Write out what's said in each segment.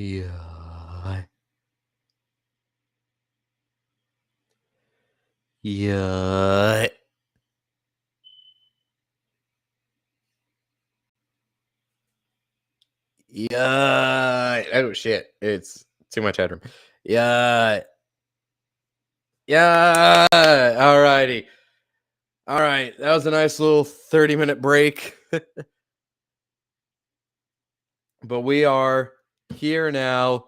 Yeah. Yeah. Yeah. Oh shit. It's too much headroom. Yeah. Yeah. All righty. All right. That was a nice little 30-minute break. But we are here now.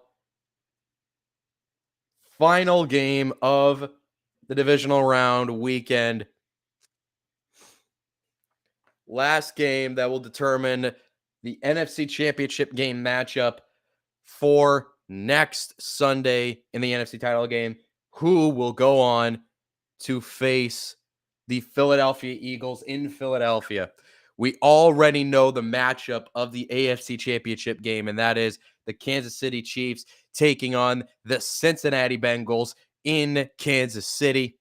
Final game of the divisional round weekend. Last game that will determine the NFC Championship game matchup for next Sunday in the NFC title game. Who will go on to face the Philadelphia Eagles in Philadelphia? We already know the matchup of the AFC Championship game, and that is the Kansas City Chiefs taking on the Cincinnati Bengals in Kansas City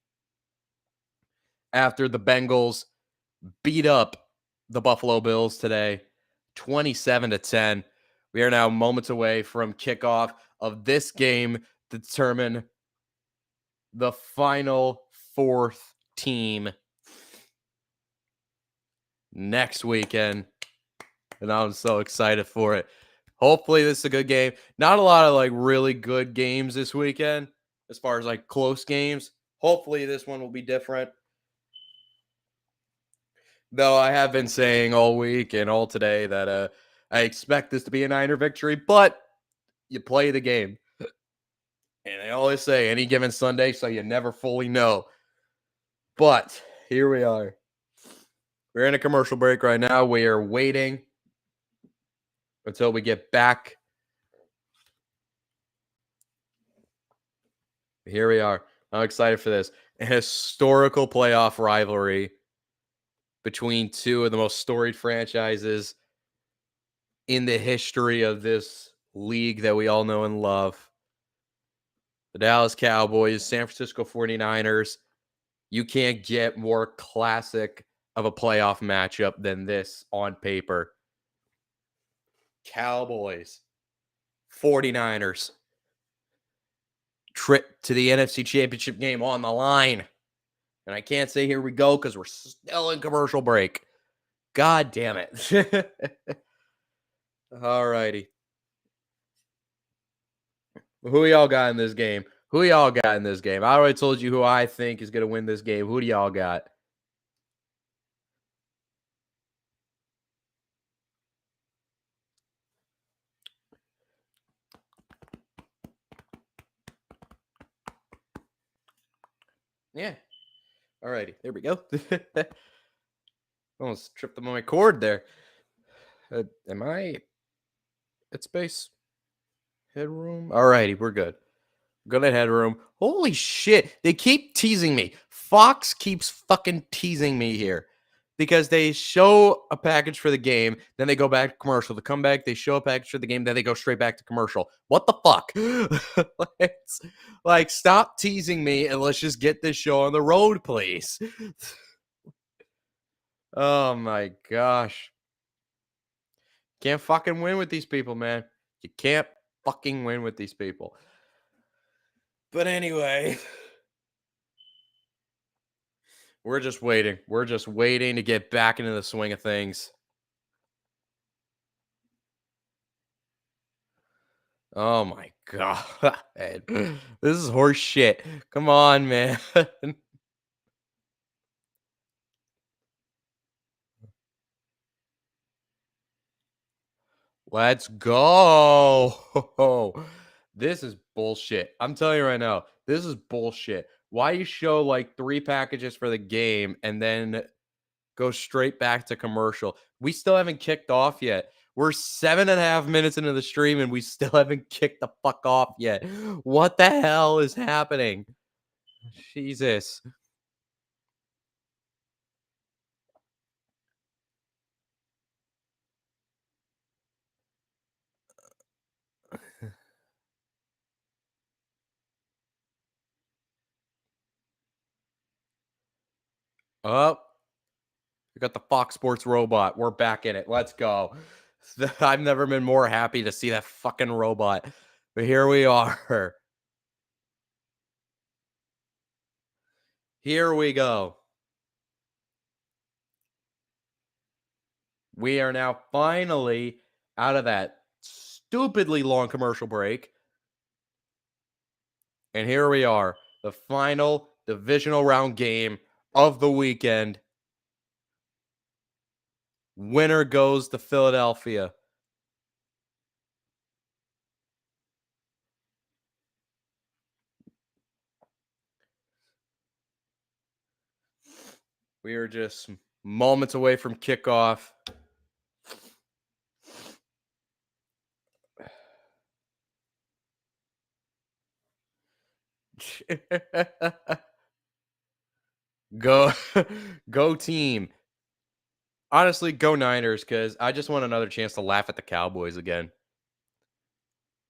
after the Bengals beat up the Buffalo Bills today 27-10. We are now moments away from kickoff of this game to determine the final fourth team next weekend. And I'm so excited for it. Hopefully this is a good game. Not a lot of like really good games this weekend as far as like close games. Hopefully this one will be different. Though I have been saying all week and all today that I expect this to be a Niner victory, but you play the game. And I always say any given Sunday, so you never fully know. But here we are. We're in a commercial break right now. We are waiting until we get back. Here we are. I'm excited for this. A historical playoff rivalry between two of the most storied franchises in the history of this league that we all know and love. The Dallas Cowboys, San Francisco 49ers. You can't get more classic of a playoff matchup than this on paper. Cowboys, 49ers. Trip to the NFC Championship game on the line. And I can't say here we go because we're still in commercial break. God damn it. All righty. Who y'all got in this game? Who y'all got in this game? I already told you who I think is going to win this game. Who do y'all got? Yeah. All righty. There we go. Almost tripped them on my cord there. Am I at space? Headroom? All righty. We're good. Good at headroom. Holy shit. They keep teasing me. Fox keeps fucking teasing me here because they show a package for the game, then they go back to commercial. To come back, they show a package for the game, then they go straight back to commercial. What the fuck? Like, stop teasing me and let's just get this show on the road, please. Oh my gosh. Can't fucking win with these people, man. You can't fucking win with these people. But anyway, we're just waiting. We're just waiting to get back into the swing of things. Oh my god. This is horse shit. Come on, man. Let's go. This is bullshit. I'm telling you right now, this is bullshit. Why you show like 3 packages for the game and then go straight back to commercial? We still haven't kicked off yet. We're 7.5 minutes into the stream and we still haven't kicked the fuck off yet. What the hell is happening? Jesus. Oh, we got the Fox Sports robot. We're back in it. Let's go. I've never been more happy to see that fucking robot. But here we are. Here we go. We are now finally out of that stupidly long commercial break. And here we are, the final divisional round game of the weekend. Winner goes to Philadelphia. We are just moments away from kickoff. Go, go team. Honestly, go Niners, because I just want another chance to laugh at the Cowboys again.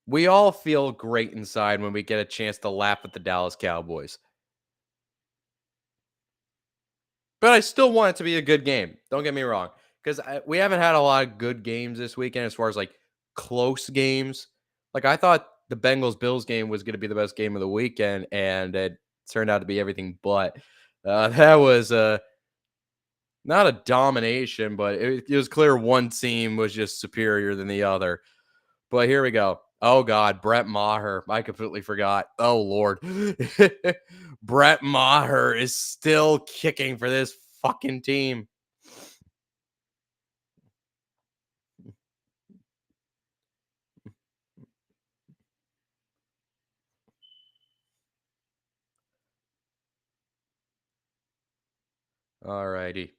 We all feel great inside when we get a chance to laugh at the Dallas Cowboys. But I still want it to be a good game. Don't get me wrong, because we haven't had a lot of good games this weekend as far as like close games. Like I thought the Bengals Bills game was going to be the best game of the weekend, and it turned out to be everything but. That was not a domination, but it was clear one team was just superior than the other. But here we go. Oh God, Brett Maher. I completely forgot. Oh Lord. Brett Maher is still kicking for this fucking team. All righty.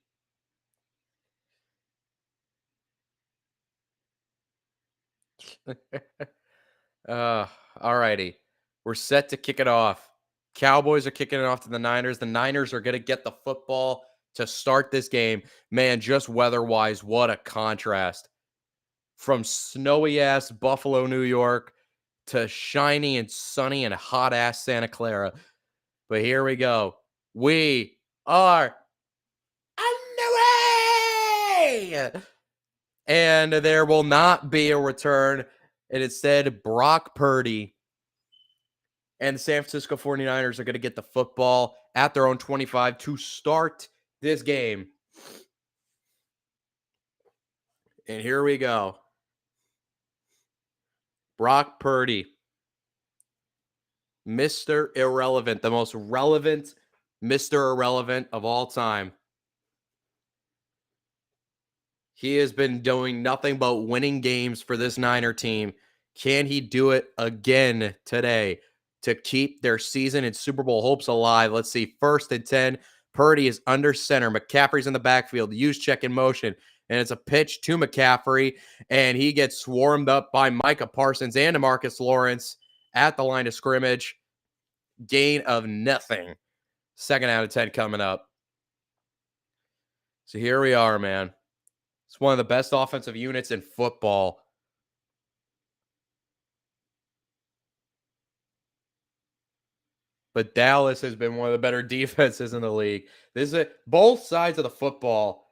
All righty. We're set to kick it off. Cowboys are kicking it off to the Niners. The Niners are going to get the football to start this game. Man, just weather-wise, what a contrast. From snowy-ass Buffalo, New York to shiny and sunny and hot-ass Santa Clara. But here we go. We are underway! And there will not be a return. And instead, Brock Purdy and the San Francisco 49ers are going to get the football at their own 25 to start this game. And here we go. Brock Purdy, Mr. Irrelevant, the most relevant Mr. Irrelevant of all time. He has been doing nothing but winning games for this Niner team. Can he do it again today to keep their season and Super Bowl hopes alive? Let's see. 1st and 10. Purdy is under center. McCaffrey's in the backfield. Use check in motion. And it's a pitch to McCaffrey. And he gets swarmed up by Micah Parsons and DeMarcus Lawrence at the line of scrimmage. Gain of nothing. 2nd out of 10 coming up. So here we are, man. It's one of the best offensive units in football. But Dallas has been one of the better defenses in the league. This is both sides of the football.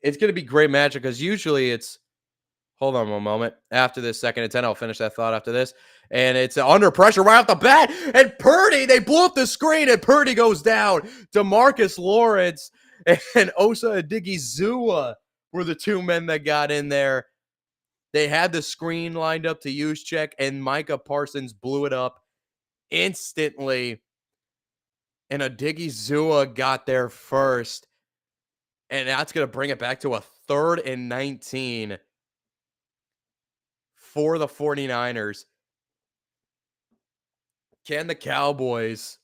It's going to be great matchup because usually it's, hold on one moment. After this 2nd and 10, I'll finish that thought after this. And it's under pressure right off the bat. And Purdy, they blew up the screen and Purdy goes down. DeMarcus Lawrence and Osa Odigizua were the two men that got in there. They had the screen lined up to use check, and Micah Parsons blew it up instantly. And Odigizua got there first. And that's going to bring it back to a 3rd and 19 for the 49ers. Can the Cowboys?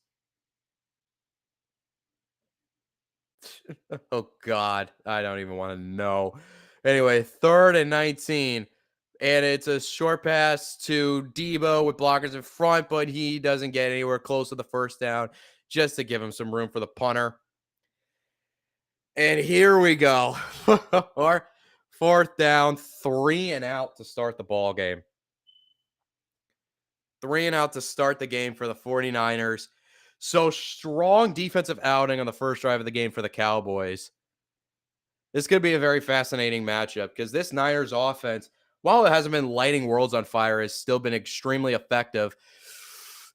Oh, God. I don't even want to know. Anyway, 3rd and 19. And it's a short pass to Debo with blockers in front, but he doesn't get anywhere close to the 1st down just to give him some room for the punter. And here we go. 4th down, 3 and out to start the ball game. 3 and out to start the game for the 49ers. So strong defensive outing on the first drive of the game for the Cowboys. This could be a very fascinating matchup because this Niners offense, while it hasn't been lighting worlds on fire, has still been extremely effective.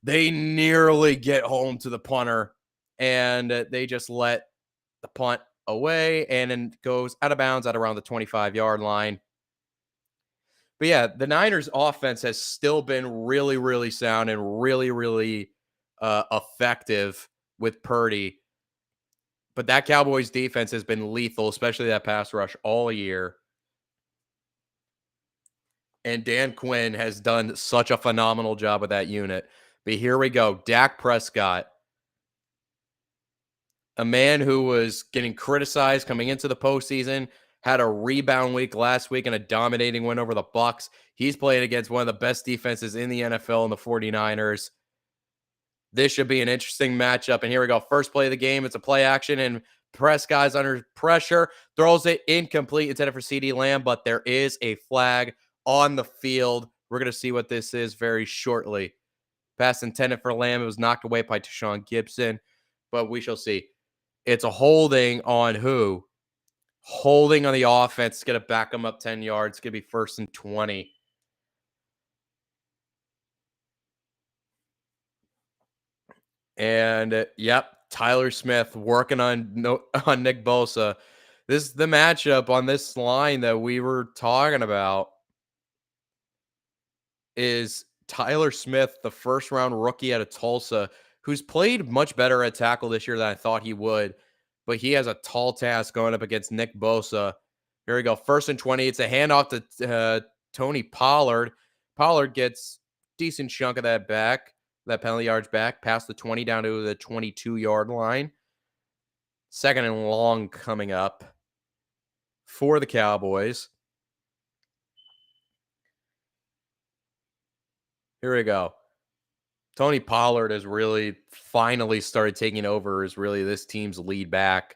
They nearly get home to the punter and they just let the punt away and then goes out of bounds at around the 25-yard line. But yeah, the Niners offense has still been really, really sound and really, really effective with Purdy. But that Cowboys defense has been lethal, especially that pass rush all year. And Dan Quinn has done such a phenomenal job with that unit. But here we go. Dak Prescott, a man who was getting criticized coming into the postseason, had a rebound week last week and a dominating win over the Bucks. He's playing against one of the best defenses in the NFL in the 49ers. This should be an interesting matchup. And here we go. First play of the game. It's a play action, and Prescott's under pressure, throws it incomplete, intended for CD Lamb, but there is a flag on the field. We're going to see what this is very shortly. Pass intended for Lamb. It was knocked away by Deshaun Gibson, but we shall see. It's a holding on who? Holding on the offense. It's going to back them up 10 yards. It's going to be 1st and 20. And yep, Tyler Smith working on Nick Bosa. This is the matchup on this line that we were talking about. Is Tyler Smith, the first round rookie out of Tulsa, who's played much better at tackle this year than I thought he would, but he has a tall task going up against Nick Bosa. Here we go. 1st and 20. It's a handoff to Tony Pollard. Pollard gets decent chunk of that back, that penalty yards back, past the 20 down to the 22-yard line. 2nd and long coming up for the Cowboys. Here we go. Tony Pollard has really finally started taking over as really this team's lead back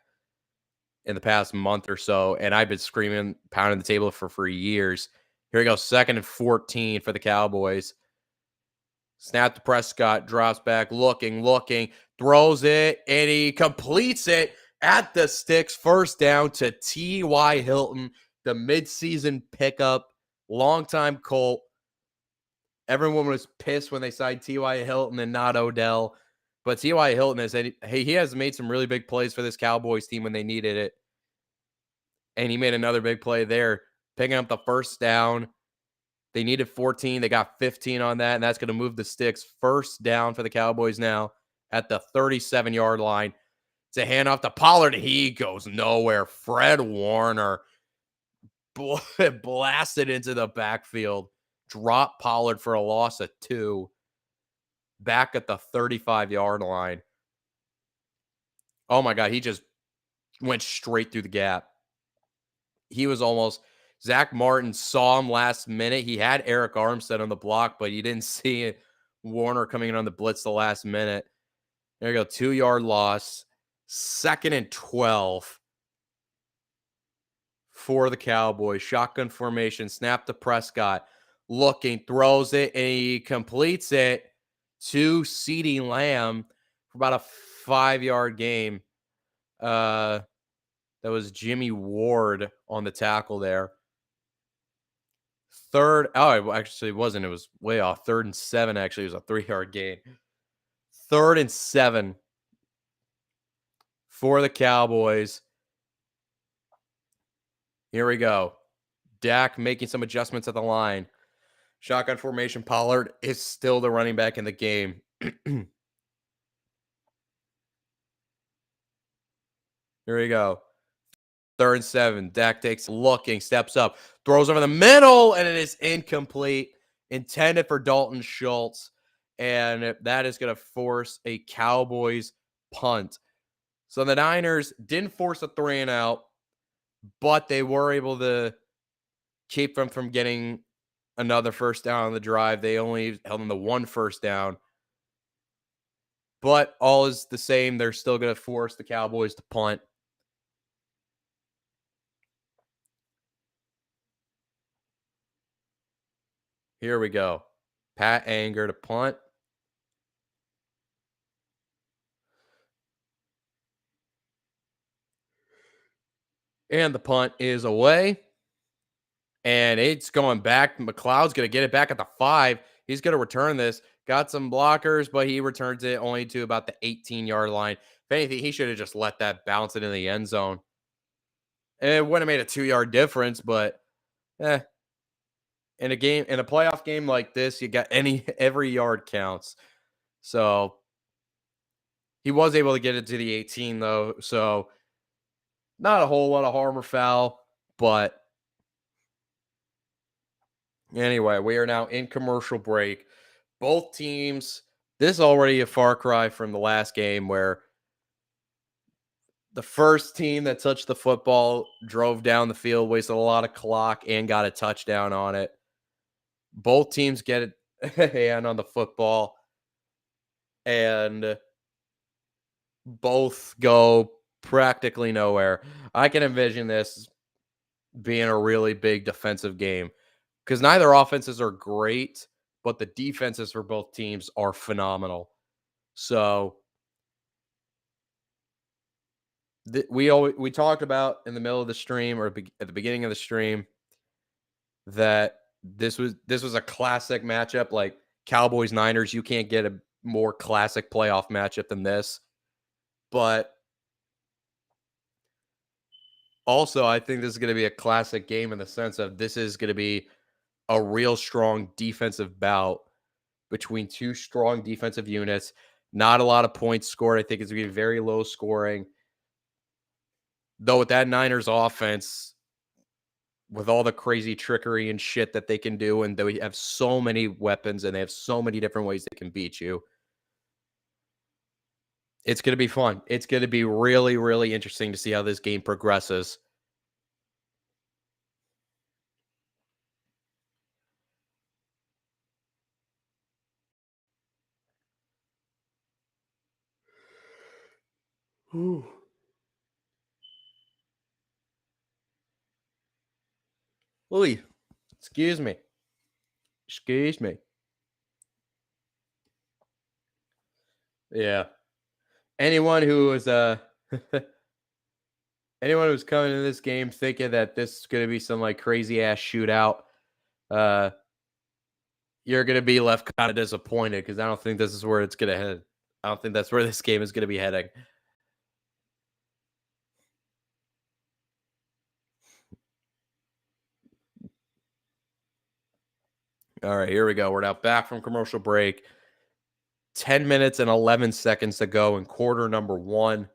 in the past month or so. And I've been screaming, pounding the table for years. Here we go. 2nd and 14 for the Cowboys. Snap to Prescott, drops back, looking, throws it, and he completes it at the sticks. 1st down to T.Y. Hilton, the midseason pickup, longtime Colt. Everyone was pissed when they signed T.Y. Hilton and not Odell. But T.Y. Hilton he has made some really big plays for this Cowboys team when they needed it. And he made another big play there, picking up the 1st down. They needed 14. They got 15 on that, and that's going to move the sticks. 1st down for the Cowboys now at the 37-yard line. It's a handoff to Pollard. He goes nowhere. Fred Warner blasted into the backfield. Drop Pollard for a loss of 2. Back at the 35-yard line. Oh, my God. He just went straight through the gap. He was almost – Zach Martin saw him last minute. He had Eric Armstead on the block, but he didn't see Warner coming in on the blitz the last minute. There you go. 2-yard loss. 2nd and 12 for the Cowboys. Shotgun formation. Snap to Prescott. Looking, throws it, and he completes it to CeeDee Lamb for about a 5-yard gain. That was Jimmy Ward on the tackle there. 3rd. Oh, actually, it wasn't. It was way off. 3rd and 7, actually. It was a 3-yard gain. 3rd and 7 for the Cowboys. Here we go. Dak making some adjustments at the line. Shotgun formation. Pollard is still the running back in the game. Here we go. 3rd and 7. Dak takes looking, steps up, throws over the middle, and it is incomplete. Intended for Dalton Schultz. And that is going to force a Cowboys punt. So the Niners didn't force a 3-and-out, but they were able to keep them from getting another 1st down on the drive. They only held them to 1 1st down. But all is the same. They're still going to force the Cowboys to punt. Here we go. Pat Anger to punt. And the punt is away. And it's going back. McLeod's going to get it back at the 5. He's going to return this. Got some blockers, but he returns it only to about the 18-yard line. If anything, he should have just let that bounce it in the end zone. It wouldn't have made a 2-yard difference, but in a playoff game like this, you got every yard counts. So he was able to get it to the 18, though. So not a whole lot of harm or foul, but anyway, we are now in commercial break. Both teams, this is already a far cry from the last game where the first team that touched the football drove down the field, wasted a lot of clock, and got a touchdown on it. Both teams get a hand on the football, and both go practically nowhere. I can envision this being a really big defensive game because neither offenses are great, but the defenses for both teams are phenomenal. So we talked about in the middle of the stream or at the beginning of the stream that this was a classic matchup, like Cowboys Niners. You can't get a more classic playoff matchup than this. But also, I think this is going to be a classic game in the sense of this is going to be a real strong defensive bout between two strong defensive units. Not a lot of points scored. I think it's going to be very low scoring. Though with that Niners offense, with all the crazy trickery and shit that they can do, and they have so many weapons and they have so many different ways they can beat you, it's going to be fun. It's going to be really, really interesting to see how this game progresses. Ooh. Louis, excuse me. Excuse me. Yeah. Anyone who is anyone who's coming to this game thinking that this is going to be some like crazy ass shootout, uh, you're going to be left kind of disappointed because I don't think this is where it's going to head. I don't think that's where this game is going to be heading. All right, here we go. We're now back from commercial break. 10 minutes and 11 seconds to go in quarter number 1.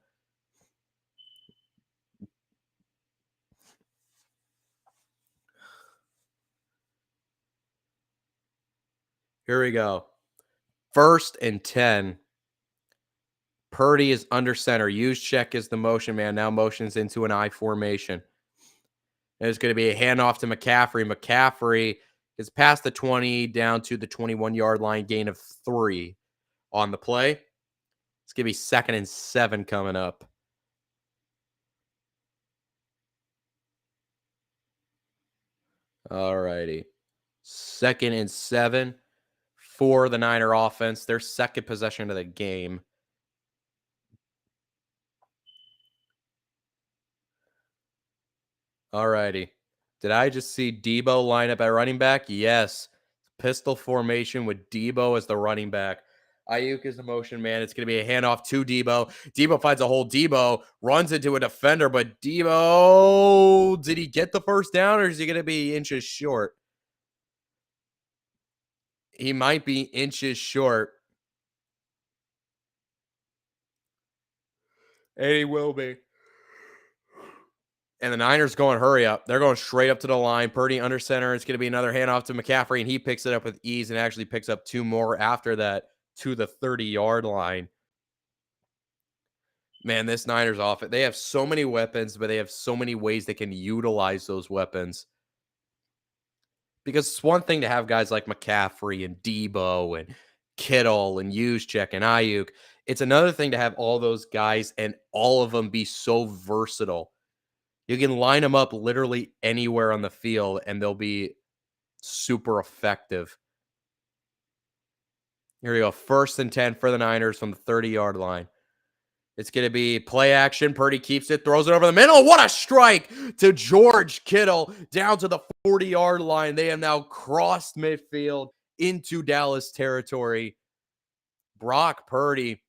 Here we go. 1st and 10. Purdy is under center. Juszczyk is the motion man. Now motions into an I formation. There's going to be a handoff to McCaffrey. McCaffrey is past the 20 down to the 21-yard line, gain of 3 on the play. It's going to be 2nd and 7 coming up. All righty. 2nd and 7 for the Niner offense. Their second possession of the game. All righty. Did I just see Debo line up at running back? Yes. Pistol formation with Debo as the running back. Ayuk is the motion man. It's going to be a handoff to Debo. Debo finds a hole. Debo runs into a defender, but Debo, did he get the first down or is he going to be inches short? He might be inches short. And he will be. And the Niners going hurry up. They're going straight up to the line. Purdy under center. It's going to be another handoff to McCaffrey, and he picks it up with ease and actually picks up 2 more after that to the 30-yard line. Man, this Niners offense, they have so many weapons, but they have so many ways they can utilize those weapons. Because it's one thing to have guys like McCaffrey and Debo and Kittle and Juszczyk and Ayuk. It's another thing to have all those guys and all of them be so versatile. You can line them up literally anywhere on the field, and they'll be super effective. Here we go. 1st and 10 for the Niners from the 30-yard line. It's going to be play action. Purdy keeps it, throws it over the middle. What a strike to George Kittle down to the 40-yard line. They have now crossed midfield into Dallas territory. Brock Purdy.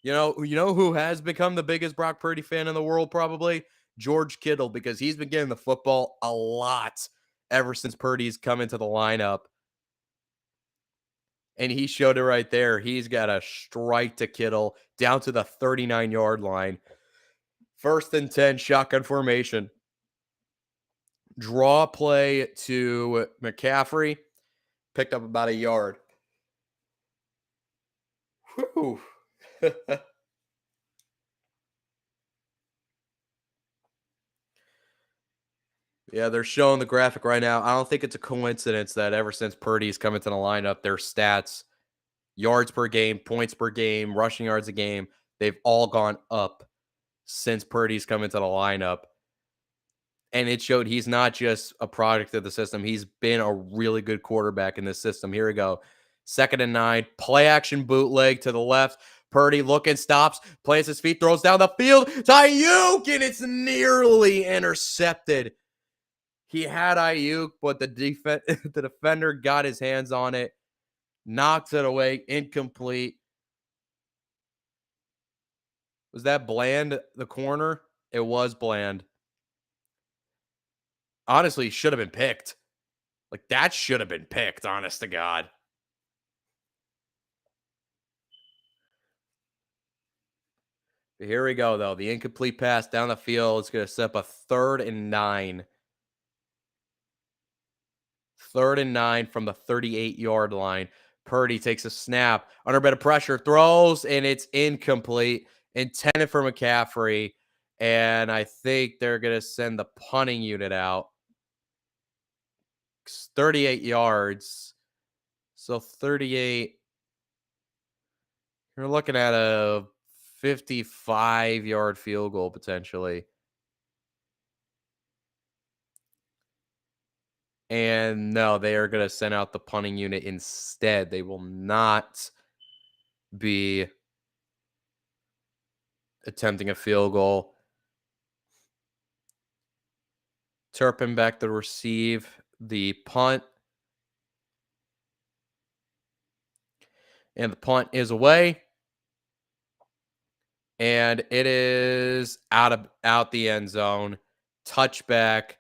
You know who has become the biggest Brock Purdy fan in the world probably? George Kittle, because he's been getting the football a lot ever since Purdy's come into the lineup. And he showed it right there. He's got a strike to Kittle down to the 39-yard line. 1st and 10, shotgun formation. Draw play to McCaffrey. Picked up about a yard. Whew. Yeah, they're showing the graphic right now. I don't think it's a coincidence that ever since Purdy's come into the lineup, their stats, yards per game, points per game, rushing yards a game, they've all gone up since Purdy's come into the lineup. And it showed he's not just a product of the system. He's been a really good quarterback in this system. Here we go. 2nd and 9. Play action bootleg to the left. Purdy looking, stops, plants his feet, throws down the field to Ayuk, and it's nearly intercepted. He had Ayuk, but the defender got his hands on it, knocks it away, incomplete. Was that Bland, the corner? It was Bland. Honestly, should have been picked. Like, that should have been picked, honest to God. But here we go, though. The incomplete pass down the field is going to set up a 3rd and 9. 3rd and 9 from the 38-yard line. Purdy takes a snap, under a bit of pressure, throws, and it's incomplete. Intended for McCaffrey. And I think they're going to send the punting unit out. 38 yards. So 38. You're looking at a 55-yard field goal potentially. And no, they are going to send out the punting unit instead. They will not be attempting a field goal. Turpin back to receive the punt. And the punt is away. And it is out the end zone. Touchback.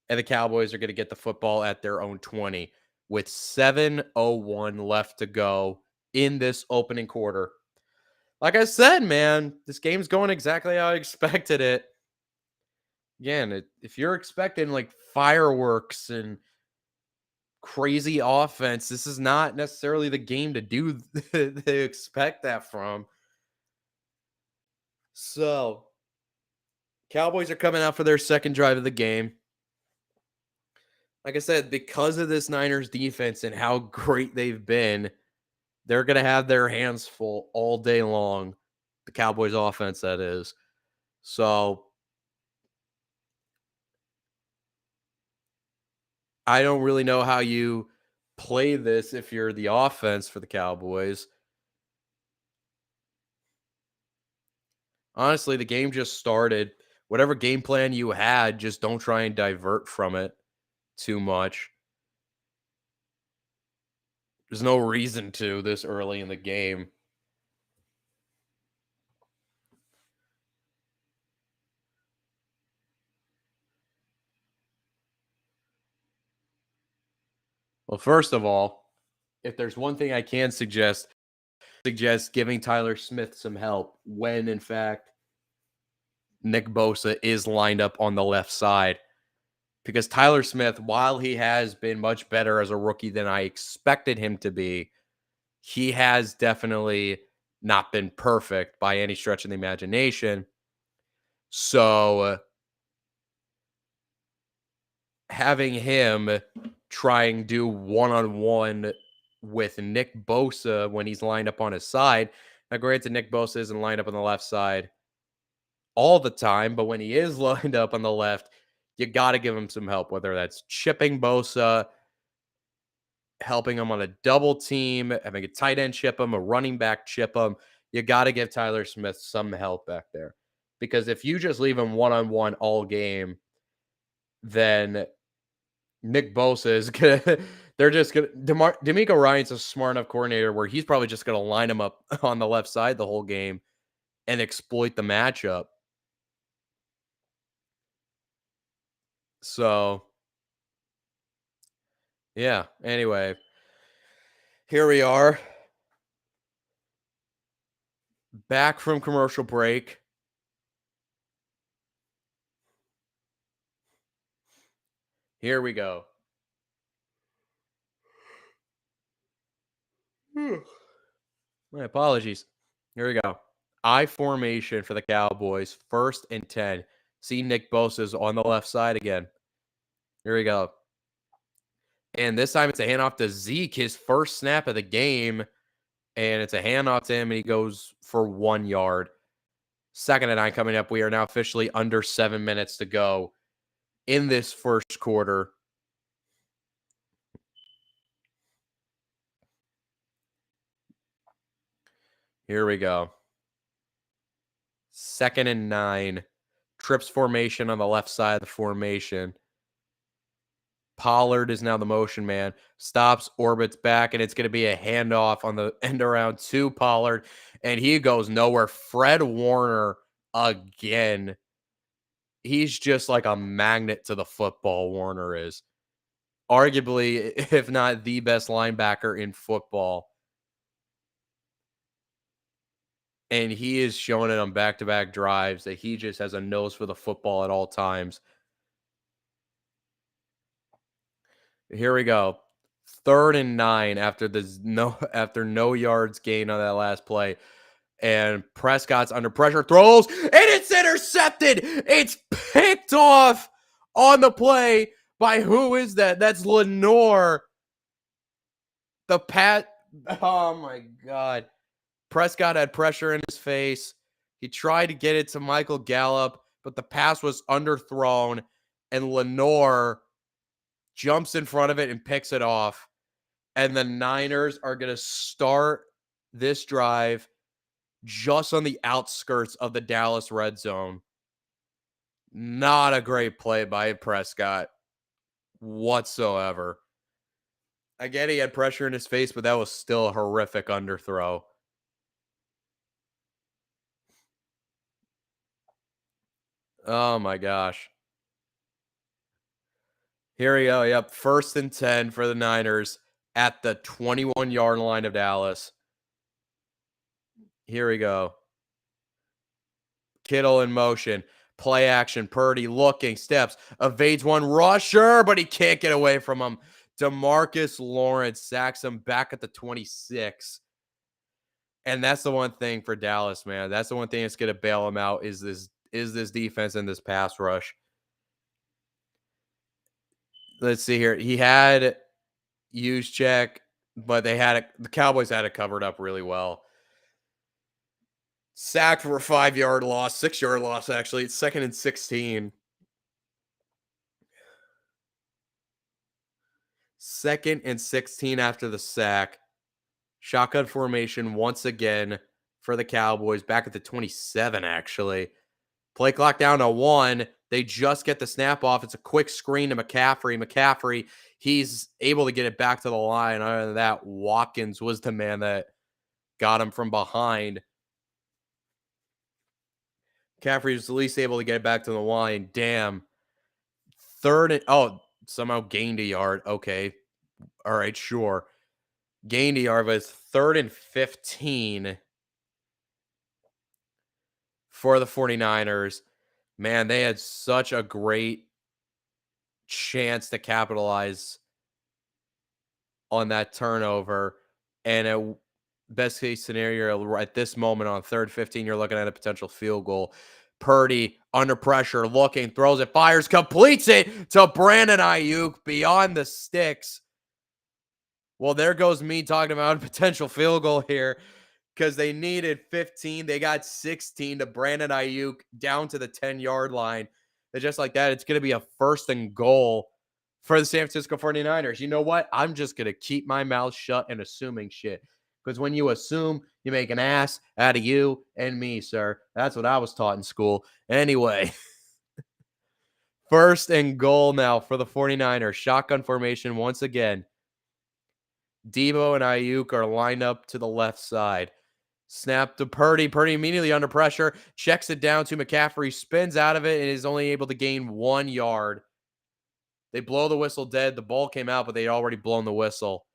And the Cowboys are going to get the football at their own 20 with 7:01 left to go in this opening quarter. Like I said, man, this game's going exactly how I expected it. Again, if you're expecting like fireworks and crazy offense, this is not necessarily the game to do to expect that from. So, Cowboys are coming out for their second drive of the game. Like I said, because of this Niners defense and how great they've been, they're going to have their hands full all day long. The Cowboys offense, that is. So I don't really know how you play this if you're the offense for the Cowboys. Honestly, the game just started. Whatever game plan you had, just don't try and divert from it too much. There's no reason to this early in the game. Well, first of all, if there's one thing I can suggest giving Tyler Smith some help when, in fact, Nick Bosa is lined up on the left side. Because Tyler Smith, while he has been much better as a rookie than I expected him to be, he has definitely not been perfect by any stretch of the imagination. So having him try and do one-on-one with Nick Bosa when he's lined up on his side. Now, granted, Nick Bosa isn't lined up on the left side all the time, but when he is lined up on the left, you got to give him some help, whether that's chipping Bosa, helping him on a double team, having a tight end chip him, a running back chip him. you got to give Tyler Smith some help back there. Because if you just leave him one-on-one all game, then Nick Bosa is going to, they're just going to, D'Amico Ryan's a smart enough coordinator where he's probably just going to line him up on the left side the whole game and exploit the matchup. So, yeah, anyway, here we are. Back from commercial break. Here we go. My apologies. Here we go. I formation for the Cowboys. 1st and 10. See Nick Bosa's on the left side again. Here we go. And this time it's a handoff to Zeke, his first snap of the game. And it's a handoff to him, and he goes for 1 yard. 2nd and 9 coming up. We are now officially under 7 minutes to go in this first quarter. Here we go. 2nd and 9. Trips formation on the left side of the formation. Pollard is now the motion man. Stops, orbits back, and it's going to be a handoff on the end around to Pollard, and he goes nowhere. Fred Warner again. He's just like a magnet to the football, Warner is. Arguably, if not the best linebacker in football. And he is showing it on back-to-back drives that he just has a nose for the football at all times. Here we go. 3rd and 9 after no yards gained on that last play. And Prescott's under pressure, throws, and it's intercepted. It's picked off on the play by who is that? That's Lenore. Oh my God. Prescott had pressure in his face. He tried to get it to Michael Gallup, but the pass was underthrown, and Lenore jumps in front of it and picks it off. And the Niners are going to start this drive just on the outskirts of the Dallas red zone. Not a great play by Prescott whatsoever. I get he had pressure in his face, but that was still a horrific underthrow. Oh my gosh. Here we go. Yep. 1st and 10 for the Niners at the 21-yard line of Dallas. Here we go. Kittle in motion. Play action. Purdy looking. Steps. Evades one rusher, but he can't get away from him. DeMarcus Lawrence sacks him back at the 26. And that's the one thing for Dallas, man. That's the one thing that's going to bail him out is this defense and this pass rush. Let's see here. He had Juszczyk, but the Cowboys had it covered up really well. Sacked for a 5-yard loss, 6-yard loss, actually. It's 2nd and 16. 2nd and 16 after the sack. Shotgun formation once again for the Cowboys. Back at the 27, actually. Play clock down to 1. They just get the snap off. It's a quick screen to McCaffrey. McCaffrey, he's able to get it back to the line. Other than that, Watkins was the man that got him from behind. McCaffrey was at least able to get it back to the line. Damn. 3rd and somehow gained a yard. Okay. All right, sure. Gained a yard, but it's 3rd and 15 for the 49ers. Man, they had such a great chance to capitalize on that turnover. And at best case scenario, at this moment on 3rd 15, you're looking at a potential field goal. Purdy under pressure, looking, throws it, fires, completes it to Brandon Ayuk beyond the sticks. Well, there goes me talking about a potential field goal here because they needed 15. They got 16 to Brandon Ayuk down to the 10-yard line. And just like that, it's going to be a 1st and goal for the San Francisco 49ers. You know what? I'm just going to keep my mouth shut and assuming shit. Because when you assume, you make an ass out of you and me, sir. That's what I was taught in school. Anyway, first and goal now for the 49ers. Shotgun formation once again. Debo and Ayuk are lined up to the left side. Snap to Purdy. Purdy immediately under pressure. Checks it down to McCaffrey. Spins out of it and is only able to gain 1 yard. They blow the whistle dead. The ball came out, but they had already blown the whistle.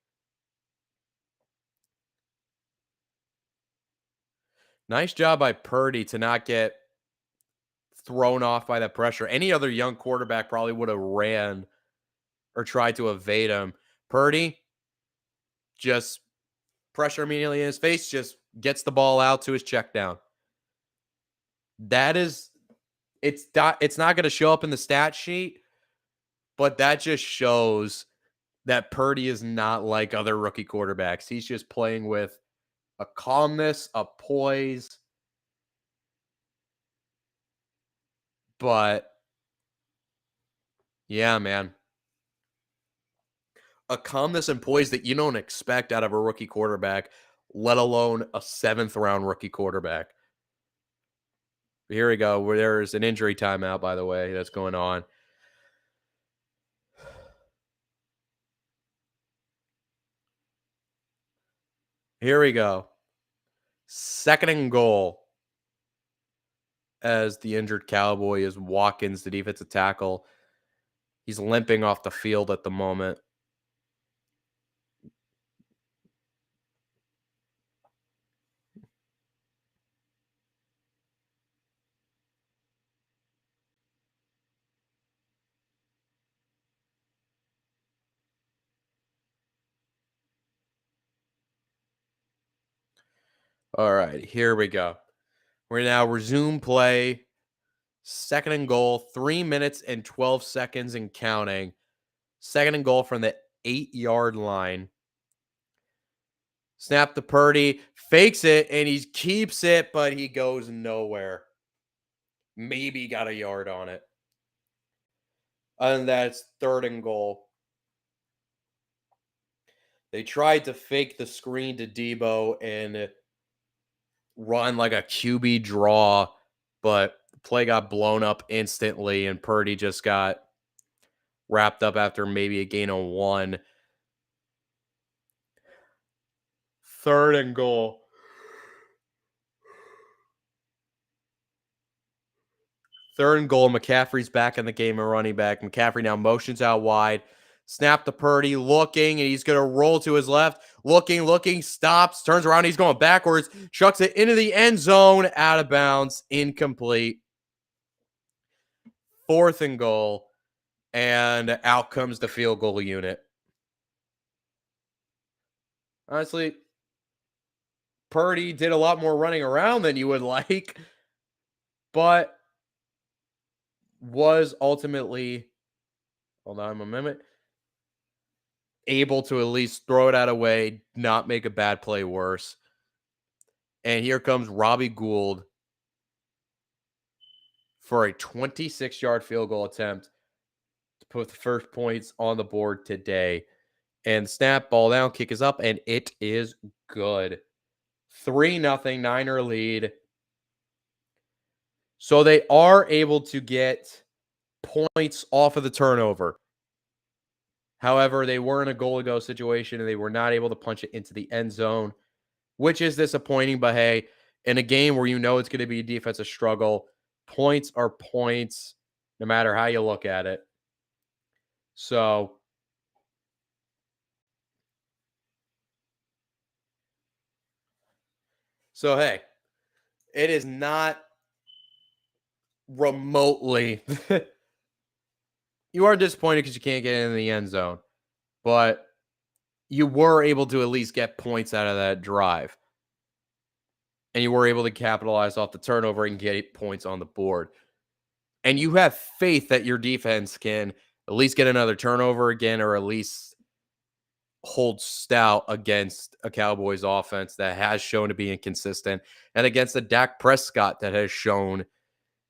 Nice job by Purdy to not get thrown off by that pressure. Any other young quarterback probably would have ran or tried to evade him. Purdy just pressure immediately in his face, just gets the ball out to his check down. That is, it's not going to show up in the stat sheet, but that just shows that Purdy is not like other rookie quarterbacks. He's just playing with a calmness, a poise. But yeah, man. A calmness and poise that you don't expect out of a rookie quarterback, let alone a 7th-round rookie quarterback. Here we go. Where there's an injury timeout, by the way, that's going on. Here we go. 2nd and goal as the injured Cowboy is Watkins, the defensive tackle. He's limping off the field at the moment. All right, here we go. We're now resume play. 2nd and goal, 3 minutes and 12 seconds and counting. 2nd and goal from the 8-yard line. Snap to Purdy, fakes it, and he keeps it, but he goes nowhere. Maybe got a yard on it. And that's 3rd and goal. They tried to fake the screen to Debo and run like a QB draw, but the play got blown up instantly, and Purdy just got wrapped up after maybe a gain of 1. 3rd and goal. 3rd and goal. McCaffrey's back in the game, a running back. McCaffrey now motions out wide. Snap to Purdy, looking, and he's going to roll to his left. Looking, stops, turns around. He's going backwards, chucks it into the end zone, out of bounds, incomplete. 4th and goal, and out comes the field goal unit. Honestly, Purdy did a lot more running around than you would like, but was ultimately, hold on a minute, able to at least throw it out of the way, not make a bad play worse. And here comes Robbie Gould for a 26-yard field goal attempt to put the first points on the board today. And snap, ball down, kick is up, and it is good. 3-0 Niner lead. So they are able to get points off of the turnover. However, they were in a goal-to-go situation, and they were not able to punch it into the end zone, which is disappointing. But hey, in a game where you know it's going to be a defensive struggle, points are points, no matter how you look at it. So hey, it is not remotely. You are disappointed because you can't get in the end zone, but you were able to at least get points out of that drive. And you were able to capitalize off the turnover and get points on the board. And you have faith that your defense can at least get another turnover again, or at least hold stout against a Cowboys offense that has shown to be inconsistent, and against a Dak Prescott that has shown,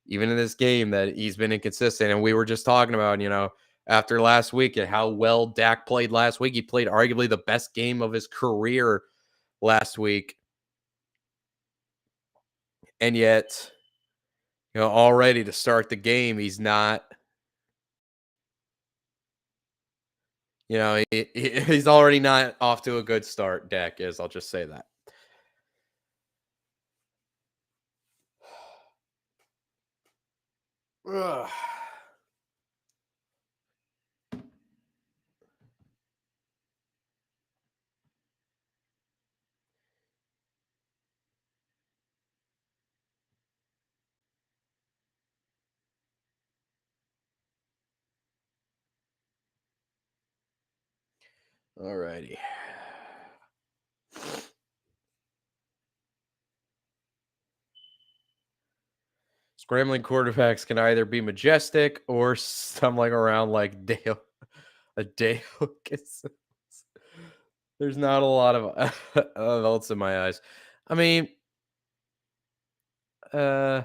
even in this game, that he's been inconsistent. And we were just talking about, after last week, and how well Dak played last week. He played arguably the best game of his career last week. And yet, already to start the game, he's not, he's already not off to a good start. Dak is, I'll just say that. Ugh. All righty. Scrambling quarterbacks can either be majestic or stumbling around like Dale. A Dale. There's not a lot of adults in my eyes. I mean, uh,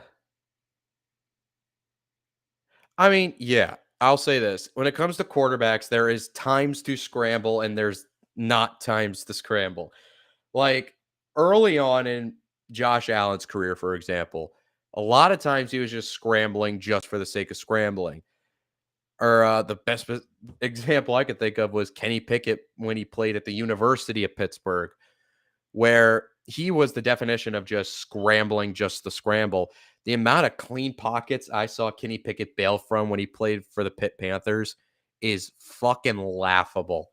yeah, I'll say this. When it comes to quarterbacks, there is times to scramble and there's not times to scramble. Like early on in Josh Allen's career, for example, a lot of times he was just scrambling just for the sake of scrambling. Or the best example I could think of was Kenny Pickett when he played at the University of Pittsburgh, where he was the definition of just scrambling just to scramble. The amount of clean pockets I saw Kenny Pickett bail from when he played for the Pitt Panthers is fucking laughable.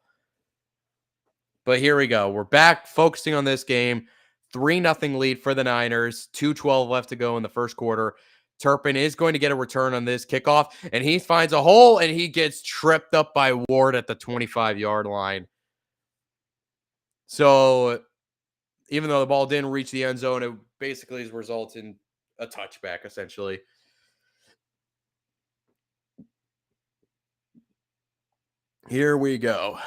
But here we go. We're back focusing on this game. 3-0 lead for the Niners. 2:12 left to go in the first quarter. Turpin is going to get a return on this kickoff, and he finds a hole, and he gets tripped up by Ward at the 25-yard line. So even though the ball didn't reach the end zone, it basically results in a touchback, essentially. Here we go.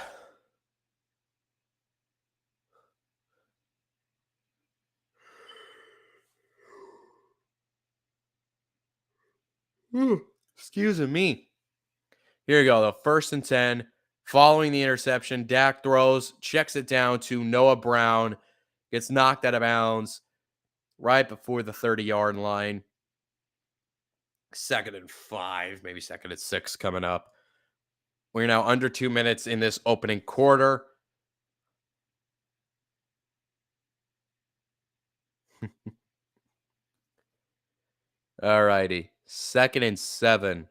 Excuse me. Here you go, though. 1st and 10. Following the interception, Dak throws, checks it down to Noah Brown, gets knocked out of bounds right before the 30-yard line. 2nd and 5, maybe 2nd and 6 coming up. We're now under 2 minutes in this opening quarter. All righty. 2nd and 7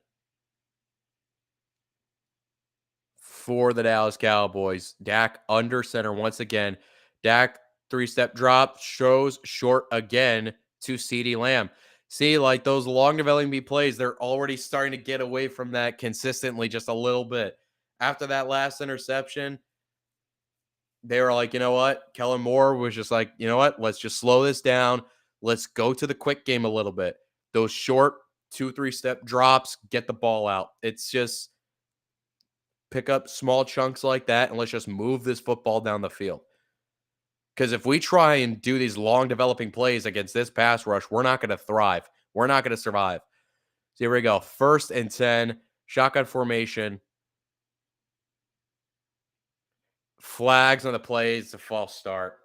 for the Dallas Cowboys. Dak under center once again. Dak 3-step drop, shows short again to CeeDee Lamb. See, like those long developing plays, they're already starting to get away from that consistently just a little bit. After that last interception, they were like, you know what? Kellen Moore was just like, you know what? Let's just slow this down. Let's go to the quick game a little bit. Those short 2-3-step drops, get the ball out. It's just pick up small chunks like that and let's just move this football down the field. Because if we try and do these long developing plays against this pass rush, we're not going to thrive. We're not going to survive. So here we go. 1st and 10, shotgun formation. Flags on the plays. It's a false start.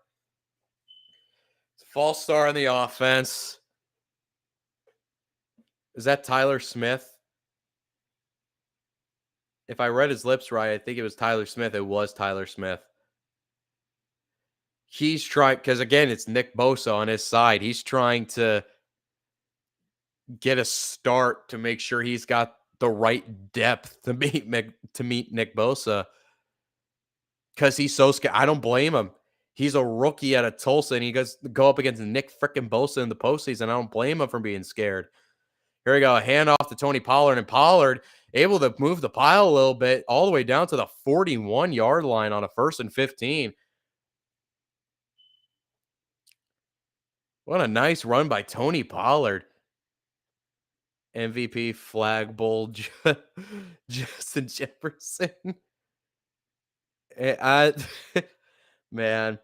It's a false start on the offense. Is that Tyler Smith? If I read his lips right, I think it was Tyler Smith. It was Tyler Smith. He's trying, because again, it's Nick Bosa on his side. He's trying to get a start to make sure he's got the right depth to meet Nick Bosa, because he's so scared. I don't blame him. He's a rookie out of Tulsa, and he goes to go up against Nick freaking Bosa in the postseason. I don't blame him for being scared. Here we go. A handoff to Tony Pollard, and Pollard able to move the pile a little bit all the way down to the 41-yard line on a 1st and 15. What a nice run by Tony Pollard. MVP flag bowl, Justin Jefferson. Man.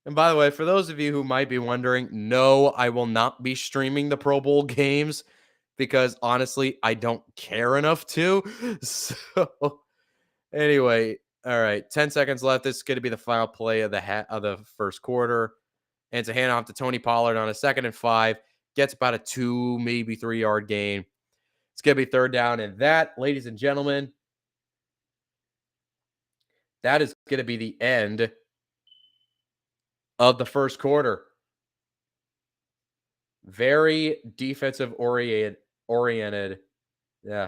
And by the way, for those of you who might be wondering, no, I will not be streaming the Pro Bowl games because honestly, I don't care enough to. So anyway, All right, 10 seconds left. This is going to be the final play of the first quarter. And it's a handoff to Tony Pollard on a 2nd and 5. Gets about a 2, maybe 3-yard gain. It's going to be 3rd down. And that, ladies and gentlemen, that is going to be the end of the first quarter. Very defensive oriented. Yeah.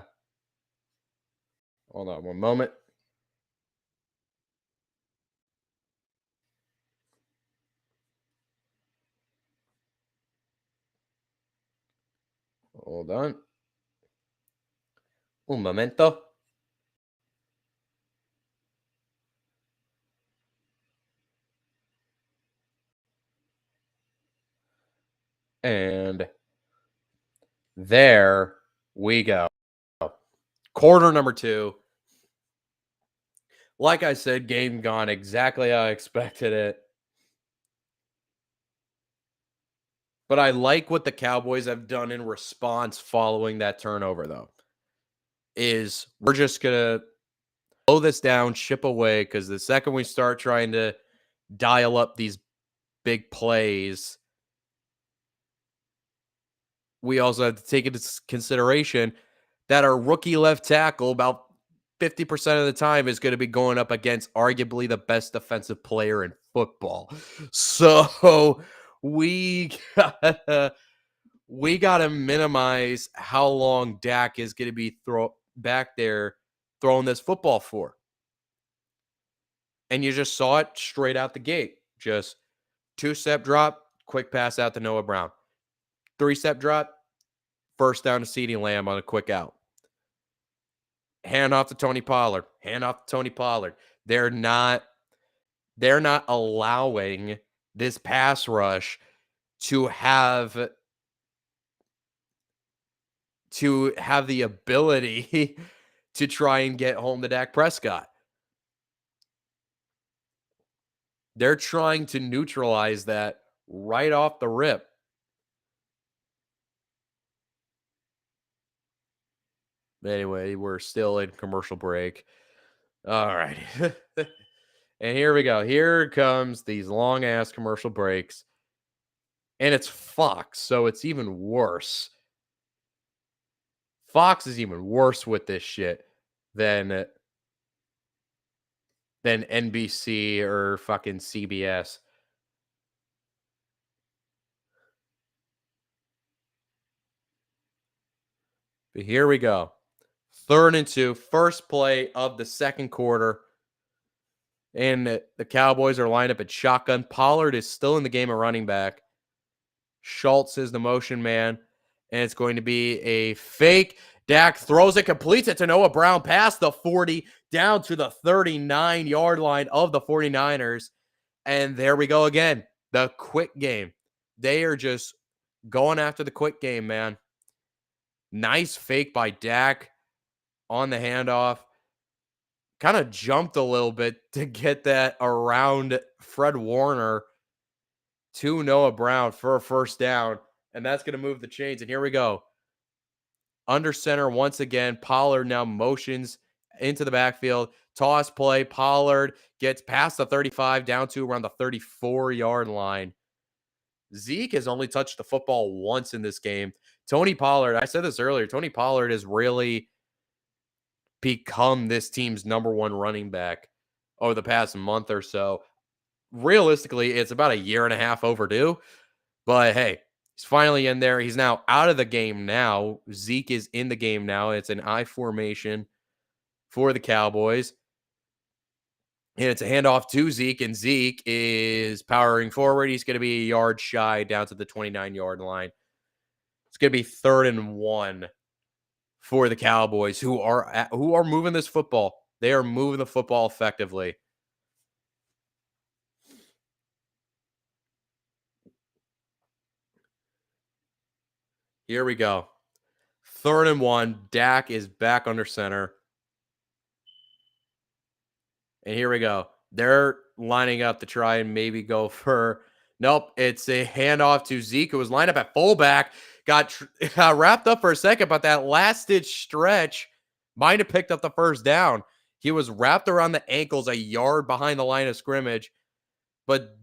Hold on one moment. Hold on. Un momento. And there we go. Quarter number 2. Like I said, game gone exactly how I expected it. But I like what the Cowboys have done in response following that turnover, though. Is we're just going to slow this down, chip away, because the second we start trying to dial up these big plays, we also have to take into consideration that our rookie left tackle, about 50% of the time, is going to be going up against arguably the best defensive player in football. So we gotta minimize how long Dak is going to be back there throwing this football for. And you just saw it straight out the gate. Just 2-step drop, quick pass out to Noah Brown. 3-step drop, first down to CeeDee Lamb on a quick out. Hand off to Tony Pollard. Hand off to Tony Pollard. They're not allowing this pass rush to have the ability to try and get home to Dak Prescott. They're trying to neutralize that right off the rip. Anyway, we're still in commercial break. All right. And here we go. Here comes these long ass commercial breaks. And it's Fox, so it's even worse. Fox is even worse with this shit than NBC or fucking CBS. But here we go. 3rd and 2, first play of the second quarter. And the Cowboys are lined up at shotgun. Pollard is still in the game of running back. Schultz is the motion man. And it's going to be a fake. Dak throws it, completes it to Noah Brown past the 40, down to the 39-yard line of the 49ers. And there we go again. The quick game. They are just going after the quick game, man. Nice fake by Dak on the handoff. Kind of jumped a little bit to get that around Fred Warner to Noah Brown for a first down. And that's going to move the chains. And here we go. Under center once again. Pollard now motions into the backfield. Toss play. Pollard gets past the 35 down to around the 34-yard line. Zeke has only touched the football once in this game. Tony Pollard, I said this earlier, Tony Pollard has really become this team's number 1 running back over the past month or so. Realistically, it's about a year and a half overdue. But hey, he's finally in there. He's now out of the game now. Zeke is in the game now. It's an I formation for the Cowboys. And it's a handoff to Zeke, and Zeke is powering forward. He's going to be a yard shy down to the 29-yard line. It's going to be 3rd and 1 for the Cowboys, who are moving this football. They are moving the football effectively. Here we go. 3rd and 1. Dak is back under center. And here we go. They're lining up to try and maybe go for... Nope, it's a handoff to Zeke, who was lined up at fullback. Got wrapped up for a second, but that last-ditch stretch might have picked up the first down. He was wrapped around the ankles a yard behind the line of scrimmage, but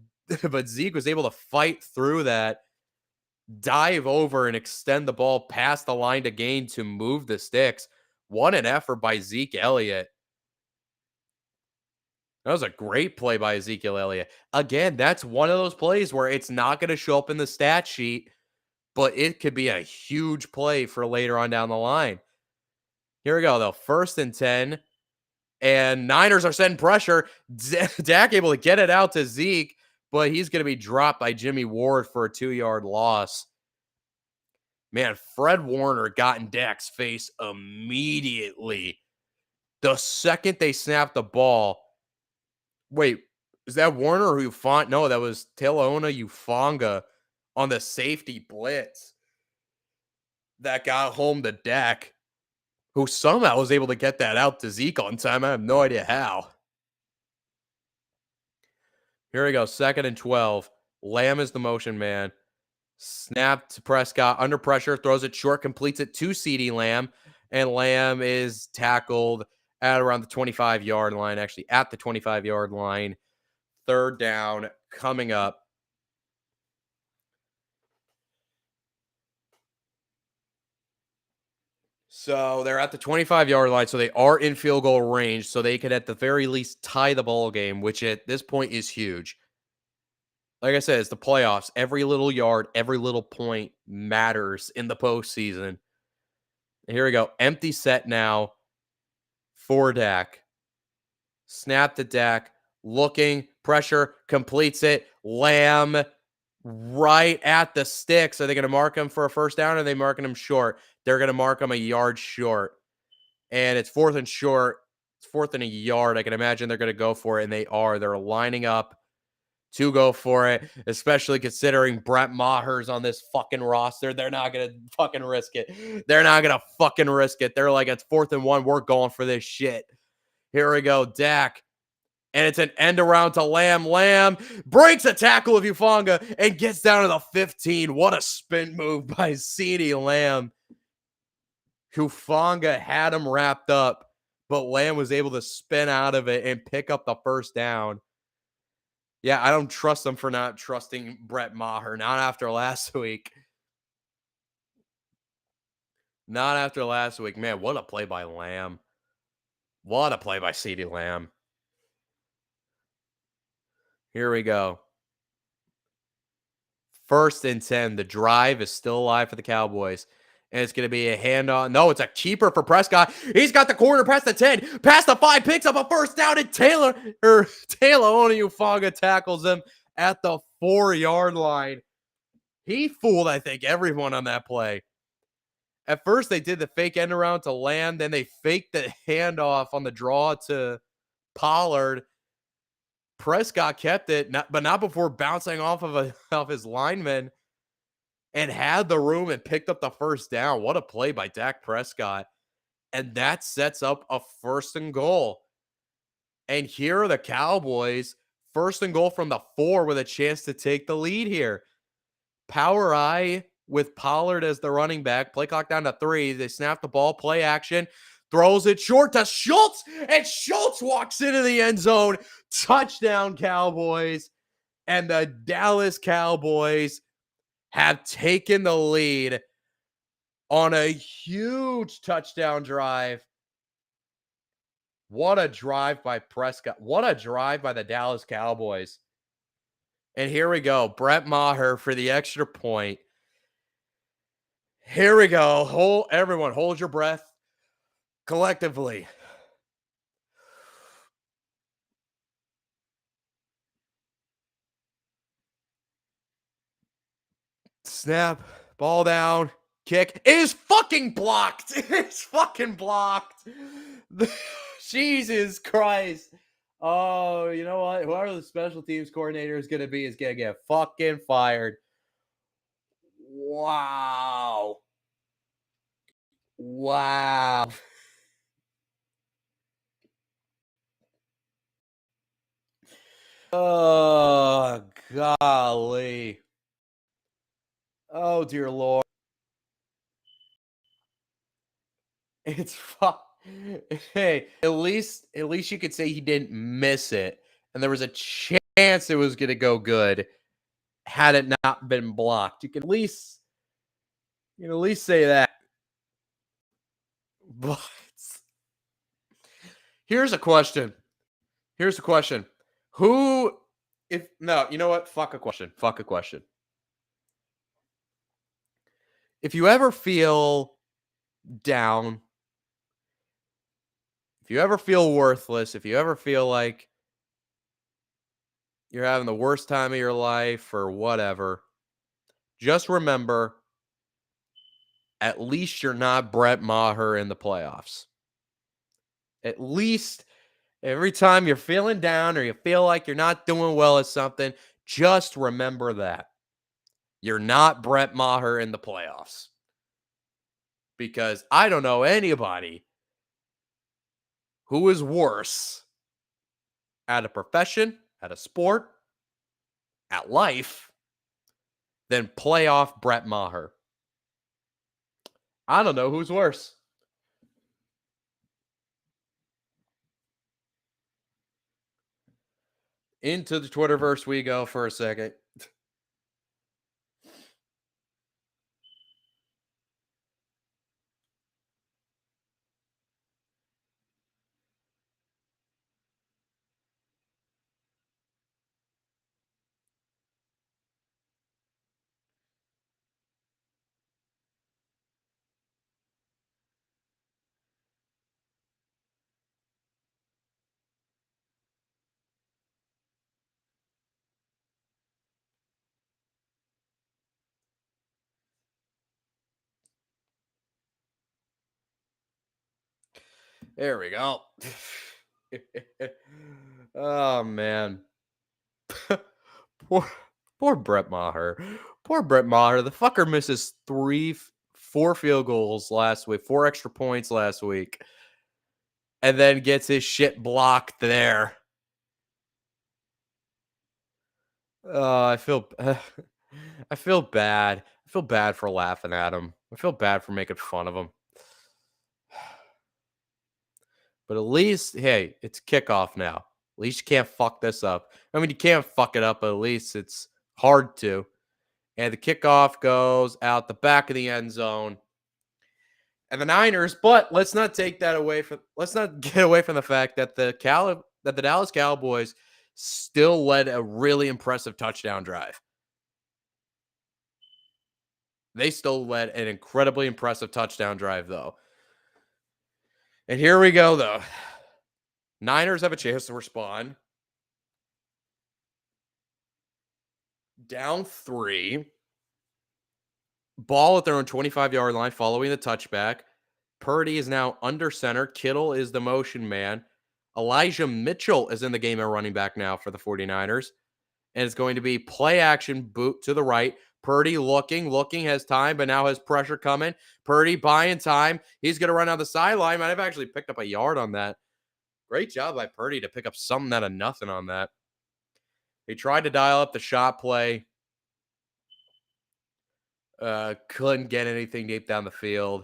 Zeke was able to fight through that, dive over and extend the ball past the line to gain to move the sticks. What an effort by Zeke Elliott. That was a great play by Ezekiel Elliott. Again, that's one of those plays where it's not going to show up in the stat sheet, but it could be a huge play for later on down the line. Here we go, though. 1st and 10. And Niners are sending pressure. Dak able to get it out to Zeke, but he's going to be dropped by Jimmy Ward for a 2-yard loss. Man, Fred Warner got in Dak's face immediately. The second they snapped the ball. Wait, is that Warner or Ufanga? No, that was Teleona Ufanga on the safety blitz that got home to Dak, who somehow was able to get that out to Zeke on time. I have no idea how. Here we go. 2nd and 12. Lamb is the motion man. Snap to Prescott. Under pressure. Throws it short. Completes it to CeeDee Lamb. And Lamb is tackled at around the 25-yard line. Actually, at the 25-yard line. 3rd down coming up. So they're at the 25-yard line, so they are in field goal range, so they could at the very least tie the ball game, which at this point is huge. Like I said, it's the playoffs. Every little yard, every little point matters in the postseason. Here we go. Empty set now for Dak. Snap to Dak. Looking. Pressure. Completes it. Lamb right at the sticks. Are they going to mark him for a 1st down, or are they marking him short? They're going to mark him a yard short. And it's 4th and short. It's 4th and a yard. I can imagine they're going to go for it, and they are. They're lining up to go for it, especially considering Brett Maher's on this fucking roster. They're not going to fucking risk it. They're not going to fucking risk it. They're like, it's 4th and 1. We're going for this shit. Here we go. Dak. And it's an end around to Lamb. Lamb breaks a tackle of Ufanga and gets down to the 15. What a spin move by CeeDee Lamb. Ufanga had him wrapped up, but Lamb was able to spin out of it and pick up the 1st down. Yeah, I don't trust them for not trusting Brett Maher. Not after last week. Not after last week. Man, what a play by Lamb. What a play by CeeDee Lamb. Here we go. 1st and 10. The drive is still alive for the Cowboys. And it's going to be a handoff. No, it's a keeper for Prescott. He's got the corner past the 10, past the 5, picks up a 1st down, and Taylor Ufanga tackles him at the 4-yard line. He fooled, I think, everyone on that play. At first, they did the fake end around to Lamb. Then they faked the handoff on the draw to Pollard. Prescott kept it, but not before bouncing off of his lineman and had the room and picked up the 1st down. What a play by Dak Prescott. And that sets up a 1st and goal. And here are the Cowboys, 1st and goal from the 4 with a chance to take the lead here. Power I with Pollard as the running back. Play clock down to 3. They snap the ball, play action, throws it short to Schultz, and Schultz walks into the end zone. Touchdown, Cowboys. And the Dallas Cowboys have taken the lead on a huge touchdown drive. What a drive by Prescott. What a drive by the Dallas Cowboys. And here we go. Brett Maher for the extra point. Here we go. Everyone, hold your breath collectively. Snap, ball down, kick. It is fucking blocked. It's fucking blocked. Jesus Christ. Oh, you know what? Whoever the special teams coordinator is going to be is going to get fucking fired. Wow. Wow. Oh, golly. Oh, dear Lord. It's fuck. Hey, at least you could say he didn't miss it, and there was a chance it was going to go good had it not been blocked. You can at least say that. But here's a question. Here's a question. Who if no, you know what? Fuck a question. Fuck a question. If you ever feel down, if you ever feel worthless, if you ever feel like you're having the worst time of your life or whatever, just remember at least you're not Brett Maher in the playoffs. At least every time you're feeling down or you feel like you're not doing well at something, just remember that. You're not Brett Maher in the playoffs. Because I don't know anybody who is worse at a profession, at a sport, at life than playoff Brett Maher. I don't know who's worse. Into the Twitterverse we go for a second. There we go. Oh man. poor poor Brett Maher. Poor Brett Maher. The fucker misses four field goals last week, four extra points last week, and then gets his shit blocked there. I feel I feel bad. I feel bad for laughing at him. I feel bad for making fun of him. But at least, hey, it's kickoff now. At least you can't fuck this up. I mean, you can't fuck it up, but at least it's hard to. And the kickoff goes out the back of the end zone. And the Niners, but let's not take that away from let's not get away from the fact that the Dallas Cowboys still led a really impressive touchdown drive. They still led an incredibly impressive touchdown drive, though. And here we go, though. Niners have a chance to respond. Down 3. Ball at their own 25-yard line following the touchback. Purdy is now under center. Kittle is the motion man. Elijah Mitchell is in the game at running back now for the 49ers. And it's going to be play action boot to the right. Purdy looking, has time, but now has pressure coming. Purdy buying time. He's going to run out the sideline. Might have actually picked up a yard on that. Great job by Purdy to pick up something out of nothing on that. He tried to dial up the shot play. Couldn't get anything deep down the field.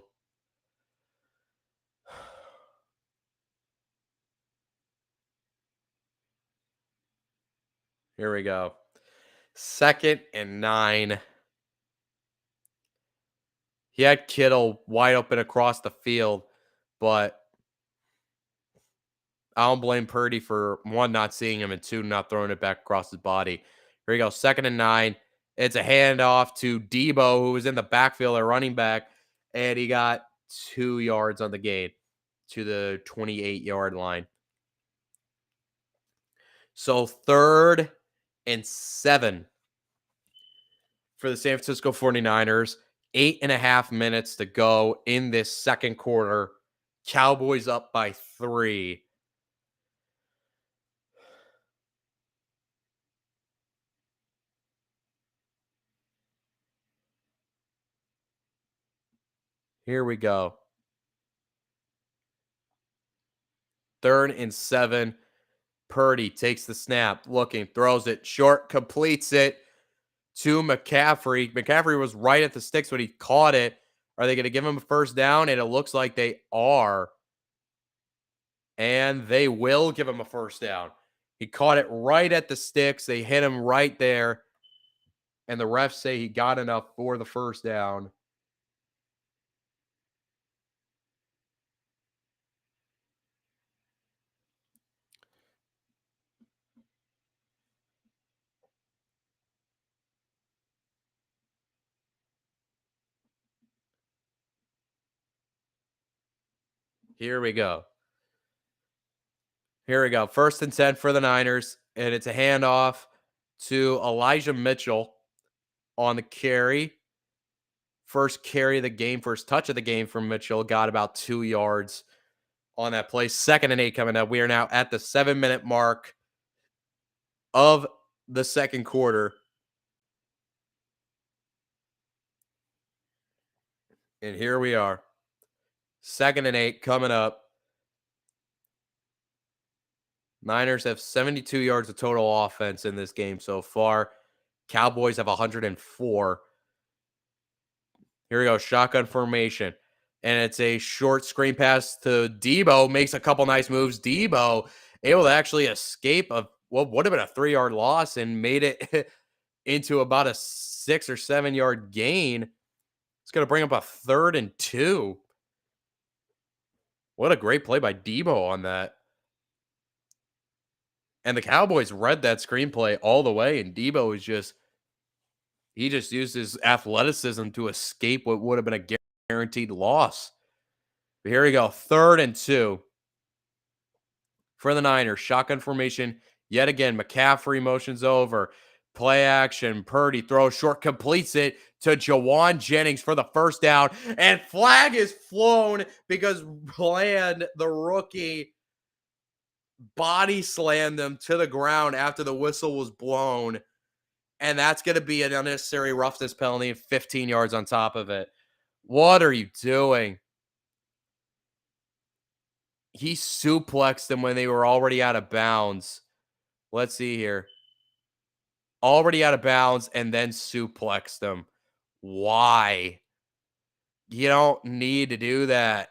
Here we go. 2nd and 9. He had Kittle wide open across the field, but I don't blame Purdy for, 1, not seeing him, and 2, not throwing it back across his body. Here we go. 2nd and 9. It's a handoff to Debo, who was in the backfield at running back, and he got 2 yards on the gain to the 28-yard line. So 3rd and 7 for the San Francisco 49ers. 8.5 minutes to go in this second quarter. Cowboys up by 3. Here we go. 3rd and 7. Purdy takes the snap, looking, throws it short, completes it to McCaffrey. McCaffrey was right at the sticks when he caught it. Are they going to give him a first down? And it looks like they are. And they will give him a first down. He caught it right at the sticks. They hit him right there. And the refs say he got enough for the first down. Here we go. Here we go. 1st and 10 for the Niners. And it's a handoff to Elijah Mitchell on the carry. First carry of the game, first touch of the game from Mitchell. Got about 2 yards on that play. 2nd and 8 coming up. We are now at the 7-minute mark of the second quarter. And here we are. 2nd and 8 coming up. Niners have 72 yards of total offense in this game so far. Cowboys have 104. Here we go. Shotgun formation. And it's a short screen pass to Debo. Makes a couple nice moves. Debo able to actually escape what would have been a 3-yard loss and made it into about a 6 or 7-yard gain. It's going to bring up a 3rd and 2. What a great play by Debo on that. And the Cowboys read that screenplay all the way, and Debo is just used his athleticism to escape what would have been a guaranteed loss. But here we go. 3rd and 2 for the Niners. Shotgun formation. Yet again, McCaffrey motions over. Play action. Purdy throws short, completes it to Jawan Jennings for the first down. And flag is flown because Bland, the rookie, body slammed him to the ground after the whistle was blown. And that's going to be an unnecessary roughness penalty and 15 yards on top of it. What are you doing? He suplexed them when they were already out of bounds. Let's see here. Already out of bounds and then suplexed them. Why? You don't need to do that.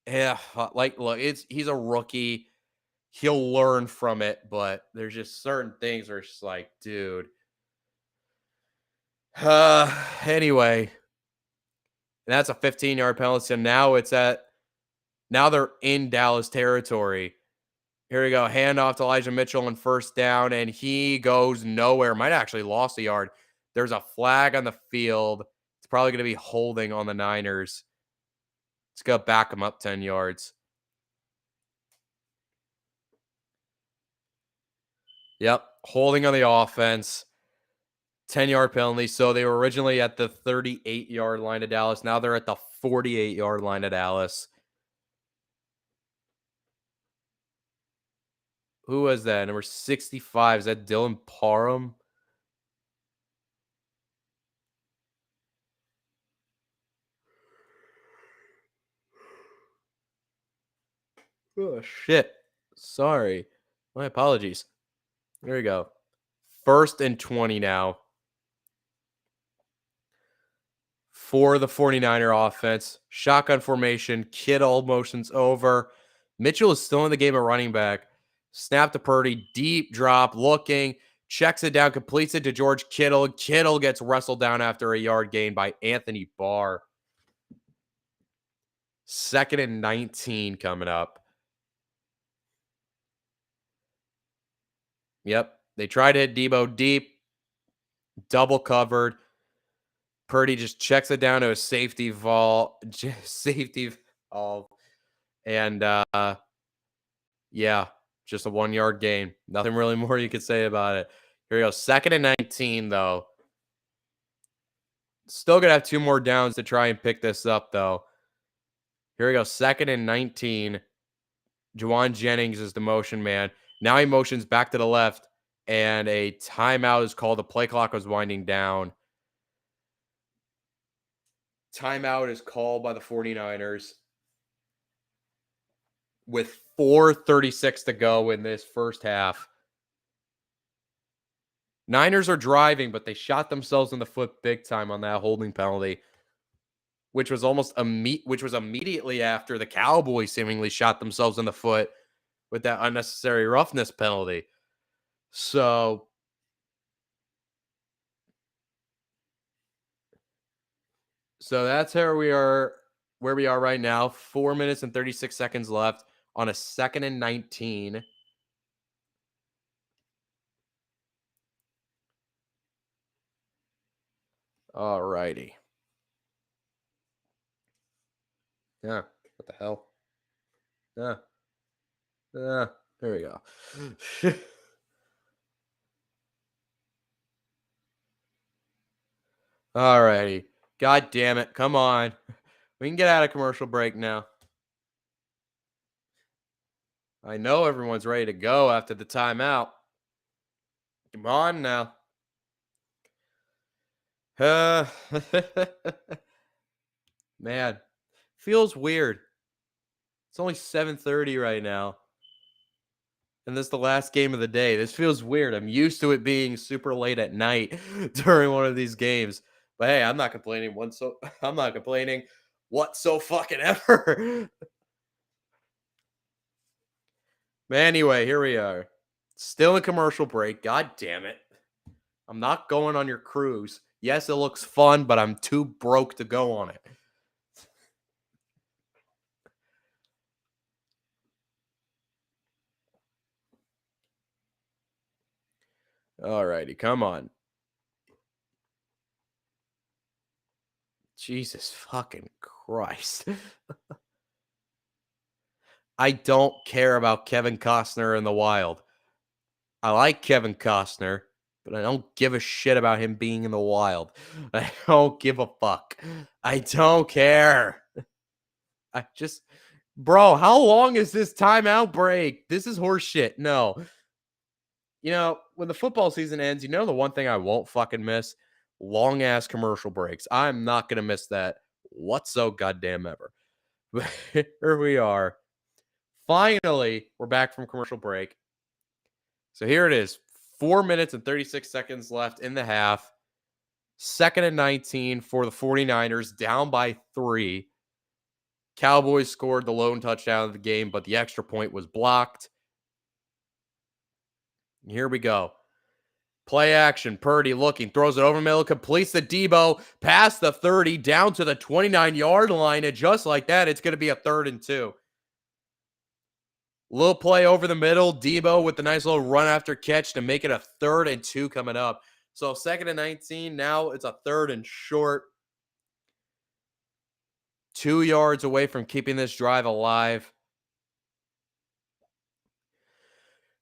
Yeah, look, he's a rookie. He'll learn from it, but there's just certain things where it's just like, dude. Anyway, that's a 15-yard penalty. So now they're in Dallas territory. Here we go. Handoff to Elijah Mitchell on first down, and he goes nowhere. Might actually lost a yard. There's a flag on the field. It's probably going to be holding on the Niners. Let's go back them up 10 yards. Yep, holding on the offense. 10-yard penalty. So they were originally at the 38-yard line of Dallas. Now they're at the 48-yard line of Dallas. Who was that? Number 65. Is that Dylan Parham? Oh, shit. Sorry. My apologies. There we go. 1st and 20 now for the 49er offense. Shotgun formation. Kittle motions over. Mitchell is still in the game of running back. Snap to Purdy. Deep drop. Looking. Checks it down. Completes it to George Kittle. Kittle gets wrestled down after a yard gain by Anthony Barr. 2nd and 19 coming up. Yep. They tried to hit Debo deep. Double covered. Purdy just checks it down to a safety vault. And yeah, just a 1-yard gain. Nothing really more you could say about it. Here we go. 2nd and 19, though. Still going to have 2 more downs to try and pick this up, though. Here we go. 2nd and 19. Jawan Jennings is the motion man. Now he motions back to the left, and a timeout is called. The play clock was winding down. Timeout is called by the 49ers with 4:36 to go in this first half. Niners are driving, but they shot themselves in the foot big time on that holding penalty. which was immediately after the Cowboys seemingly shot themselves in the foot with that unnecessary roughness penalty. So that's where we are right now. 4 minutes and 36 seconds left on a 2nd and 19. All righty. Yeah. What the hell? Yeah. Yeah. There we go. All righty. God damn it. Come on. We can get out of commercial break now. I know everyone's ready to go after the timeout. Come on now. Uh, man, feels weird. It's only 7:30 right now. And this is the last game of the day. This feels weird. I'm used to it being super late at night during one of these games. But hey, I'm not complaining. I'm not complaining what so fucking ever. But anyway, here we are. Still in commercial break. God damn it. I'm not going on your cruise. Yes, it looks fun, but I'm too broke to go on it. All righty, come on. Jesus fucking Christ. I don't care about Kevin Costner in the wild. I like Kevin Costner, but I don't give a shit about him being in the wild. I don't give a fuck. I don't care. I just, bro, how long is this timeout break? This is horse shit. No. When the football season ends, the one thing I won't fucking miss? Long ass commercial breaks. I'm not going to miss that whatso goddamn ever. But here we are. Finally, we're back from commercial break. So here it is. 4 minutes and 36 seconds left in the half. 2nd and 19 for the 49ers, down by 3. Cowboys scored the lone touchdown of the game, but the extra point was blocked. Here we go. Play action. Purdy looking, throws it over middle, completes the Debo, past the 30, down to the 29-yard line, and just like that, it's going to be a 3rd and 2. Little play over the middle, Debo with the nice little run after catch to make it a 3rd and 2 coming up. So 2nd and 19, now it's a 3rd and short. 2 yards away from keeping this drive alive.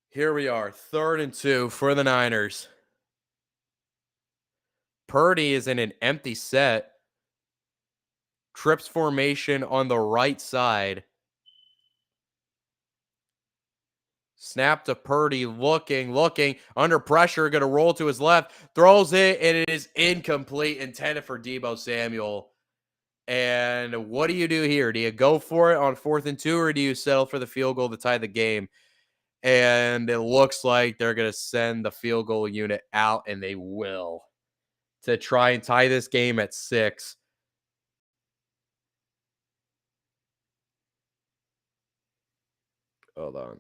Here we are, 3rd and 2 for the Niners. Purdy is in an empty set. Trips formation on the right side. Snap to Purdy, looking, under pressure, going to roll to his left, throws it, and it is incomplete, intended for Debo Samuel. And what do you do here? Do you go for it on 4th and 2, or do you settle for the field goal to tie the game? And it looks like they're going to send the field goal unit out, and they will, to try and tie this game at 6. Hold on.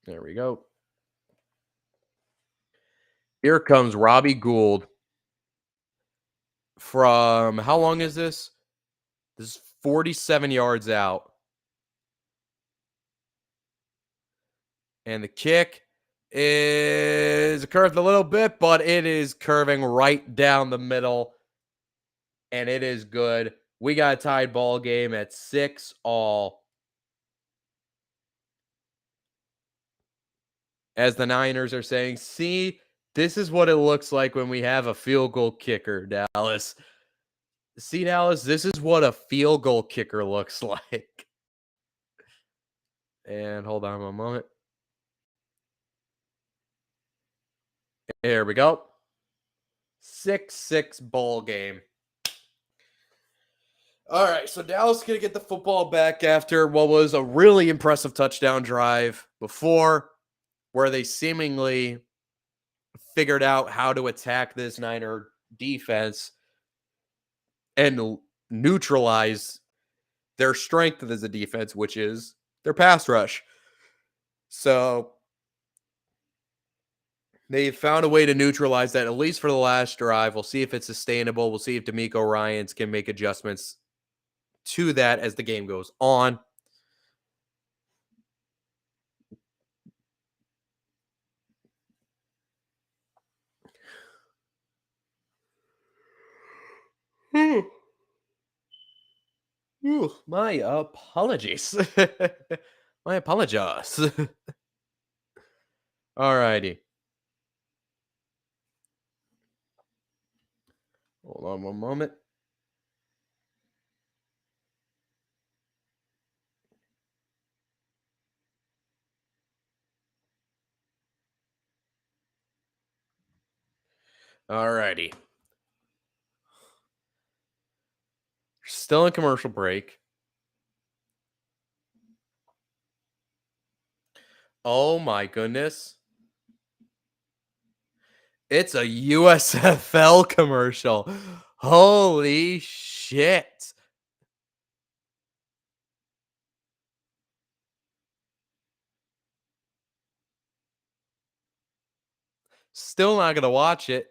There we go. Here comes Robbie Gould from, how long is this? This is 47 yards out. And the kick is curved a little bit, but it is curving right down the middle. And it is good. We got a tied ball game at 6-all. As the Niners are saying, see, this is what it looks like when we have a field goal kicker, Dallas. See, Dallas, this is what a field goal kicker looks like. And hold on one moment. There we go. 6-6 ball game. All right, so Dallas is going to get the football back after what was a really impressive touchdown drive before, where they seemingly figured out how to attack this Niner defense. and neutralize their strength as a defense, which is their pass rush. So they found a way to neutralize that, at least for the last drive. We'll see if it's sustainable. We'll see if D'Amico Ryans can make adjustments to that as the game goes on. Ooh, my apologies. My apologies. All righty. Hold on one moment. All righty. Still in commercial break. Oh my goodness. It's a USFL commercial. Holy shit. Still not going to watch it.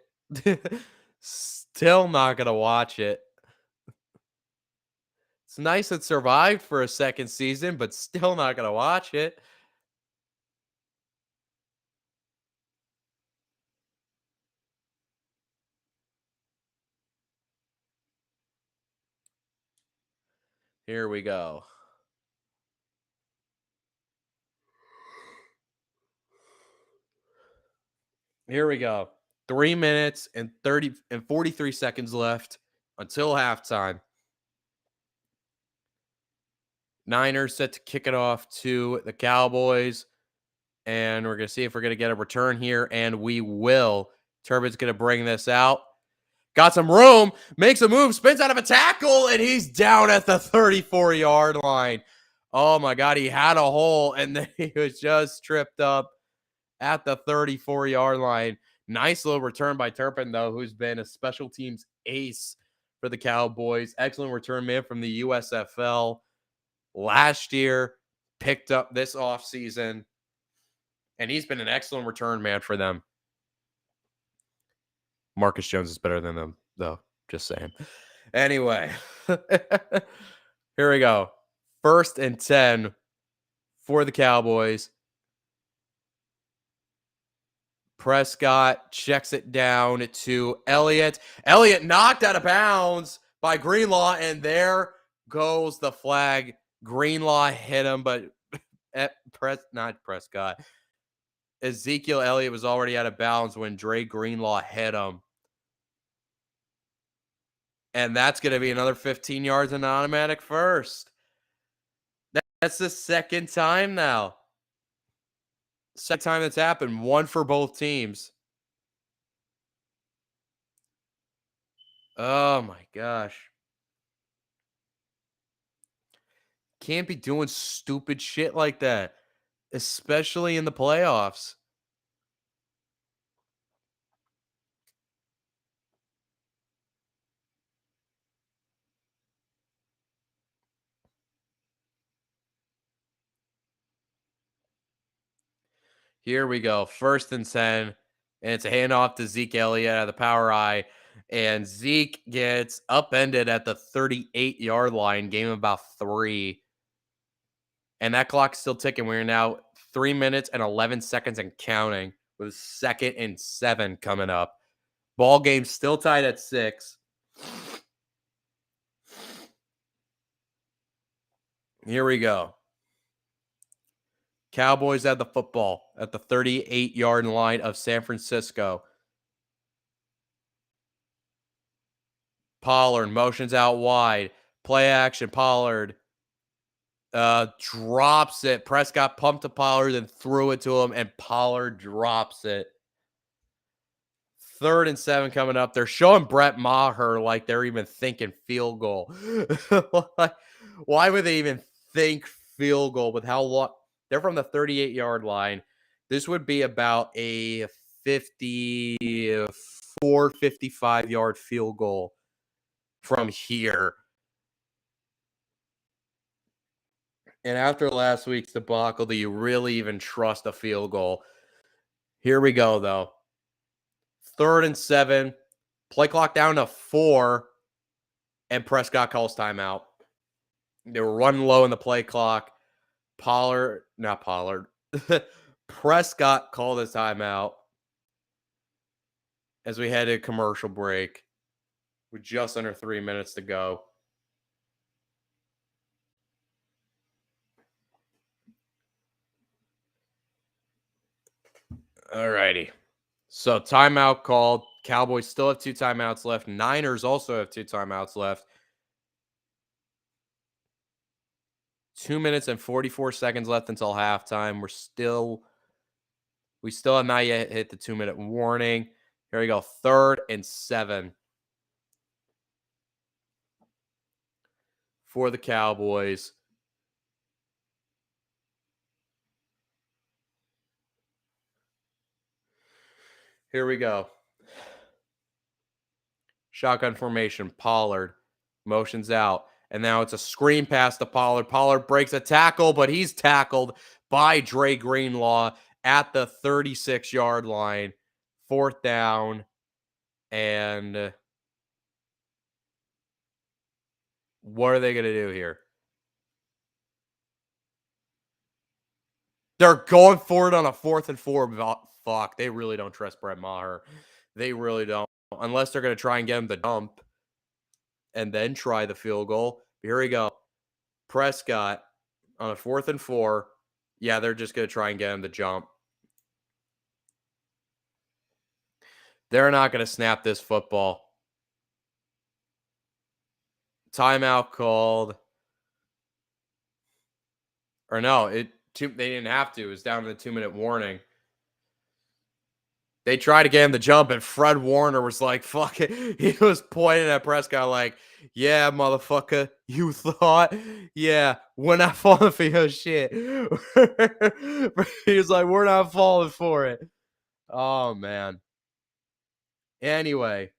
Still not going to watch it. It's nice it survived for a second season, but still not going to watch it. Here we go. Here we go. 3 minutes and 43 seconds left until halftime. Niners set to kick it off to the Cowboys. And we're going to see if we're going to get a return here. And we will. Turbin's going to bring this out. Got some room. Makes a move. Spins out of a tackle. And he's down at the 34-yard line. Oh, my God. He had a hole. And then he was just tripped up at the 34-yard line. Nice little return by Turpin, though, who's been a special teams ace for the Cowboys. Excellent return man from the USFL last year. Picked up this offseason. And he's been an excellent return man for them. Marcus Jones is better than them, though. Just saying. Anyway, here we go. 1st and 10 for the Cowboys. Prescott checks it down to Elliott. Elliott knocked out of bounds by Greenlaw, and there goes the flag. Greenlaw hit him, but not Prescott. Ezekiel Elliott was already out of bounds when Dre Greenlaw hit him. And that's going to be another 15 yards and automatic first. That's the second time now. Second time that's happened. One for both teams. Oh, my gosh. Can't be doing stupid shit like that, especially in the playoffs. Here we go. 1st and 10. And it's a handoff to Zeke Elliott out of the power eye. And Zeke gets upended at the 38-yard line. Game of about 3. And that clock's still ticking. We're now 3 minutes and 11 seconds and counting with 2nd and 7 coming up. Ball game still tied at 6. Here we go. Cowboys have the football at the 38-yard line of San Francisco. Pollard motions out wide. Play action. Pollard drops it. Prescott pumped to Pollard and threw it to him, and Pollard drops it. 3rd and 7 coming up. They're showing Brett Maher like they're even thinking field goal. Why would they even think field goal with how long? They're from the 38-yard line. This would be about a 54, 55-yard field goal from here. And after last week's debacle, do you really even trust a field goal? Here we go, though. 3rd and 7. Play clock down to 4. And Prescott calls timeout. They were running low in the play clock. Not Pollard. Prescott called his timeout as we headed commercial break with just under 3 minutes to go. All righty. So timeout called. Cowboys still have 2 timeouts left. Niners also have 2 timeouts left. 2 minutes and 44 seconds left until halftime. We still have not yet hit the 2-minute warning. Here we go. 3rd and 7 for the Cowboys. Here we go. Shotgun formation. Pollard motions out. And now it's a screen pass to Pollard. Pollard breaks a tackle, but he's tackled by Dre Greenlaw at the 36-yard line. 4th down. And what are they going to do here? They're going for it on a 4th and 4. Fuck, they really don't trust Brett Maher. They really don't. Unless they're going to try and get him the dump and then try the field goal. Here we go. Prescott on a 4th and 4. Yeah, they're just going to try and get him the jump. They're not going to snap this football. Timeout called. Or no, they didn't have to. It was down to the 2-minute warning. They tried to get him the jump, and Fred Warner was like, fuck it. He was pointing at Prescott like, yeah, motherfucker, you thought? Yeah, we're not falling for your shit. He was like, we're not falling for it. Oh, man. Anyway.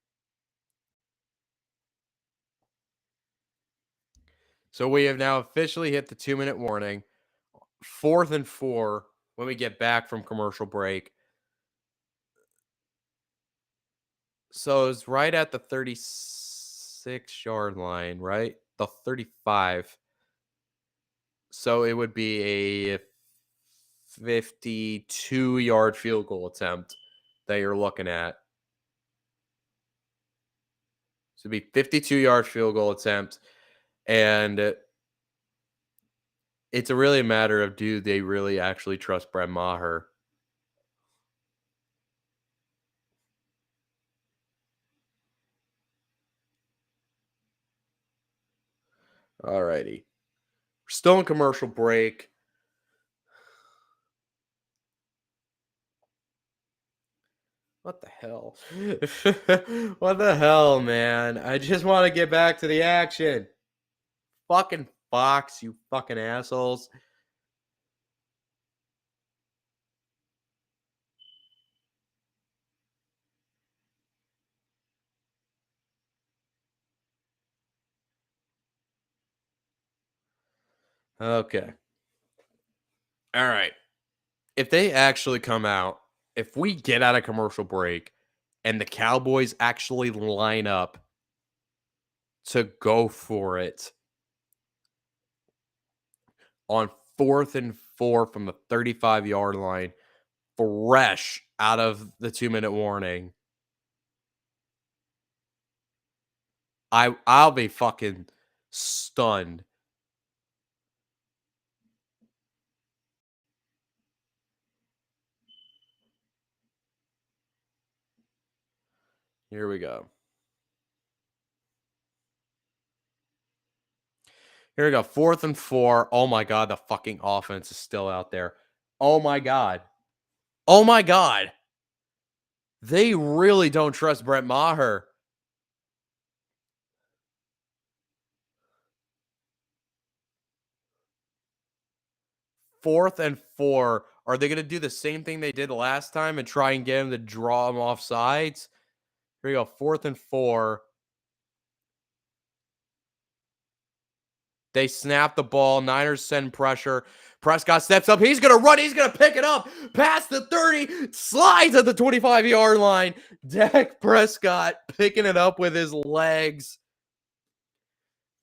So we have now officially hit the 2-minute warning. 4th and 4 when we get back from commercial break. So it's right at the 36-yard line, right? The 35. So it would be a 52-yard field goal attempt that you're looking at. So it'd be 52-yard field goal attempt. And it's really a matter of, do they really actually trust Brett Maher? All righty. We're still in commercial break. What the hell? What the hell, man? I just want to get back to the action. Fucking Fox, you fucking assholes. Okay. All right. If they actually come out, if we get out of commercial break and the Cowboys actually line up to go for it on 4th and 4 from the 35-yard line, fresh out of the 2-minute warning, I'll be fucking stunned. Here we go. Here we go. 4th and 4. Oh my God, the fucking offense is still out there. Oh my God. Oh my God. They really don't trust Brett Maher. 4th and 4. Are they going to do the same thing they did last time and try and get him to draw him off sides? Here we go. 4th and 4. They snap the ball. Niners send pressure. Prescott steps up. He's going to run. He's going to pick it up. Past the 30. Slides at the 25-yard line. Dak Prescott picking it up with his legs.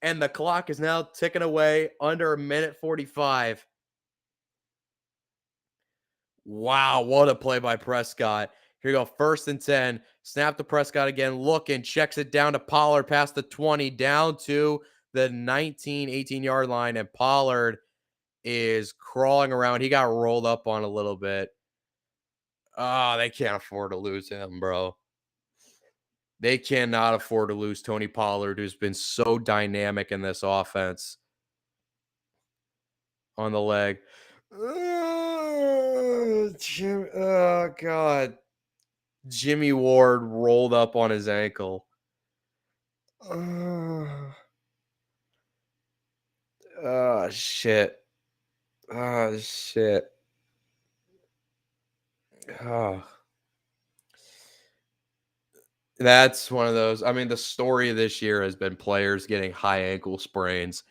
And the clock is now ticking away under a minute 45. Wow, what a play by Prescott. Here you go, 1st and 10. Snap to Prescott again, looking, checks it down to Pollard past the 20, down to the 19, 18-yard line, and Pollard is crawling around. He got rolled up on a little bit. Oh, they can't afford to lose him, bro. They cannot afford to lose Tony Pollard, who's been so dynamic in this offense. On the leg. Oh, God. Jimmy Ward rolled up on his ankle. Oh, shit. Oh, shit. Oh. That's one of those. I mean, the story of this year has been players getting high ankle sprains.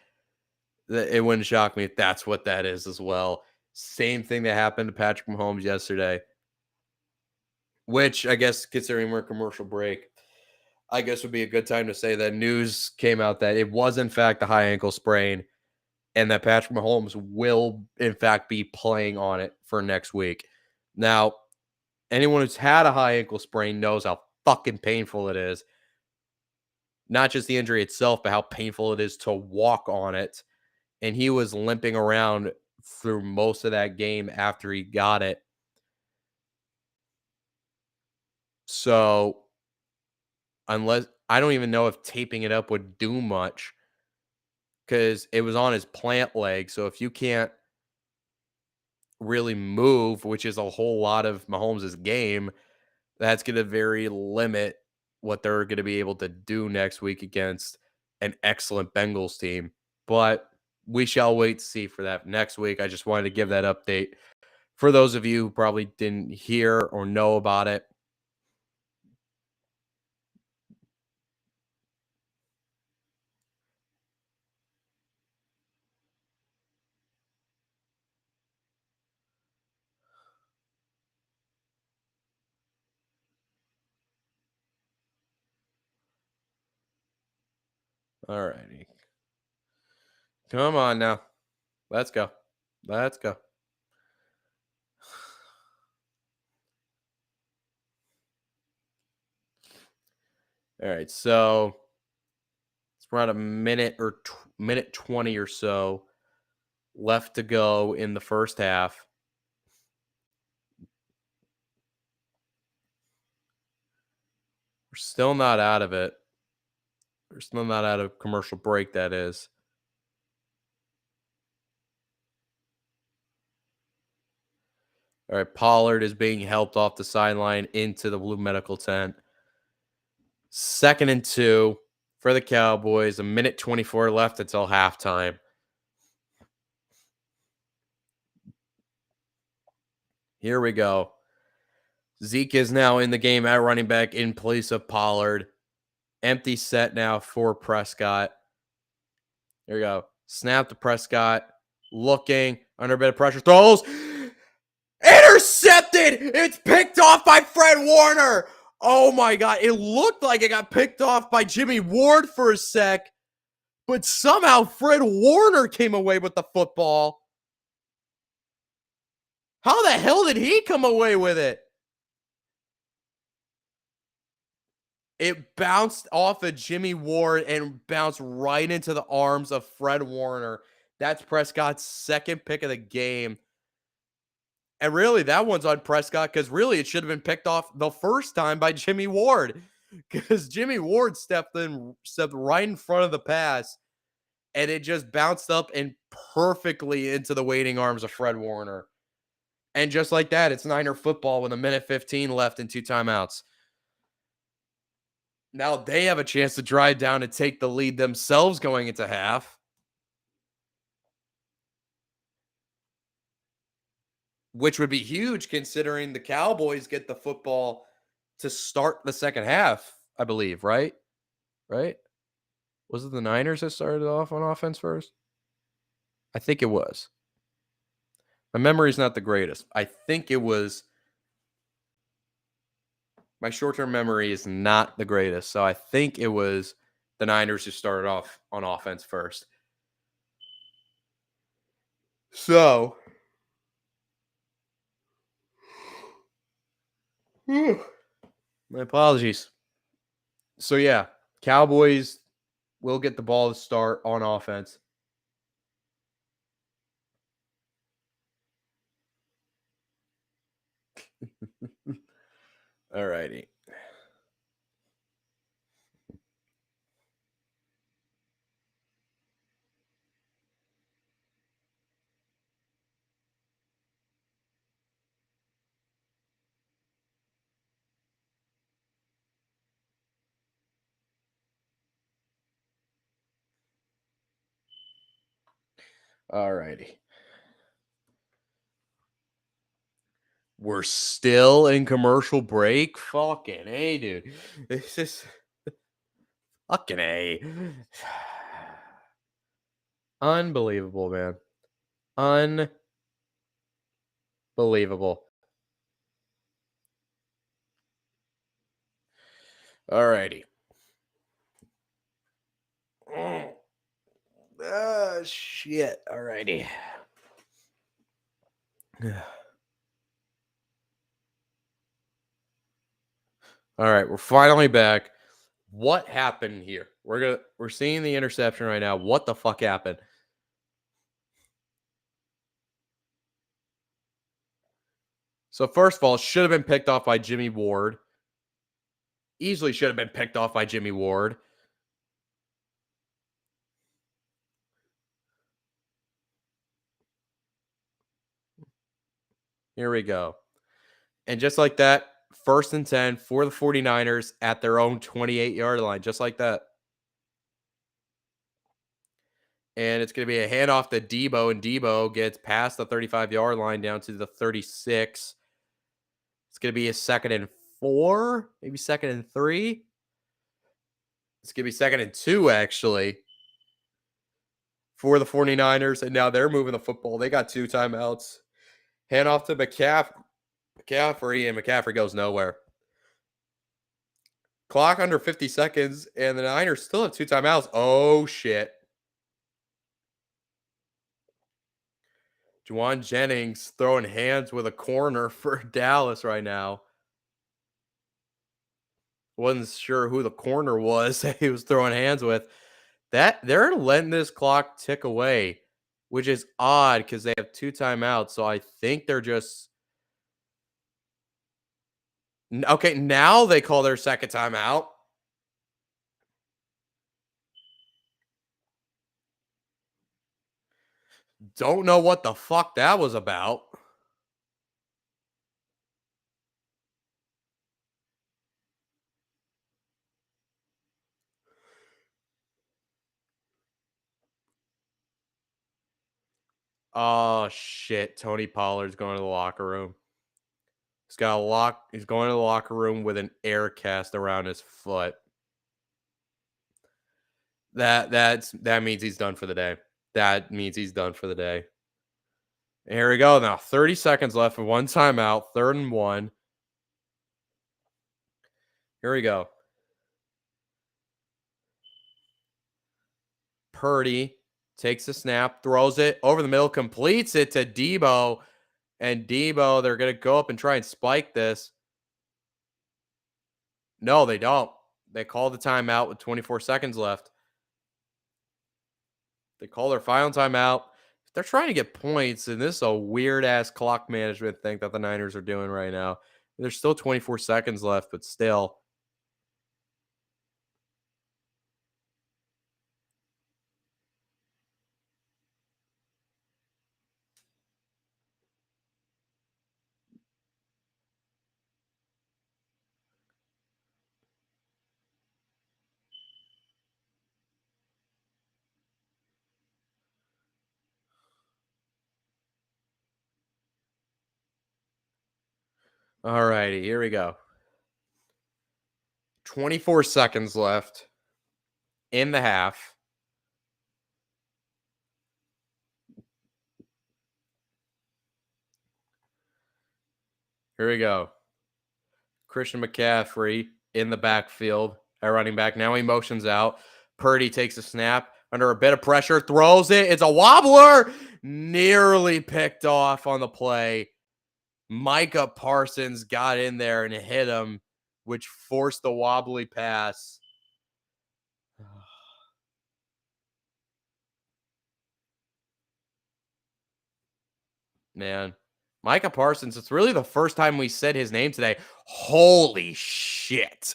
It wouldn't shock me if that's what that is as well. Same thing that happened to Patrick Mahomes yesterday, which I guess, considering we're a commercial break, I guess would be a good time to say that news came out that it was, in fact, a high ankle sprain and that Patrick Mahomes will, in fact, be playing on it for next week. Now, anyone who's had a high ankle sprain knows how fucking painful it is. Not just the injury itself, but how painful it is to walk on it. And he was limping around through most of that game after he got it. So, unless, I don't even know if taping it up would do much because it was on his plant leg. So if you can't really move, which is a whole lot of Mahomes' game, that's going to very limit what they're going to be able to do next week against an excellent Bengals team. But we shall wait to see for that next week. I just wanted to give that update for those of you who probably didn't hear or know about it. All righty. Come on now. Let's go. Let's go. All right. So it's around a minute or minute 20 or so left to go in the first half. We're still not out of it. We're still not out of commercial break, that is. All right, Pollard is being helped off the sideline into the blue medical tent. 2nd and 2 for the Cowboys. A minute 24 left until halftime. Here we go. Zeke is now in the game at running back in place of Pollard. Empty set now for Prescott. There we go. Snap to Prescott. Looking under a bit of pressure. Throws. Intercepted! It's picked off by Fred Warner. Oh my God. It looked like it got picked off by Jimmy Ward for a sec, but somehow Fred Warner came away with the football. How the hell did he come away with it? It bounced off of Jimmy Ward and bounced right into the arms of Fred Warner. That's Prescott's 2nd pick of the game. And really, that one's on Prescott because really it should have been picked off the first time by Jimmy Ward because Jimmy Ward stepped right in front of the pass, and it just bounced up and perfectly into the waiting arms of Fred Warner. And just like that, it's Niner football with a minute 15 left and 2 timeouts. Now they have a chance to drive down and take the lead themselves going into half. Which would be huge considering the Cowboys get the football to start the second half, I believe, right? Right? Was it the Niners that started off on offense first? I think it was. My memory is not the greatest. I think it was. My short-term memory is not the greatest, so I think it was the Niners who started off on offense first. So, my apologies. So yeah, Cowboys will get the ball to start on offense. All righty. All righty. We're still in commercial break. Fucking A, dude. This is fucking A. Unbelievable, man. Unbelievable. All righty. Ah, shit. All righty. All right, we're finally back. What happened here? We're seeing the interception right now. What the fuck happened? So first of all, it should have been picked off by Jimmy Ward. Easily should have been picked off by Jimmy Ward. Here we go. And just like that, 1st and 10 for the 49ers at their own 28-yard line, just like that. And it's going to be a handoff to Debo, and Debo gets past the 35-yard line down to the 36. It's going to be a 2nd and 4, maybe 2nd and 3. It's going to be 2nd and 2, actually, for the 49ers. And now they're moving the football. They got 2 timeouts. Handoff to McCaffrey, and McCaffrey goes nowhere. Clock under 50 seconds, and the Niners still have 2 timeouts. Oh, shit. Juwan Jennings throwing hands with a corner for Dallas right now. Wasn't sure who the corner was that he was throwing hands with. That they're letting this clock tick away, which is odd because they have 2 timeouts. So I think they're just okay. Now they call their 2nd timeout. Don't know what the fuck that was about. Oh shit! Tony Pollard's going to the locker room. He's got a lock. He's going to the locker room with an air cast around his foot. That means he's done for the day. That means he's done for the day. Here we go. Now 30 seconds left for 1 timeout. 3rd and 1. Here we go. Purdy takes the snap, throws it over the middle, completes it to Debo. And Debo, they're going to go up and try and spike this. No, they don't. They call the timeout with 24 seconds left. They call their final timeout. They're trying to get points, and this is a weird ass clock management thing that the Niners are doing right now. There's still 24 seconds left, but still. All righty, here we go. 24 seconds left in the half. Here we go. Christian McCaffrey in the backfield at running back. Now he motions out. Purdy takes a snap under a bit of pressure, throws it. It's a wobbler. Nearly picked off on the play. Micah Parsons got in there and hit him, which forced the wobbly pass. Man, Micah Parsons, it's really the first time we said his name today. Holy shit.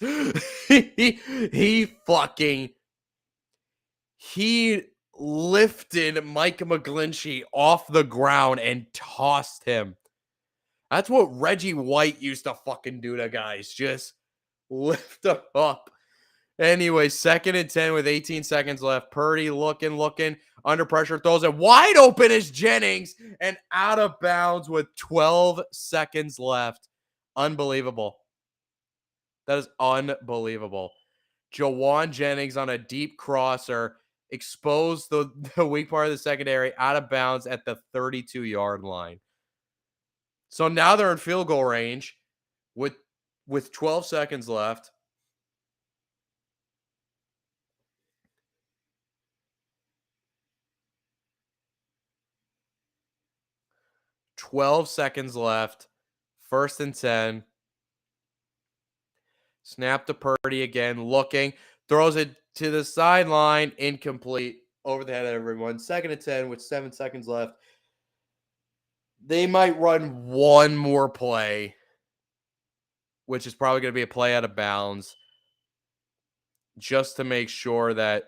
He lifted Micah McGlinchey off the ground and tossed him. That's what Reggie White used to fucking do to guys. Just lift them up. Anyway, 2nd and 10 with 18 seconds left. Purdy looking, under pressure, throws it wide open as Jennings and out of bounds with 12 seconds left. Unbelievable. That is unbelievable. Jawan Jennings on a deep crosser exposed the weak part of the secondary out of bounds at the 32-yard line. So now they're in field goal range with 12 seconds left. Left. 1st and 10. Snap to Purdy again, looking. Throws it to the sideline. Incomplete. Over the head of everyone. 2nd and 10 with 7 seconds left. They might run one more play, which is probably going to be a play out of bounds, just to make sure that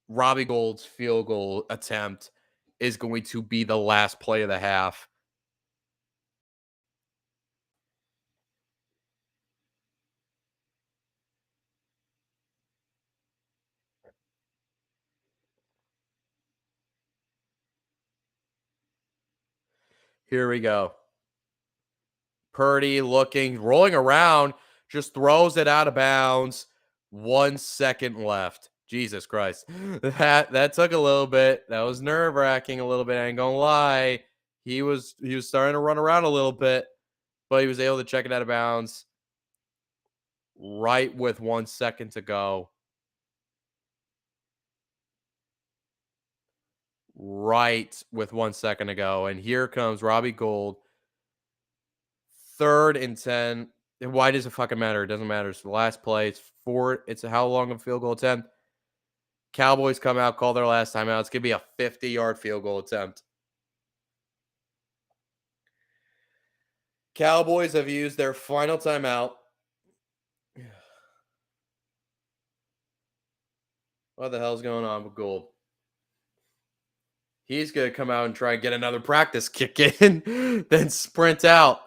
Robbie Gould's field goal attempt is going to be the last play of the half. Here we go. Purdy looking, rolling around, just throws it out of bounds. 1 second left. Jesus Christ. That took a little bit. That was nerve-wracking a little bit. I ain't gonna lie. He was starting to run around a little bit, but he was able to check it out of bounds right with 1 second to go. Right with 1 second to go. And here comes Robbie Gould. 3rd and 10. Why does it fucking matter? It doesn't matter. It's the last play. It's a how long of a field goal attempt? Cowboys come out, call their last timeout. It's going to be a 50-yard field goal attempt. Cowboys have used their final timeout. What the hell's going on with Gould? He's going to come out and try and get another practice kick in, then sprint out.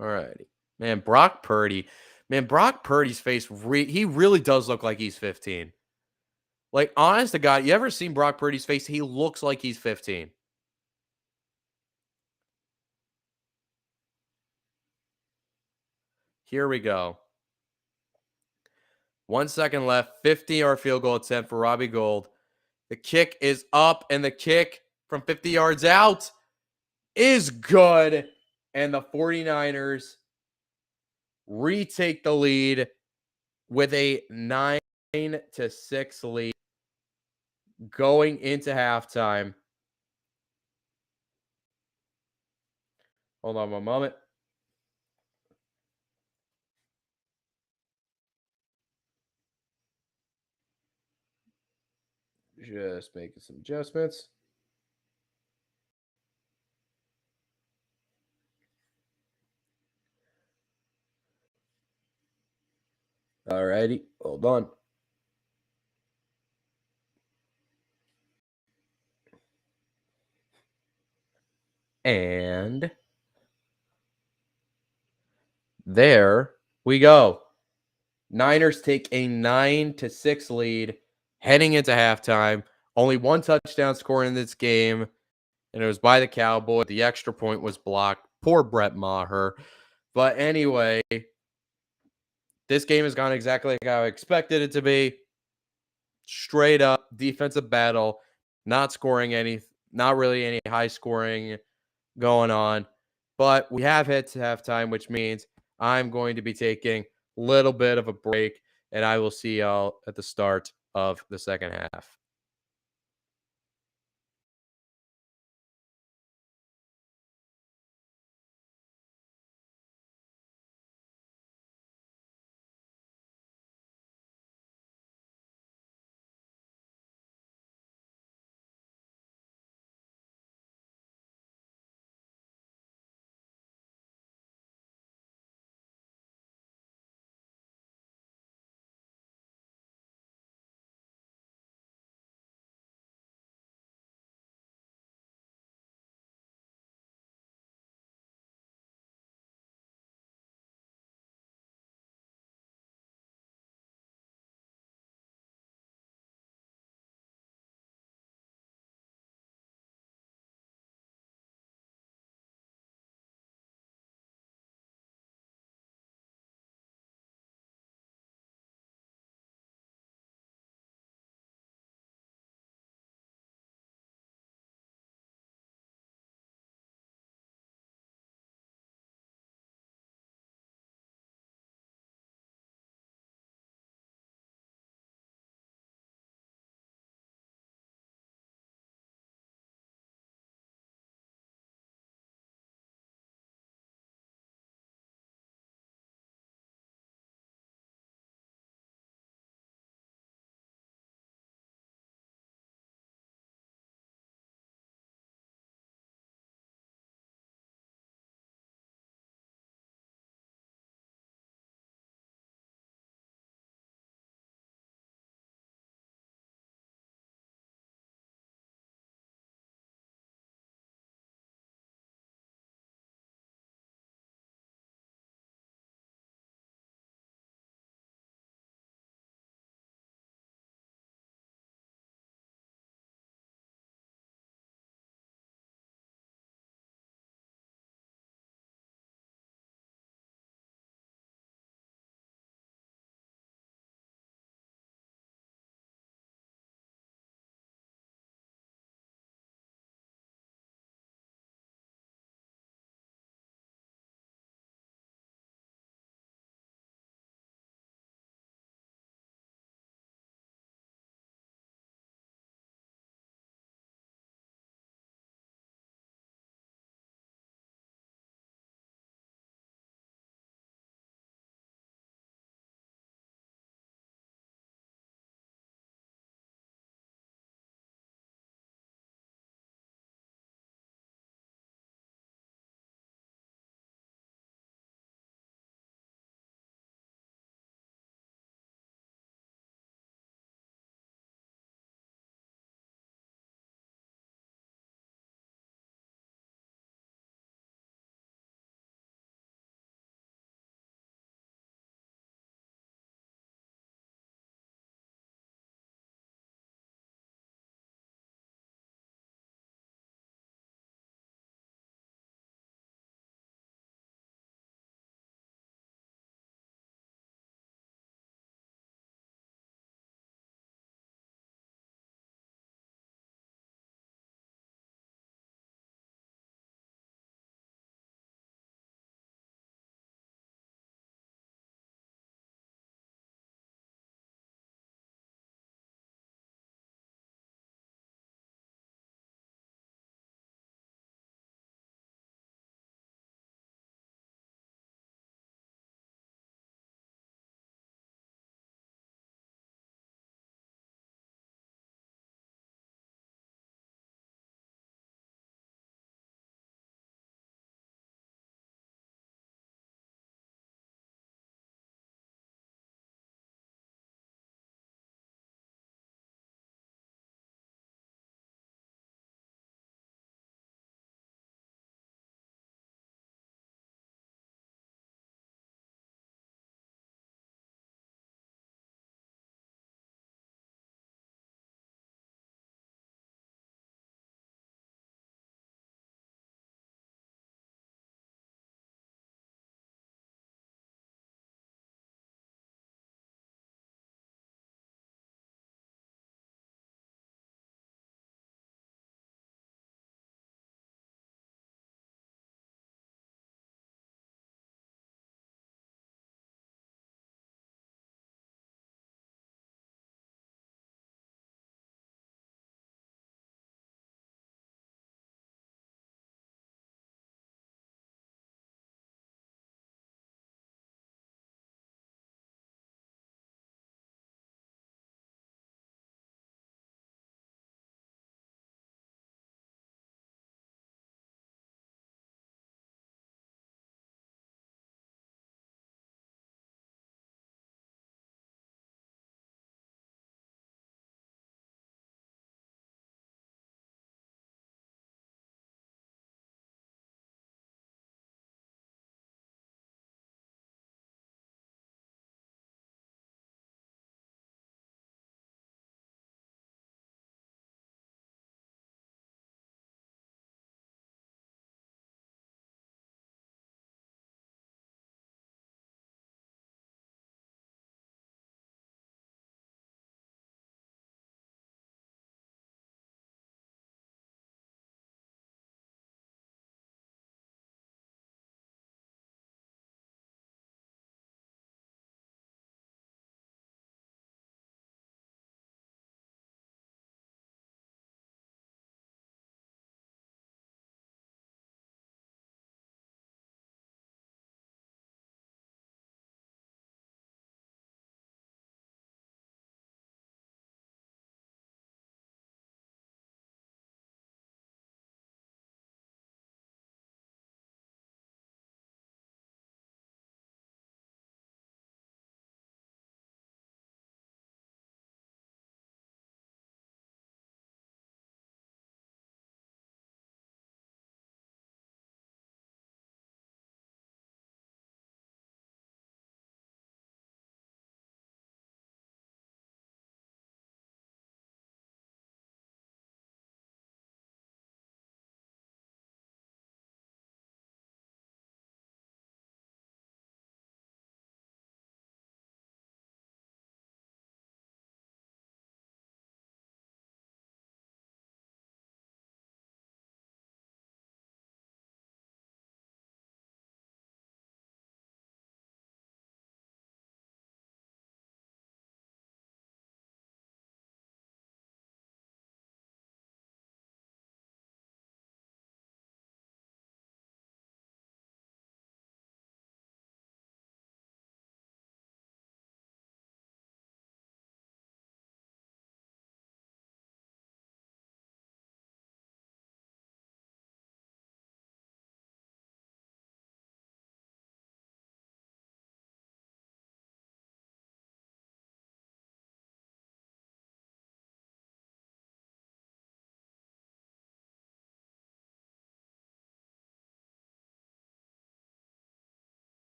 All righty. Man, Brock Purdy's face, he really does look like he's 15. Like, honest to God, you ever seen Brock Purdy's face? He looks like he's 15. Here we go. 1 second left. 50-yard field goal attempt for Robbie Gould. The kick is up, and the kick from 50 yards out is good. And the 49ers retake the lead with a 9-6 lead going into halftime. Hold on one moment. Just making some adjustments. All righty. Hold on. And there we go. Niners take a 9-6 lead heading into halftime. Only one touchdown score in this game. and it was by the Cowboys. The extra point was blocked. Poor Brett Maher. But anyway, this game has gone exactly like how I expected it to be. Straight up defensive battle, not really any high scoring going on. But we have hit to halftime, which means I'm going to be taking a little bit of a break, and I will see y'all at the start of the second half.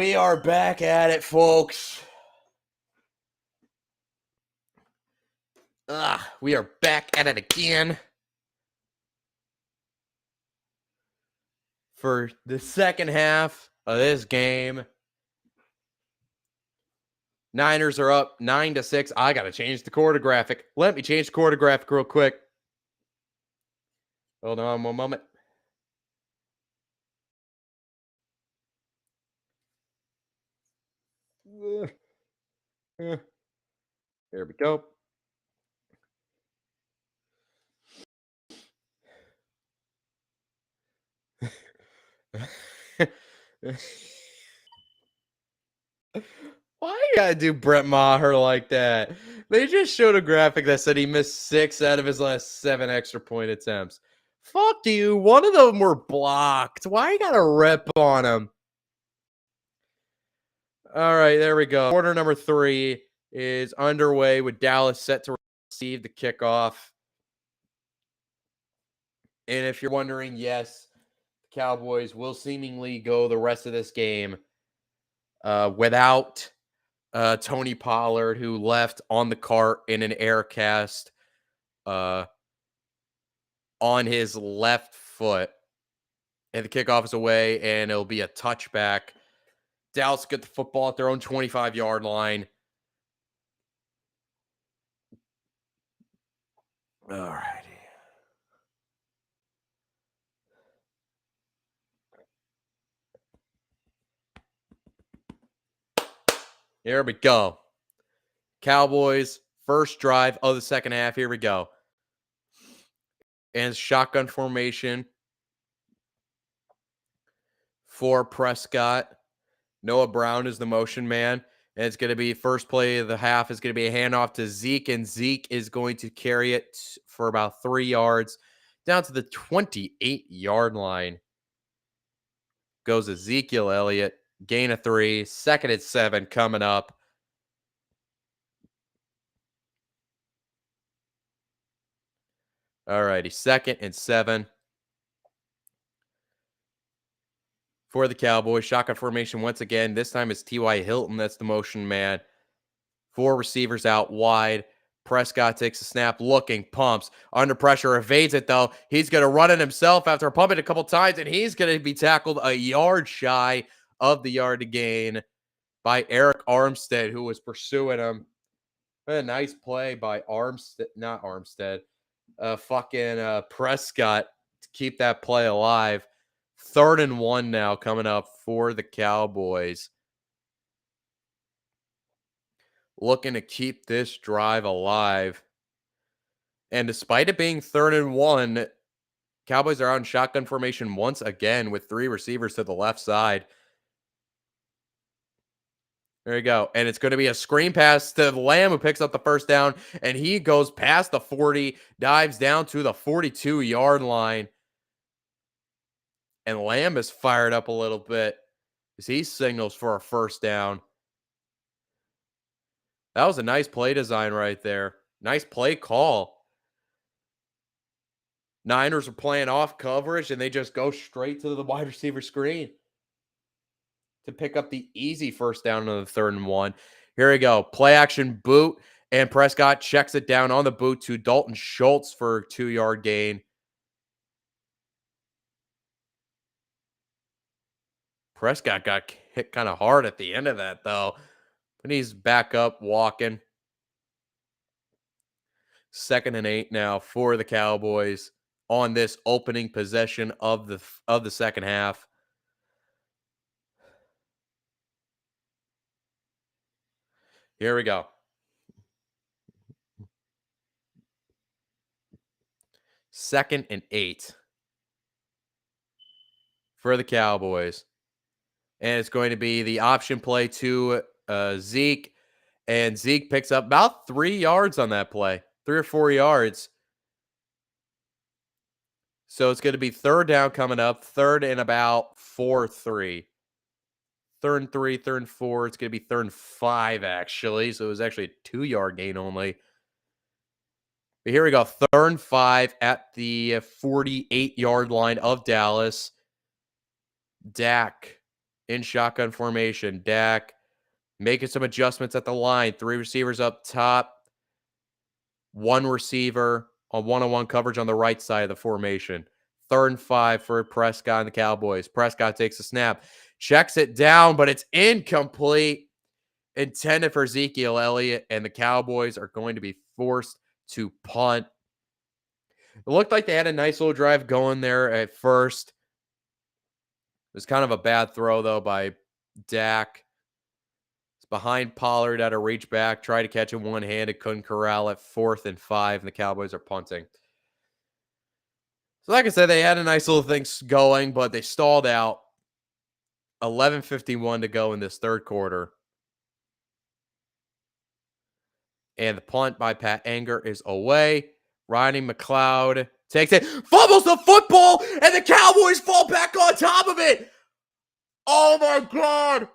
We are back at it, folks. We are back at it again for the second half of this game. Niners are up 9-6. I got to change the quarter graphic. Let me change the quarter graphic real quick. Hold on one moment. There we go. Why you gotta do Brett Maher like that? They just showed a graphic that said he missed 6 out of his last 7 extra point attempts. Fuck you. One of them were blocked. Why you gotta rip on him? All right, there we go. Quarter number 3 is underway with Dallas set to receive the kickoff. And if you're wondering, yes, the Cowboys will seemingly go the rest of this game without Tony Pollard, who left on the cart in an air cast on his left foot. And the kickoff is away, and it'll be a touchback. Dallas get the football at their own 25-yard line. All righty. Here we go. Cowboys, first drive of the second half. Here we go. And shotgun formation for Prescott. Noah Brown is the motion man. And it's going to be first play of the half is going to be a handoff to Zeke. And Zeke is going to carry it for about 3 yards down to the 28-yard line. Goes Ezekiel Elliott. Gain of 3. Second and 7 coming up. All righty. Second and 7 for the Cowboys. Shotgun formation once again. This time it's T.Y. Hilton. That's the motion man. 4 receivers out wide. Prescott takes a snap, looking, pumps, under pressure, evades it though. He's going to run it himself after pumping it a couple times, and he's going to be tackled a yard shy of the yard to gain by Eric Armstead, who was pursuing him. A nice play by Prescott to keep that play alive. 3rd and 1 now coming up for the Cowboys. Looking to keep this drive alive. And despite it being 3rd and 1, Cowboys are on shotgun formation once again with 3 receivers to the left side. There you go. And it's going to be a screen pass to Lamb, who picks up the first down, and he goes past the 40, dives down to the 42-yard line. And Lamb is fired up a little bit as he signals for a first down. That was a nice play design right there. Nice play call. Niners are playing off coverage, and they just go straight to the wide receiver screen to pick up the easy first down on the 3rd and 1. Here we go. Play action boot, and Prescott checks it down on the boot to Dalton Schultz for a 2-yard gain. Prescott got hit kind of hard at the end of that, though. But he's back up, walking. 2nd and 8 now for the Cowboys on this opening possession of the second half. Here we go. 2nd and 8 for the Cowboys. And it's going to be the option play to Zeke. And Zeke picks up about 3 yards on that play. 3 or 4 yards. So it's going to be 3rd down coming up. 3rd and about 4-3. 3rd and 3, 3rd and 4. It's going to be 3rd and 5, actually. So it was actually a 2-yard gain only. But here we go. 3rd and 5 at the 48-yard line of Dallas. Dak in shotgun formation. Dak making some adjustments at the line. 3 receivers up top. 1 receiver on one-on-one coverage on the right side of the formation. 3rd and 5 for Prescott and the Cowboys. Prescott takes a snap, checks it down, but it's incomplete. Intended for Ezekiel Elliott, and the Cowboys are going to be forced to punt. It looked like they had a nice little drive going there at first. It was kind of a bad throw, though, by Dak. It's behind Pollard at a reach back. Tried to catch him one-handed. Couldn't corral it. 4th and 5, and the Cowboys are punting. So like I said, they had a nice little thing going, but they stalled out. 11:51 to go in this third quarter. And the punt by Pat Anger is away. Rodney McLeod takes it, fumbles the football, and the Cowboys fall back on top of it. Oh my God.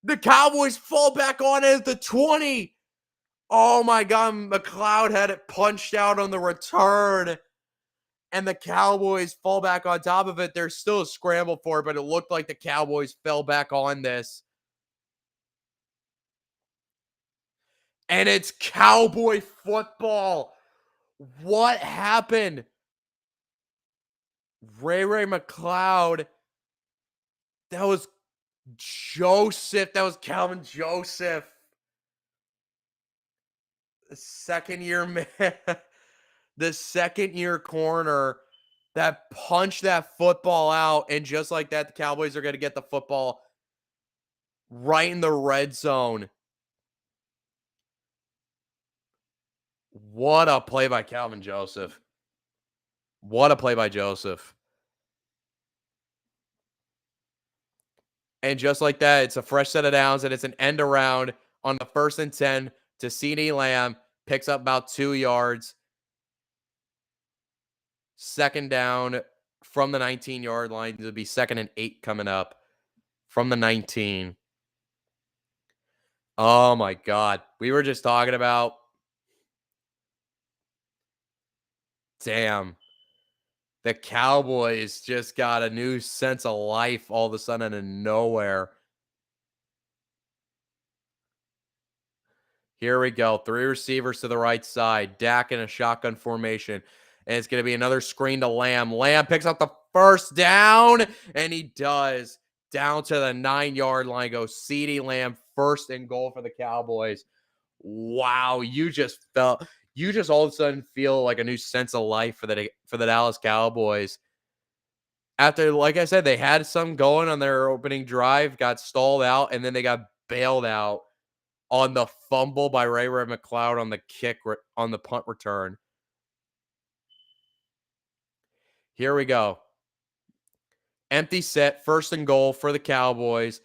The Cowboys fall back on it at the 20. Oh my God. McLeod had it punched out on the return, and the Cowboys fall back on top of it. There's still a scramble for it, but it looked like the Cowboys fell back on this. And it's Cowboy football. What happened? Ray McLeod. That was Joseph. That was Calvin Joseph. The second-year man. The second-year corner that punched that football out. And just like that, the Cowboys are going to get the football right in the red zone. What a play by Calvin Joseph. What a play by Joseph. And just like that, it's a fresh set of downs, and it's an end around on the 1st and 10 to CeeDee Lamb. Picks up about 2 yards. 2nd down from the 19-yard line. It'll be 2nd and 8 coming up from the 19. Oh, my God. We were just talking about. Damn. The Cowboys just got a new sense of life all of a sudden out of nowhere. Here we go. 3 receivers to the right side. Dak in a shotgun formation. And it's going to be another screen to Lamb. Lamb picks up the 1st down, and he does. Down to the 9-yard line goes CeeDee Lamb, 1st and goal for the Cowboys. Wow, you just all of a sudden feel like a new sense of life for the Dallas Cowboys. After, like I said, they had some going on their opening drive, got stalled out, and then they got bailed out on the fumble by Ray McLeod on the kick on the punt return. Here we go. Empty set, 1st and goal for the Cowboys.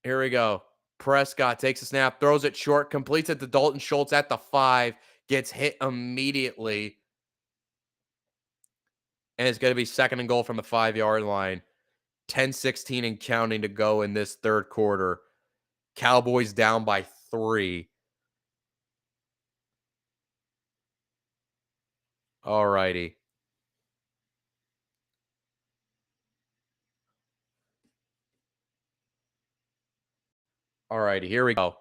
Here we go. Prescott takes a snap, throws it short, completes it to Dalton Schultz at the 5, gets hit immediately. And it's going to be 2nd and goal from the 5-yard line. 10-16 and counting to go in this third quarter. Cowboys down by 3. All righty. All righty, here we go.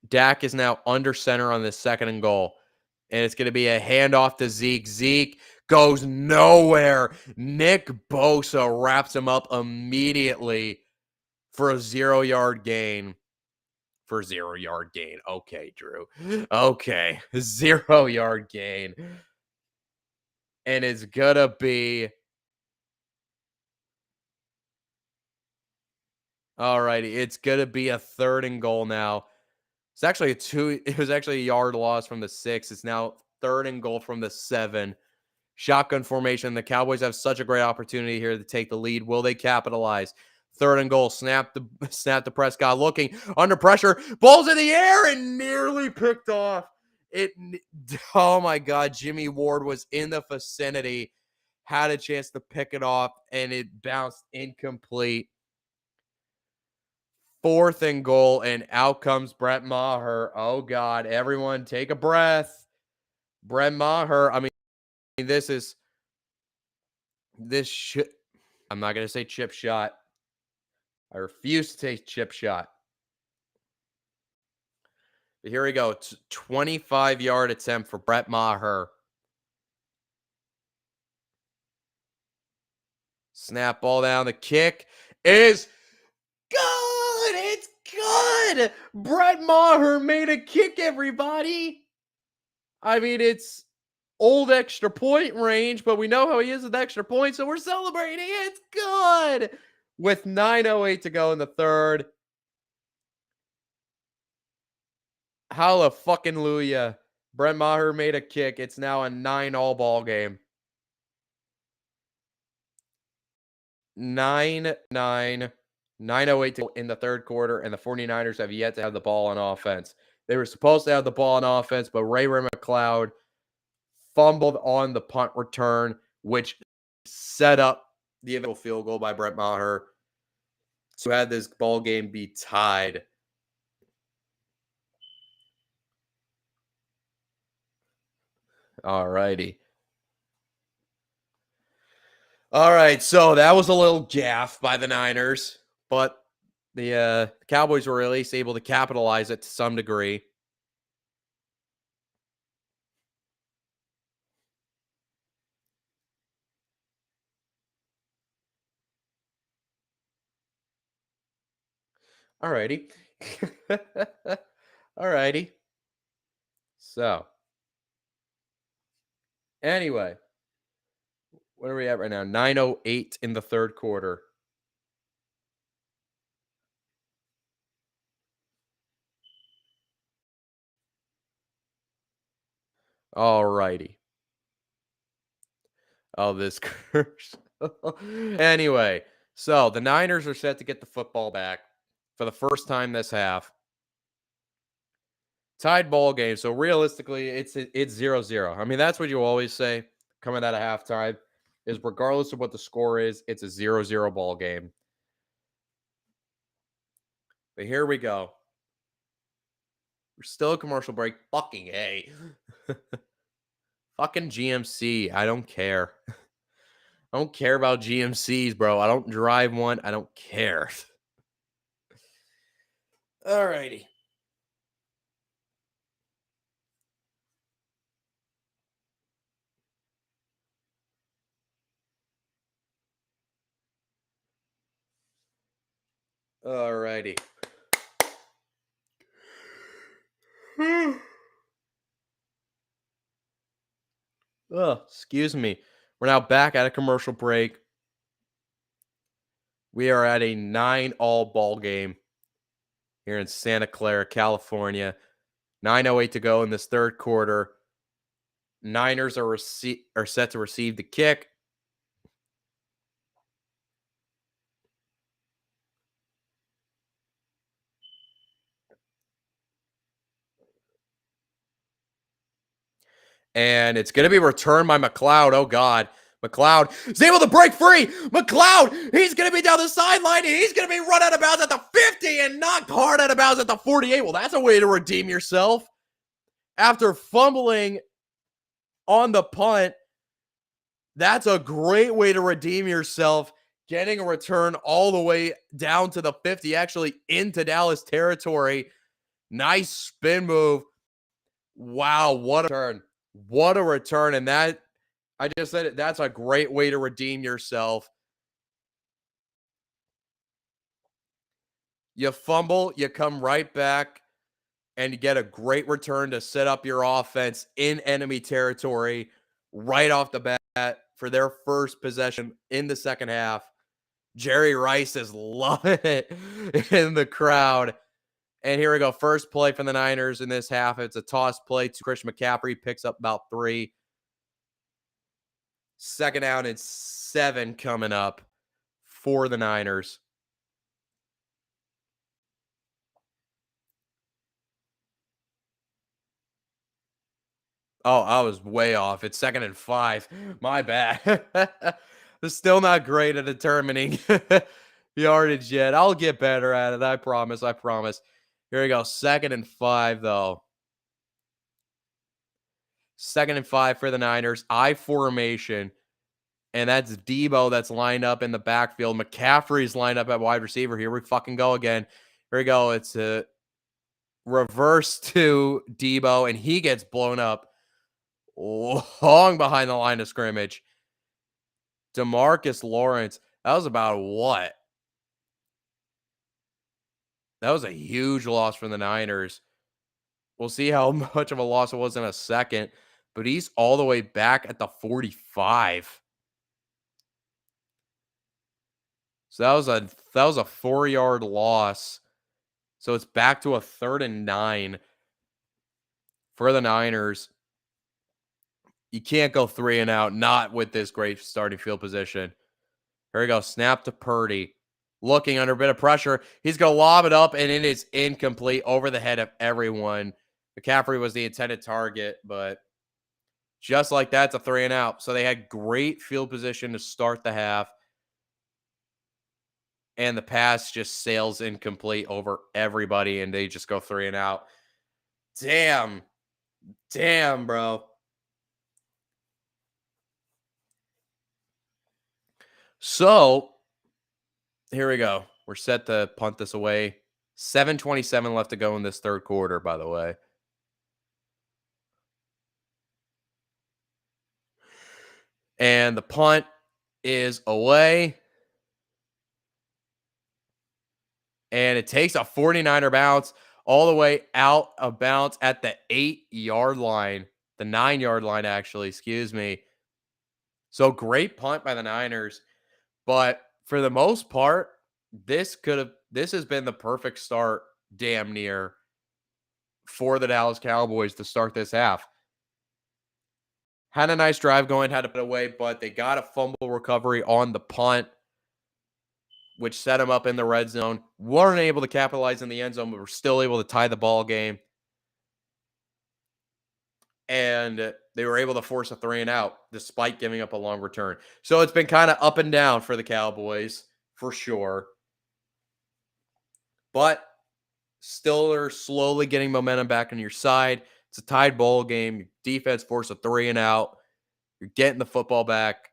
Dak is now under center on this 2nd and goal. And it's going to be a handoff to Zeke. Zeke goes nowhere. Nick Bosa wraps him up immediately for a 0-yard gain. Okay, Drew. Okay. 0-yard gain. And it's going to be. Alrighty. It's going to be a 3rd and goal now. It's actually it was actually a yard loss from the 6. It's now 3rd and goal from the 7. Shotgun formation. The Cowboys have such a great opportunity here to take the lead. Will they capitalize? 3rd and goal. Snap to Prescott. Looking under pressure. Ball's in the air and nearly picked off. Oh my God. Jimmy Ward was in the vicinity. Had a chance to pick it off, and it bounced incomplete. 4th and goal, and out comes Brett Maher. Oh God. Everyone take a breath. Brett Maher. I mean, this should I'm not going to say chip shot. I refuse to take chip shot. But here we go. It's 25-yard attempt for Brett Maher. Snap ball down. The kick is good. It's good. Brett Maher made a kick, everybody. I mean, it's old extra point range, but we know how he is with extra points, so we're celebrating. It's good. With 9:08 to go in the third. Hallelujah. Brett Maher made a kick. It's now a 9-all ball game. 9-9. 9:08 to go in the third quarter, and the 49ers have yet to have the ball on offense. They were supposed to have the ball on offense, but Ray McLeod fumbled on the punt return, which set up the eventual field goal by Brett Maher to have this ball game be tied. All righty. All right, so that was a little gaff by the Niners, but the Cowboys were at least able to capitalize it to some degree. All righty. All righty. So, anyway, where are we at right now? 9:08 in the third quarter. All righty. Oh, this curse. Anyway, so the Niners are set to get the football back for the first time this half. Tied ball game. So realistically, it's 0-0. I mean, that's what you always say coming out of halftime is regardless of what the score is, it's a 0-0 ball game. But here we go. We're still a commercial break. Fucking A. Fucking GMC. I don't care. I don't care about GMCs, bro. I don't drive one. I don't care. Alrighty. Alrighty. Oh, excuse me. We're now back at a commercial break. We are at a 9-all ball game here in Santa Clara, California. 9:08 to go in this third quarter. Niners are set to receive the kick. And it's going to be returned by McLeod. Oh, God. McLeod is able to break free. McLeod, he's going to be down the sideline, and he's going to be run out of bounds at the 50 and knocked hard out of bounds at the 48. Well, that's a way to redeem yourself. After fumbling on the punt, that's a great way to redeem yourself. Getting a return all the way down to the 50, actually into Dallas territory. Nice spin move. Wow, what a turn. What a return. And that, I just said it, that's a great way to redeem yourself. You fumble, you come right back, and you get a great return to set up your offense in enemy territory right off the bat for their first possession in the second half. Jerry Rice is loving it in the crowd. And here we go. First play for the Niners in this half. It's a toss play to Christian McCaffrey. Picks up about 3. Second down and 7 coming up for the Niners. Oh, I was way off. It's 2nd and 5. My bad. It's still not great at determining yardage yet. I'll get better at it. I promise. I promise. Here we go. 2nd and 5, though. 2nd and 5 for the Niners. I formation. And that's Debo that's lined up in the backfield. McCaffrey's lined up at wide receiver. Here we fucking go again. Here we go. It's a reverse to Debo, and he gets blown up long behind the line of scrimmage. DeMarcus Lawrence, that was about what? That was a huge loss for the Niners. We'll see how much of a loss it was in a second, but he's all the way back at the 45. So that was a 4-yard loss. So it's back to a 3rd and 9 for the Niners. You can't go 3 and out, not with this great starting field position. Here we go. Snap to Purdy. Looking under a bit of pressure. He's going to lob it up, and it is incomplete over the head of everyone. McCaffrey was the intended target, but just like that, it's a 3 and out. So they had great field position to start the half, and the pass just sails incomplete over everybody, and they just go 3 and out. Damn, bro. So here we go. We're set to punt this away. 7:27 left to go in this third quarter, by the way. And the punt is away. And it takes a 49er bounce all the way out of bounds at the 8-yard line. The 9-yard line, actually. Excuse me. So great punt by the Niners. But for the most part, this has been the perfect start, damn near, for the Dallas Cowboys to start this half. Had a nice drive going, had to put away, but they got a fumble recovery on the punt, which set them up in the red zone. Weren't able to capitalize in the end zone, but were still able to tie the ball game. And they were able to force a 3 and out despite giving up a long return. So it's been kind of up and down for the Cowboys, for sure. But still they're slowly getting momentum back on your side. It's a tied ball game. Your defense forced a 3 and out. You're getting the football back.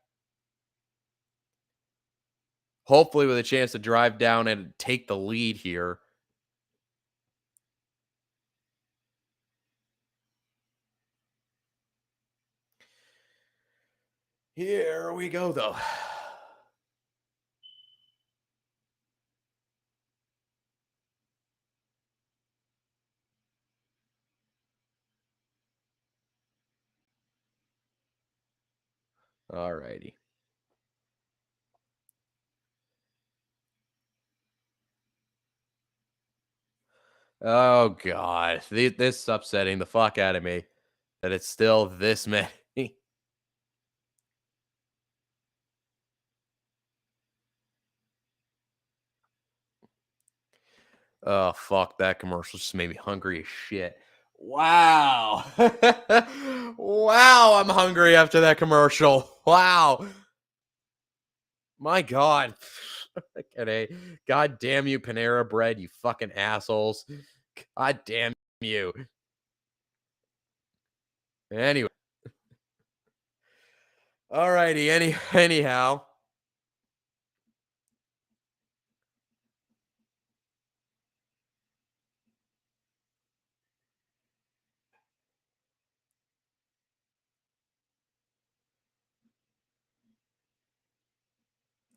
Hopefully with a chance to drive down and take the lead here. Here we go, though. All righty. Oh, God. This is upsetting the fuck out of me that it's still this many. Oh, fuck. That commercial just made me hungry as shit. Wow. Wow, I'm hungry after that commercial. Wow. My God. God damn you, Panera Bread, you fucking assholes. God damn you. Anyway. Alrighty, anyhow.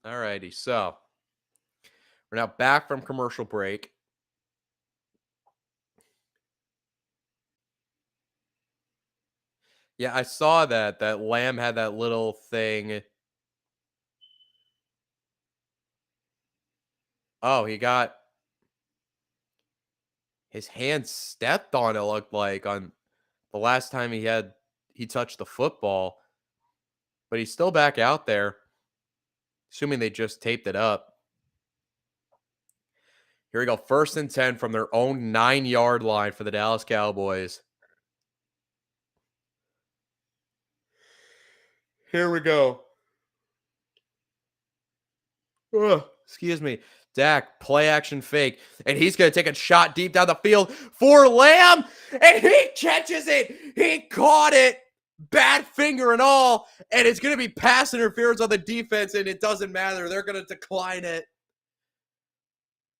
Alrighty, so we're now back from commercial break. Yeah, I saw that Lamb had that little thing. Oh, he got his hand stepped on, it looked like, on the last time he touched the football. But he's still back out there. Assuming they just taped it up. Here we go. 1st and 10 from their own 9-yard line for the Dallas Cowboys. Here we go. Ugh, excuse me. Dak, play action fake. And he's going to take a shot deep down the field for Lamb. And he catches it. He caught it. bad finger and all, and it's going to be pass interference on the defense, and it doesn't matter. They're going to decline it.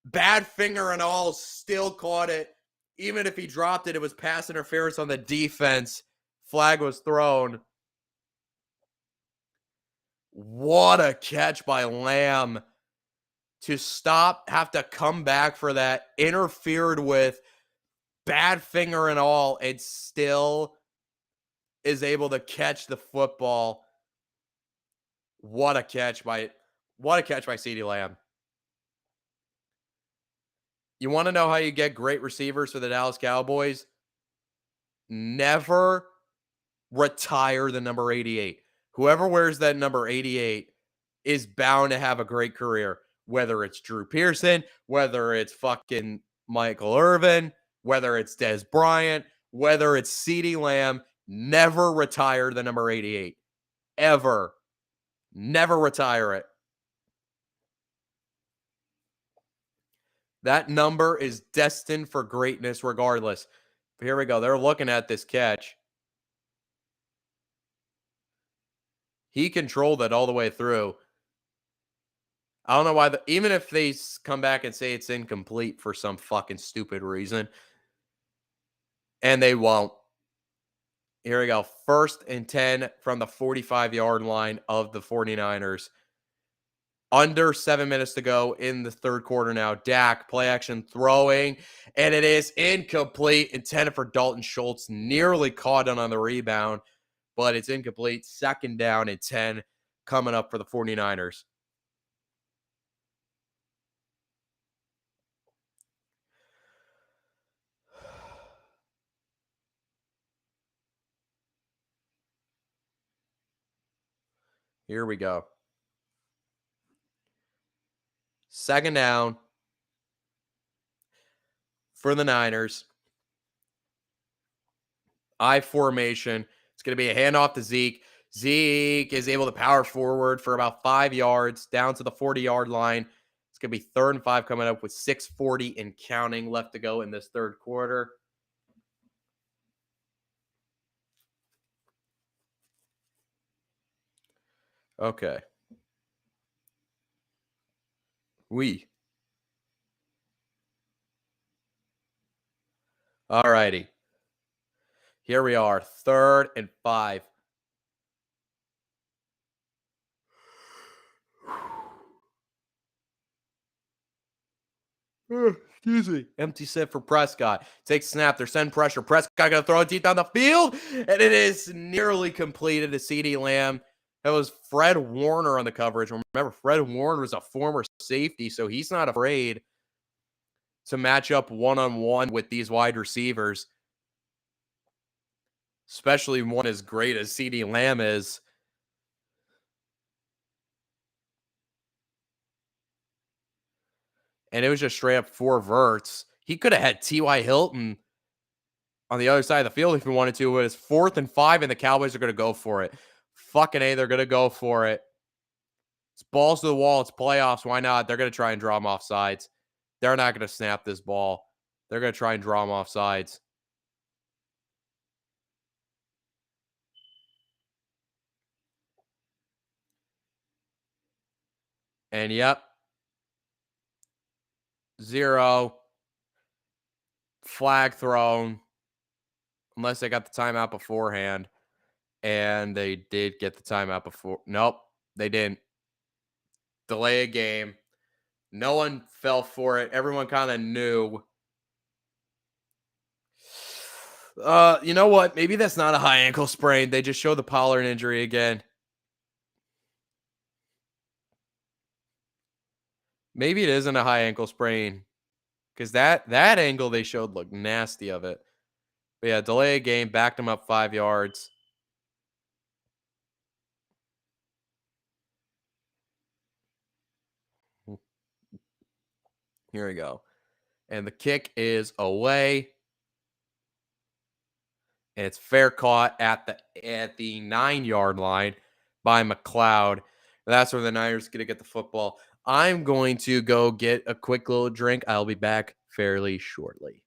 Bad finger and all, still caught it. Even if he dropped it, it was pass interference on the defense. Flag was thrown. What a catch by Lamb to have to come back for that. Interfered with, bad finger and all, and still is able to catch the football. What a catch by CeeDee Lamb. You want to know how you get great receivers for the Dallas Cowboys? Never retire the number 88. Whoever wears that number 88 is bound to have a great career, whether it's Drew Pearson, whether it's fucking Michael Irvin, whether it's Dez Bryant, whether it's CeeDee Lamb. Never retire the number 88. Ever. Never retire it. That number is destined for greatness regardless. But here we go. They're looking at this catch. He controlled it all the way through. I don't know why. Even if they come back and say it's incomplete for some fucking stupid reason, and they won't. Here we go. 1st and 10 from the 45-yard line of the 49ers. Under 7 minutes to go in the third quarter now. Dak, play action throwing, and it is incomplete. Intended for Dalton Schultz. Nearly caught on the rebound, but it's incomplete. 2nd down and 10 coming up for the 49ers. Here we go. 2nd down for the Niners. I formation. It's going to be a handoff to Zeke. Zeke is able to power forward for about 5 yards down to the 40-yard line. It's going to be 3rd and 5 coming up with 6:40 and counting left to go in this third quarter. Okay. All righty. Here we are, 3rd and 5. Excuse me. Empty set for Prescott. Takes snap. They're sending pressure. Prescott going to throw it deep down the field, and it is nearly completed to CeeDee Lamb. That was Fred Warner on the coverage. Remember, Fred Warner was a former safety, so he's not afraid to match up one-on-one with these wide receivers, especially one as great as CeeDee Lamb is. And it was just straight up 4 verts. He could have had T.Y. Hilton on the other side of the field if he wanted to. But it's 4th and 5, and the Cowboys are going to go for it. Fucking A, they're going to go for it. It's balls to the wall. It's playoffs. Why not? They're going to try and draw him off sides. They're not going to snap this ball. They're going to try and draw him off sides. And yep. 0. Flag thrown. Unless they got the timeout beforehand. And they did get the timeout before. Nope, they didn't. Delay a game. No one fell for it. Everyone kind of knew. You know what? Maybe that's not a high ankle sprain. They just show the Pollard injury again. Maybe it isn't a high ankle sprain. Because that angle they showed looked nasty of it. But yeah, delay a game, backed them up 5 yards. Here we go. And the kick is away. And it's fair caught at the 9-yard line by McLeod. That's where the Niners going to get the football. I'm going to go get a quick little drink. I'll be back fairly shortly.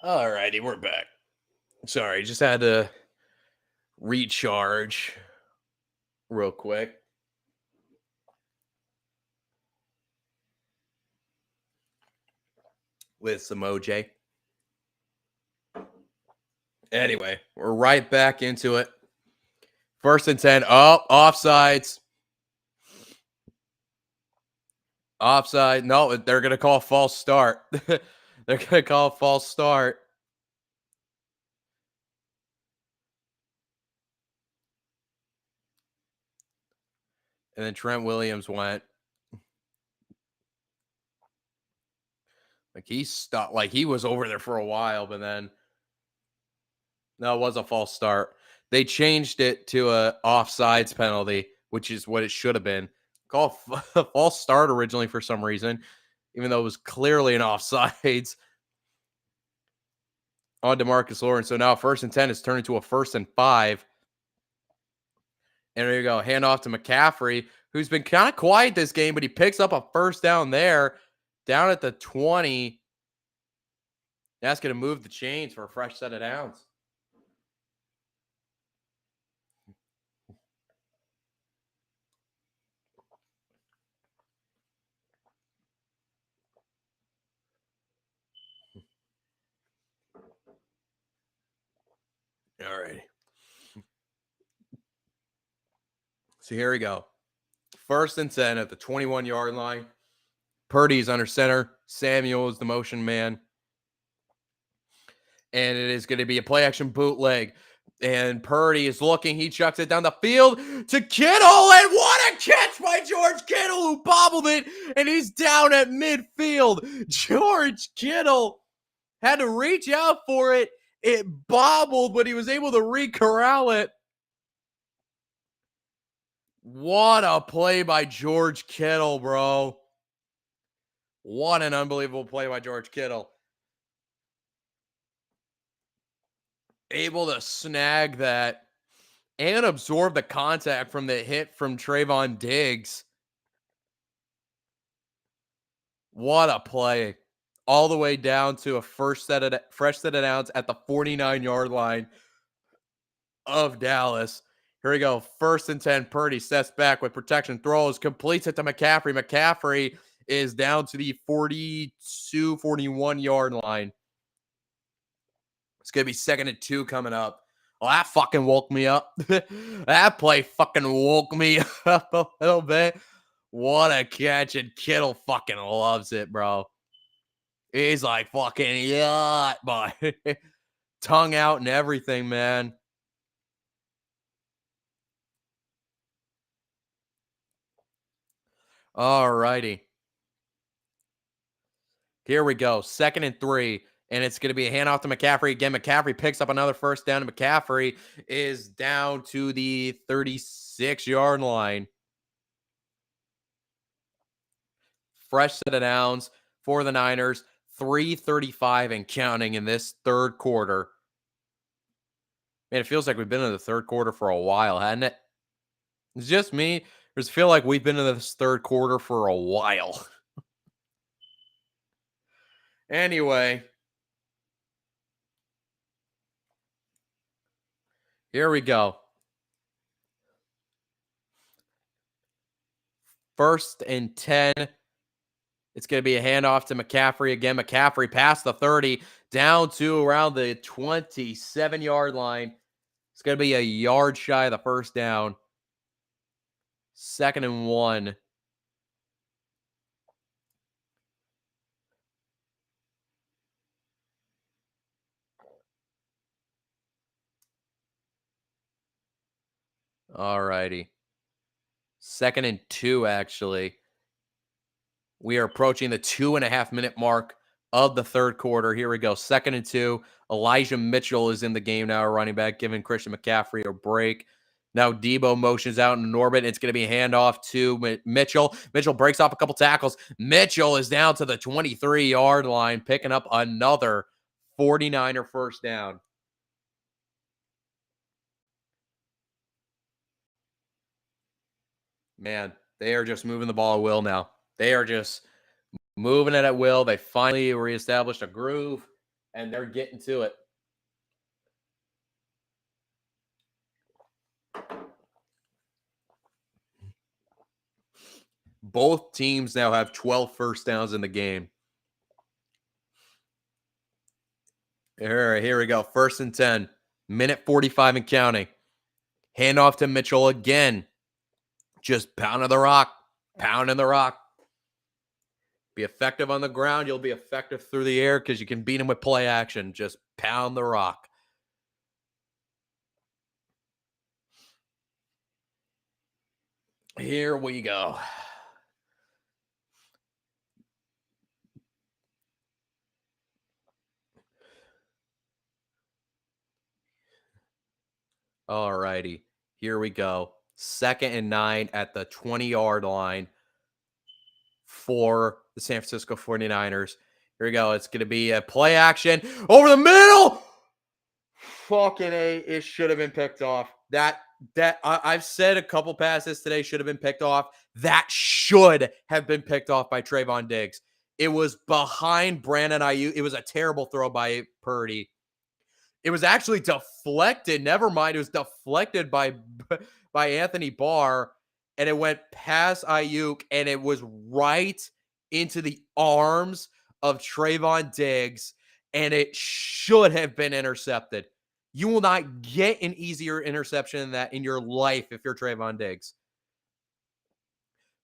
All righty, we're back. Sorry, just had to recharge real quick. With some OJ. Anyway, we're right back into it. 1st and 10. Oh, offsides. Offside. No, they're going to call false start. They're going to call false start. And then Trent Williams went. Like he stopped. Like he was over there for a while, but then no, it was a false start. They changed it to a offsides penalty, which is what it should have been. Call false start originally for some reason, even though it was clearly an offsides on DeMarcus Lawrence. So now 1st and 10 is turned into a 1st and 5. And there you go. Hand off to McCaffrey, who's been kind of quiet this game, but he picks up a first down there, down at the 20. That's going to move the chains for a fresh set of downs. All right. So here we go. 1st and 10 at the 21-yard line. Purdy's under center. Samuel is the motion man. And it is going to be a play-action bootleg. And Purdy is looking. He chucks it down the field to Kittle. And what a catch by George Kittle, who bobbled it. And he's down at midfield. George Kittle had to reach out for it. It bobbled, but he was able to re-corral it. What a play by George Kittle, bro. What an unbelievable play by George Kittle. Able to snag that and absorb the contact from the hit from Trayvon Diggs. What a play. All the way down to a fresh set of downs at the 49-yard line of Dallas. Here we go. 1st and 10. Purdy steps back with protection, throws, completes it to McCaffrey. McCaffrey is down to the 42, 41-yard line. It's going to be 2nd and 2 coming up. Oh, that fucking woke me up. That play fucking woke me up a little bit. What a catch. And Kittle fucking loves it, bro. He's like fucking yacht, but tongue out and everything, man. All righty. Here we go. 2nd and 3. And it's going to be a handoff to McCaffrey. Again, McCaffrey picks up another first down. And McCaffrey is down to the 36-yard line. Fresh set of downs for the Niners. 3:35 and counting in this 3rd quarter. Man, it feels like we've been in the 3rd quarter for a while, hasn't it? It's just me. I just feel like we've been in this 3rd quarter for a while. Anyway. Here we go. 1st and 10. It's going to be a handoff to McCaffrey again. McCaffrey past the 30, down to around the 27-yard line. It's going to be a yard shy of the first down. 2nd and 1. All righty. 2nd and 2, actually. We are approaching the 2.5-minute mark of the 3rd quarter. Here we go. 2nd and 2. Elijah Mitchell is in the game now, running back, giving Christian McCaffrey a break. Now Debo motions out in orbit. It's going to be a handoff to Mitchell. Mitchell breaks off a couple tackles. Mitchell is down to the 23-yard line, picking up another 49er first down. Man, they are just moving the ball at will now. They are just moving it at will. They finally reestablished a groove. and they're getting to it. Both teams now have 12 first downs in the game. Here we go. 1st and 10. Minute 45 and counting. Handoff to Mitchell again. Just pounding the rock. Pounding the rock. Be effective on the ground. You'll be effective through the air because you can beat him with play action. Just pound the rock. Here we go. All righty. Here we go. 2nd and 9 at the 20-yard line for the San Francisco 49ers. Here we go. It's going to be a play action over the middle. Fucking A, it should have been picked off. I've said a couple passes today should have been picked off. That should have been picked off by Trayvon Diggs. It was behind Brandon Ayuk. It was a terrible throw by Purdy. It was actually deflected. Never mind. It was deflected by Anthony Barr, and it went past Ayuk, and it was right into the arms of Trayvon Diggs, and it should have been intercepted. You will not get an easier interception than that in your life if you're Trayvon Diggs.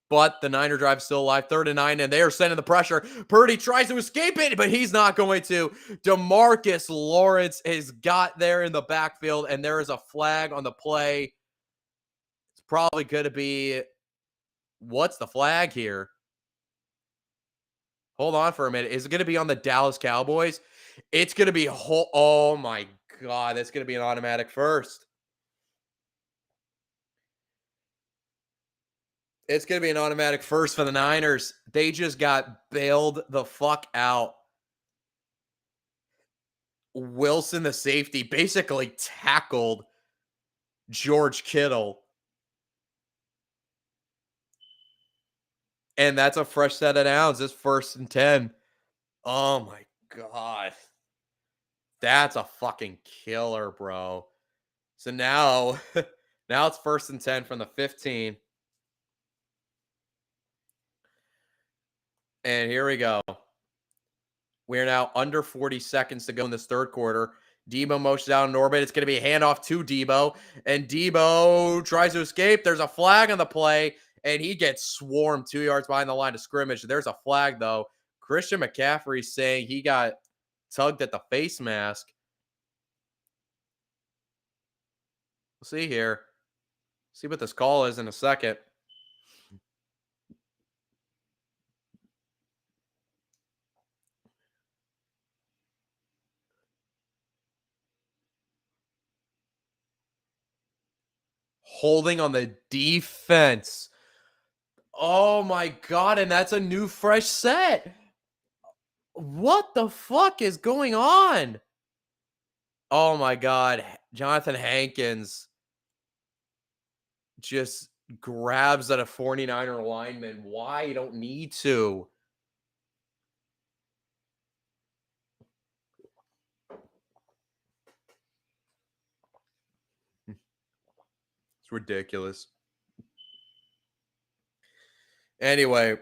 But the Niner drive is still alive. 3rd and 9, and they are sending the pressure. Purdy tries to escape it, but he's not going to. DeMarcus Lawrence has got there in the backfield, and there is a flag on the play. It's probably going to be, what's the flag here? Hold on for a minute. Is it going to be on the Dallas Cowboys? It's going to be, oh my God, that's going to be an automatic first. It's going to be an automatic first for the Niners. They just got bailed the fuck out. Wilson, the safety, basically tackled George Kittle. And that's a fresh set of downs. It's 1st and 10. Oh my God. That's a fucking killer, bro. So now it's 1st and 10 from the 15. And here we go. We're now under 40 seconds to go in this 3rd quarter. Debo motions down in orbit. It's going to be a handoff to Debo. And Debo tries to escape. There's a flag on the play. And he gets swarmed 2 yards behind the line of scrimmage. There's a flag, though. Christian McCaffrey saying he got tugged at the face mask. We'll see here. See what this call is in a second. Holding on the defense. Oh my God, and that's a new fresh set. What the fuck is going on? Oh my God. Jonathan Hankins just grabs at a 49er lineman. Why? You don't need to. It's ridiculous. Anyway,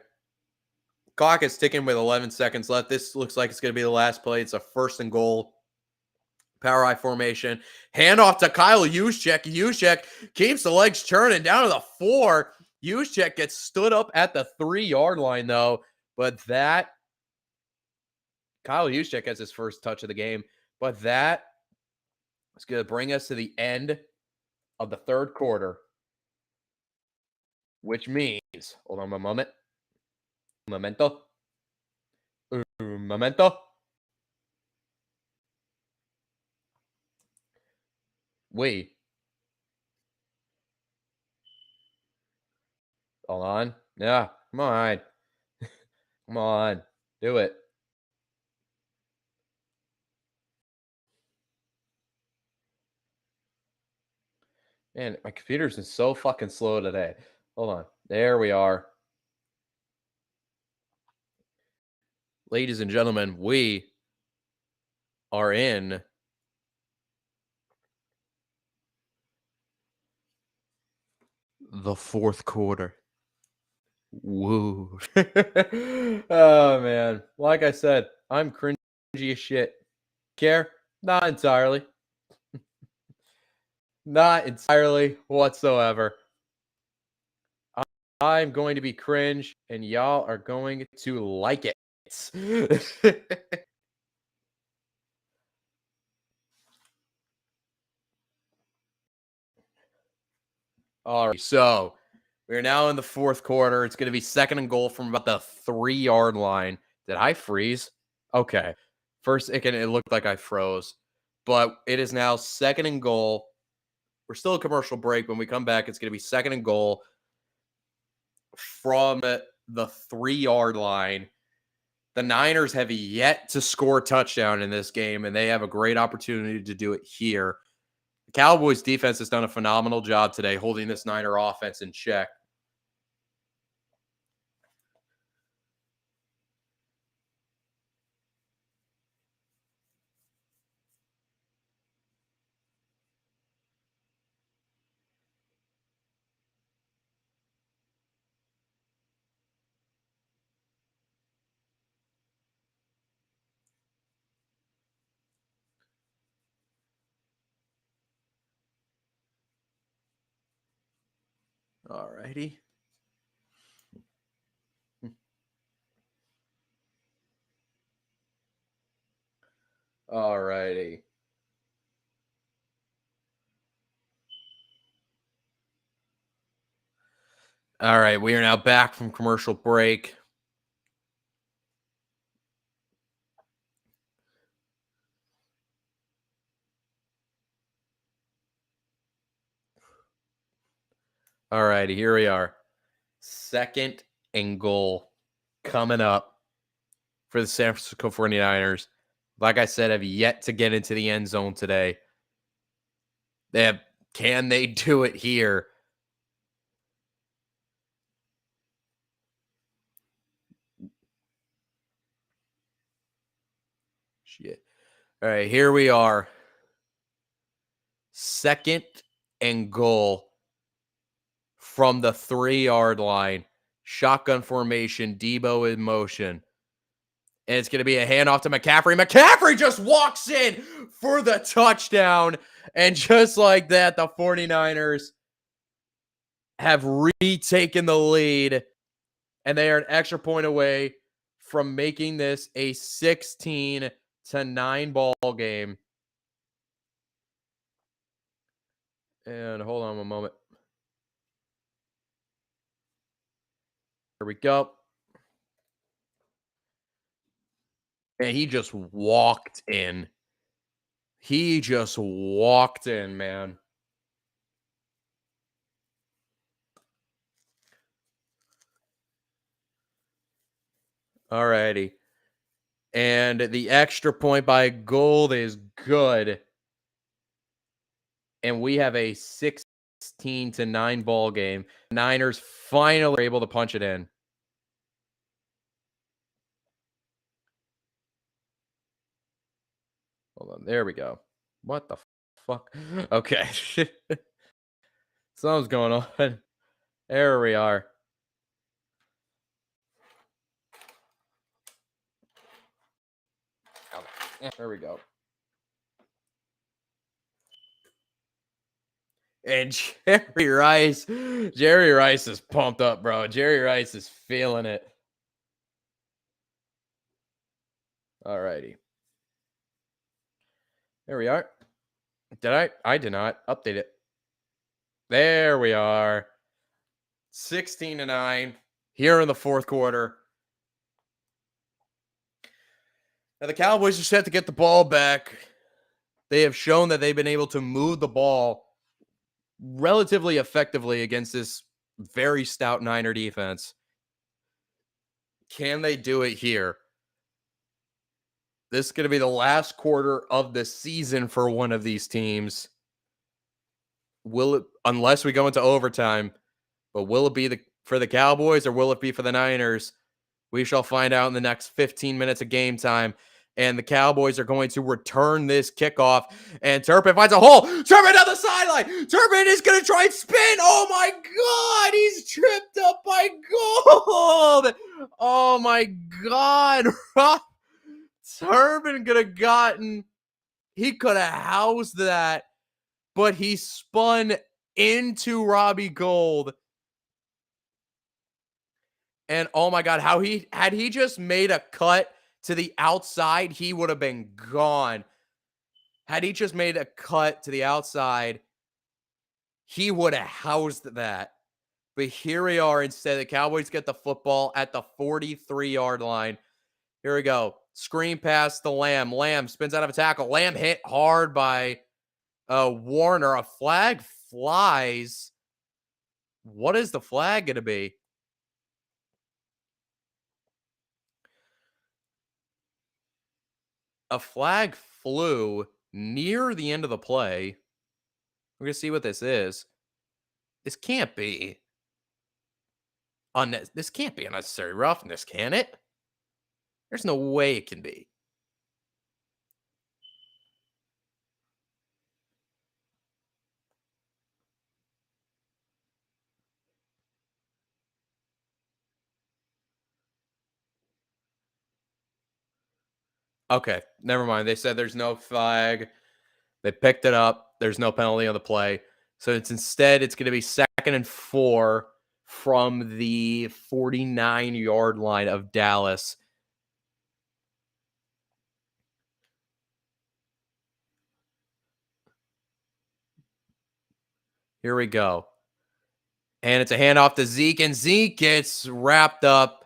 clock is ticking with 11 seconds left. This looks like it's going to be the last play. It's a 1st and goal. Power I formation. Handoff to Kyle Juszczyk. Juszczyk keeps the legs turning down to the 4. Juszczyk gets stood up at the 3-yard line, though. But that, Kyle Juszczyk has his first touch of the game. But that is going to bring us to the end of the 3rd quarter. Which means, hold on a moment. Momento. Wait. Hold on. Yeah, come on. Come on. Do it. Man, my computer's is so fucking slow today. Hold on. There we are. Ladies and gentlemen, we are in the fourth quarter. Woo. Oh, man. Like I said, I'm cringy as shit. Care? Not entirely. Not entirely whatsoever. I'm going to be cringe, and y'all are going to like it. All right, so we're now in the fourth quarter. It's going to be second and goal from about the 3-yard line. Did I freeze? Okay. First, it looked like I froze, but it is now second and goal. We're still a commercial break. When we come back, it's going to be second and goal from the 3-yard line. The Niners have yet to score a touchdown in this game, and they have a great opportunity to do it here. The Cowboys defense has done a phenomenal job today holding this Niner offense in check. All righty. All righty. All right, we are now back from commercial break. All righty, here we are. Second and goal coming up for the San Francisco 49ers. Like I said, have yet to get into the end zone today. Can they do it here? Shit. All right, here we are. Second and goal from the 3-yard line. Shotgun formation, Debo in motion. And it's going to be a handoff to McCaffrey. McCaffrey just walks in for the touchdown. And just like that, the 49ers have retaken the lead. And they are an extra point away from making this a 16-9 ball game. And hold on a moment. Here we go. And he just walked in. He just walked in, man. All righty. And the extra point by Gold is good. And we have a 16-9 ball game. Niners finally are able to punch it in. Hold on. There we go. What the fuck? Okay. Something's going on. There we are. There we go. And Jerry Rice is pumped up, bro. Jerry Rice is feeling it. All righty. There we are. I did not update it. There we are. 16-9 here in the fourth quarter. Now the Cowboys just have to get the ball back. They have shown that they've been able to move the ball relatively effectively against this very stout Niner defense. Can they do it here? This is going to be the last quarter of the season for one of these teams. Will it, unless we go into overtime, but will it be for the Cowboys or will it be for the Niners? We shall find out in the next 15 minutes of game time. And the Cowboys are going to return this kickoff. And Turpin finds a hole. Turpin down the sideline. Turpin is going to try and spin. Oh, my God. He's tripped up by Gold. Oh, my God. Turpin could have gotten. He could have housed that. But he spun into Robbie Gold. And oh my God, how he just made a cut to the outside, he would have been gone. Had he just made a cut to the outside, he would have housed that. But here we are instead. The Cowboys get the football at the 43-yard line. Here we go. Screen pass to Lamb. Lamb spins out of a tackle. Lamb hit hard by Warner. A flag flies. What is the flag going to be? A flag flew near the end of the play. We're going to see what this is. This can't be this can't be unnecessary roughness, can it? There's no way it can be. Okay, never mind. They said there's no flag. They picked it up. There's no penalty on the play. So it's going to be 2nd and 4 from the 49-yard line of Dallas. Here we go. And it's a handoff to Zeke, and Zeke gets wrapped up.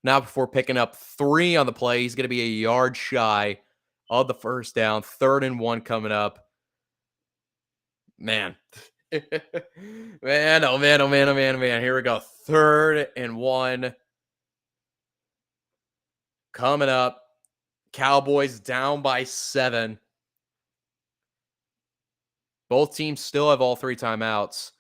Now before picking up 3 on the play, he's going to be a yard shy of the first down. 3rd and 1 coming up. Man. Man, oh man, oh man, oh man, oh man. Here we go. 3rd and 1 coming up. Cowboys down by 7. Both teams still have all 3 timeouts.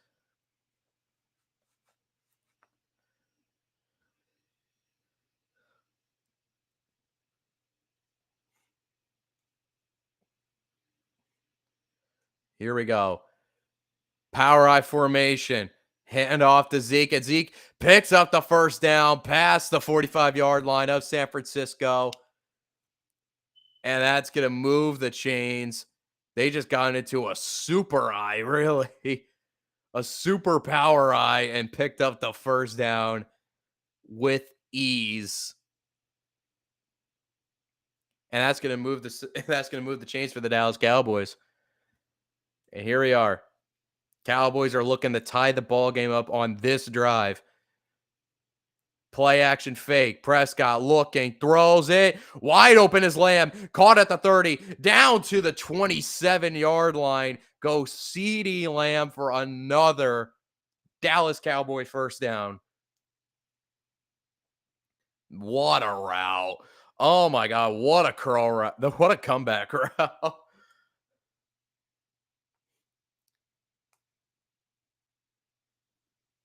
Here we go. Power I formation. Hand off to Zeke, and Zeke picks up the first down past the 45-yard line of San Francisco. And that's going to move the chains. They just got into a super eye, really. A super power eye, and picked up the first down with ease. And that's going to move the chains for the Dallas Cowboys. And here we are. Cowboys are looking to tie the ball game up on this drive. Play action fake. Prescott looking, throws it. Wide open is Lamb. Caught at the 30. Down to the 27-yard line. Goes CeeDee Lamb for another Dallas Cowboy first down. What a route. Oh my God. What a curl route. What a comeback route.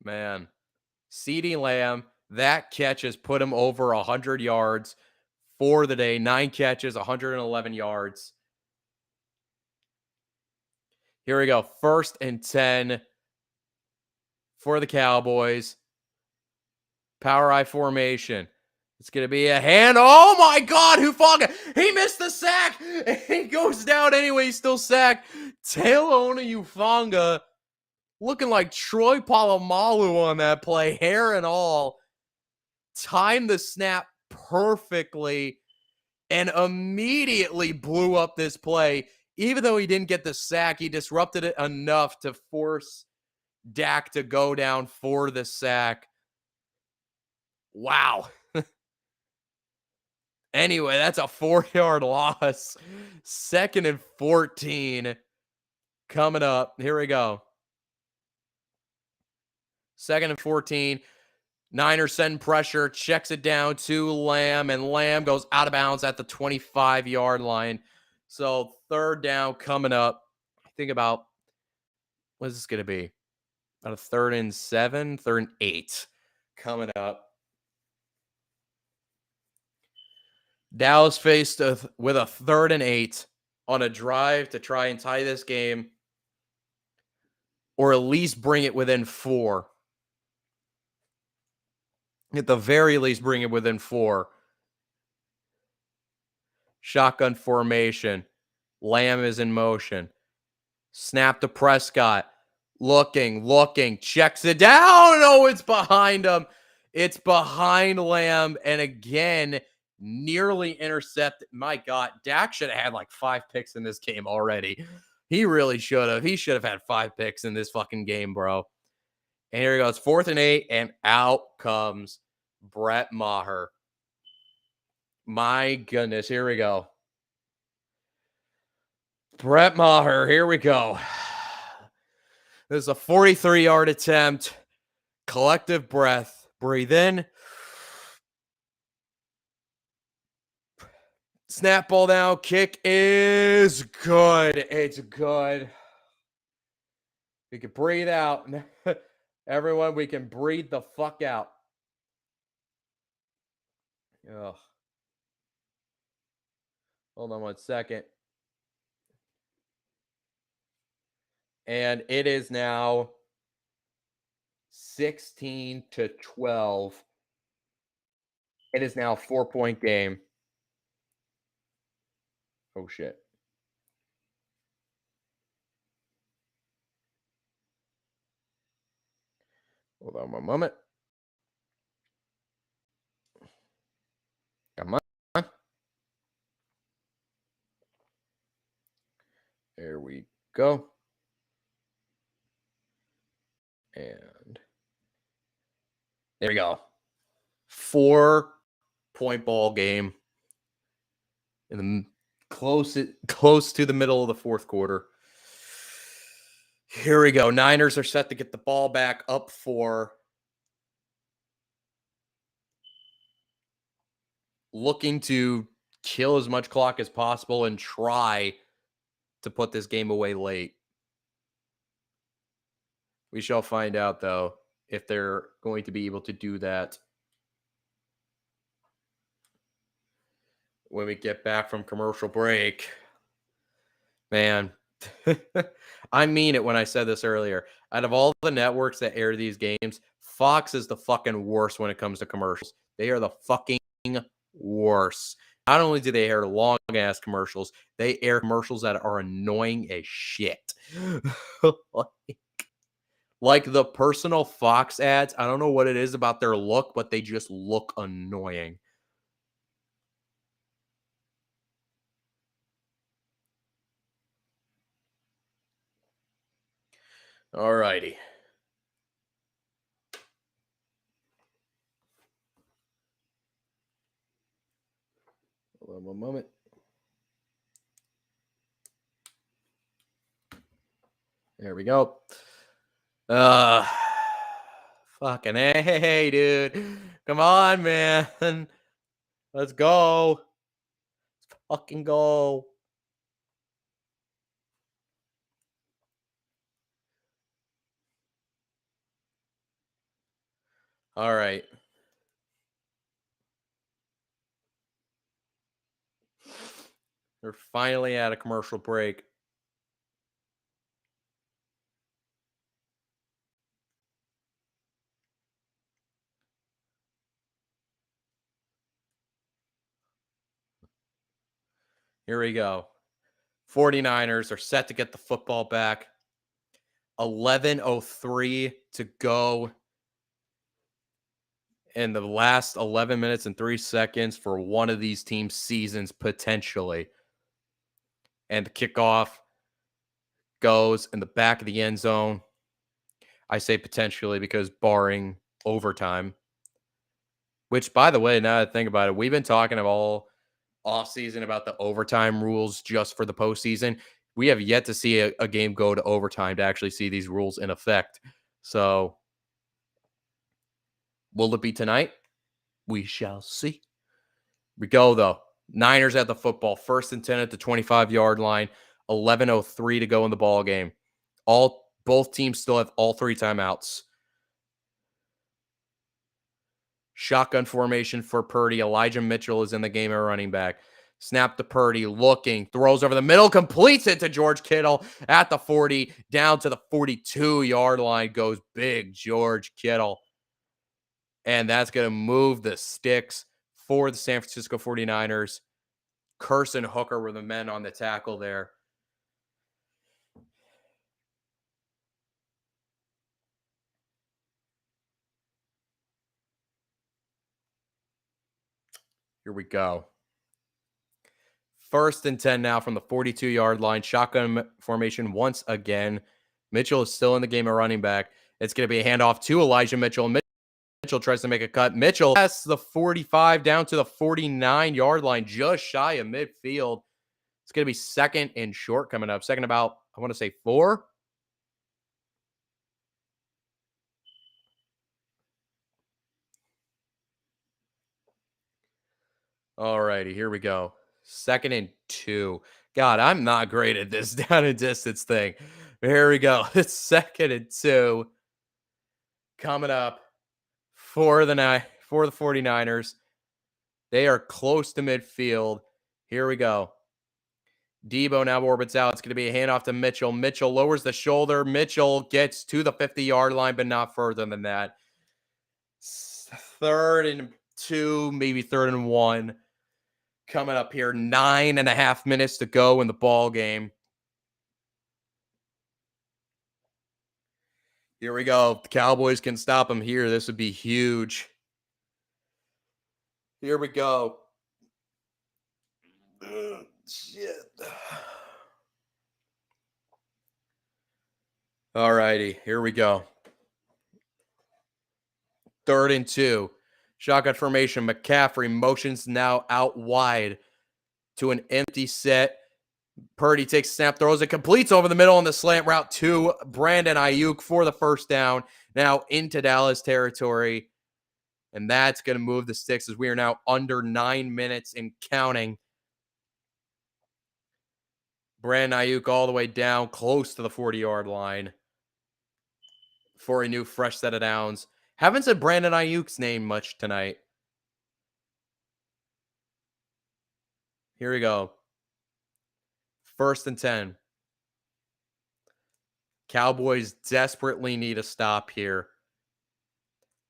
Man. CeeDee Lamb. That catch has put him over 100 yards for the day. 9 catches, 111 yards. Here we go. 1st and 10 for the Cowboys. Power I formation. It's going to be a hand. Oh, my God. Hufanga. He missed the sack. He goes down anyway. He's still sacked. Taylor Hufanga looking like Troy Polamalu on that play. Hair and all. Timed the snap perfectly and immediately blew up this play. Even though he didn't get the sack, he disrupted it enough to force Dak to go down for the sack. Wow. Anyway, that's a 4-yard loss. 2nd and 14 coming up. Here we go. 2nd and 14. Niners send pressure, checks it down to Lamb, and Lamb goes out of bounds at the 25-yard line. So 3rd down coming up. I think about, what is this going to be? About a 3rd and 7, 3rd and 8 coming up. Dallas faced with a 3rd and 8 on a drive to try and tie this game or at least bring it within 4. At the very least, bring it within 4. Shotgun formation. Lamb is in motion. Snap to Prescott. Looking, checks it down. Oh, it's behind him. It's behind Lamb. And again, nearly intercepted. My God, Dak should have had like 5 picks in this game already. He really should have. He should have had 5 picks in this fucking game, bro. And here he goes. 4th and 8, and out comes Brett Maher. My goodness, here we go. Brett Maher, here we go. This is a 43-yard attempt. Collective breath. Breathe in. Snap ball down. Kick is good. It's good. We can breathe out. Everyone, we can breathe the fuck out. Ugh. Hold on one second. And it is now 16-12. It is now a 4-point game. Oh, shit. Hold on one moment. Come on. There we go. And there we go. 4-point ball game in the close to the middle of the 4th quarter. Here we go. Niners are set to get the ball back up 4. Looking to kill as much clock as possible and try to put this game away late. We shall find out, though, if they're going to be able to do that when we get back from commercial break. Man, I mean it when I said this earlier. Out of all the networks that air these games, Fox is the fucking worst when it comes to commercials. They are the fucking worst. Not only do they air long-ass commercials, they air commercials that are annoying as shit. Like the personal Fox ads, I don't know what it is about their look, but they just look annoying. All righty. Hold on one moment. There we go. Fucking hey, dude. Come on, man. Let's go. Let's fucking go. All right. We're finally at a commercial break. Here we go. 49ers are set to get the football back. 11:03 to go in the last 11 minutes and 3 seconds for one of these teams' seasons, potentially. And the kickoff goes in the back of the end zone. I say potentially because barring overtime, which, by the way, now that I think about it, we've been talking all offseason about the overtime rules just for the postseason. We have yet to see a game go to overtime to actually see these rules in effect. So will it be tonight? We shall see. We go, though. Niners at the football. 1st and 10 at the 25-yard line. 11:03 to go in the ball game. Both teams still have all 3 timeouts. Shotgun formation for Purdy. Elijah Mitchell is in the game at running back. Snap to Purdy, looking, throws over the middle, completes it to George Kittle at the 40, down to the 42-yard line goes big George Kittle. And that's going to move the sticks for the San Francisco 49ers. Curse and Hooker were the men on the tackle there. Here we go. 1st and 10 now from the 42-yard line. Shotgun formation once again. Mitchell is still in the game at running back. It's going to be a handoff to Elijah Mitchell. Mitchell tries to make a cut. Mitchell passes the 45 down to the 49-yard line, just shy of midfield. It's going to be 2nd and short coming up. Second about, I want to say 4. All righty, here we go. 2nd and 2. God, I'm not great at this down and distance thing. Here we go. It's 2nd and 2 coming up for the 49ers. They are close to midfield. Here we go. Debo now orbits out. It's going to be a handoff to Mitchell. Mitchell lowers the shoulder. Mitchell gets to the 50-yard line, but not further than that. 3rd and 2, maybe 3rd and 1. Coming up here, 9.5 minutes to go in the ball game. Here we go. If the Cowboys can stop them here, this would be huge. Here we go. Shit. All righty, here we go. 3rd and 2. Shotgun formation. McCaffrey motions now out wide to an empty set. Purdy takes snap, throws it, completes over the middle on the slant route to Brandon Ayuk for the 1st down. Now into Dallas territory. And that's going to move the sticks as we are now under 9 minutes and counting. Brandon Ayuk all the way down close to the 40-yard line for a new fresh set of downs. Haven't said Brandon Ayuk's name much tonight. Here we go. 1st and 10. Cowboys desperately need a stop here.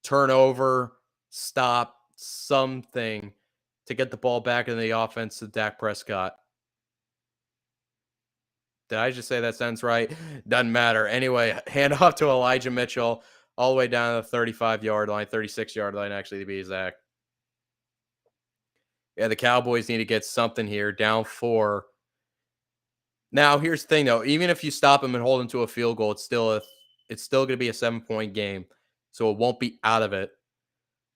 Turnover, stop, something to get the ball back in the offense to Dak Prescott. Did I just say that sentence right? Doesn't matter. Anyway, hand off to Elijah Mitchell all the way down to the 35-yard line, 36-yard line, actually, to be exact. Yeah, the Cowboys need to get something here, down 4. Now, here's the thing, though. Even if you stop them and hold them to a field goal, it's still going to be a 7-point game, so it won't be out of it.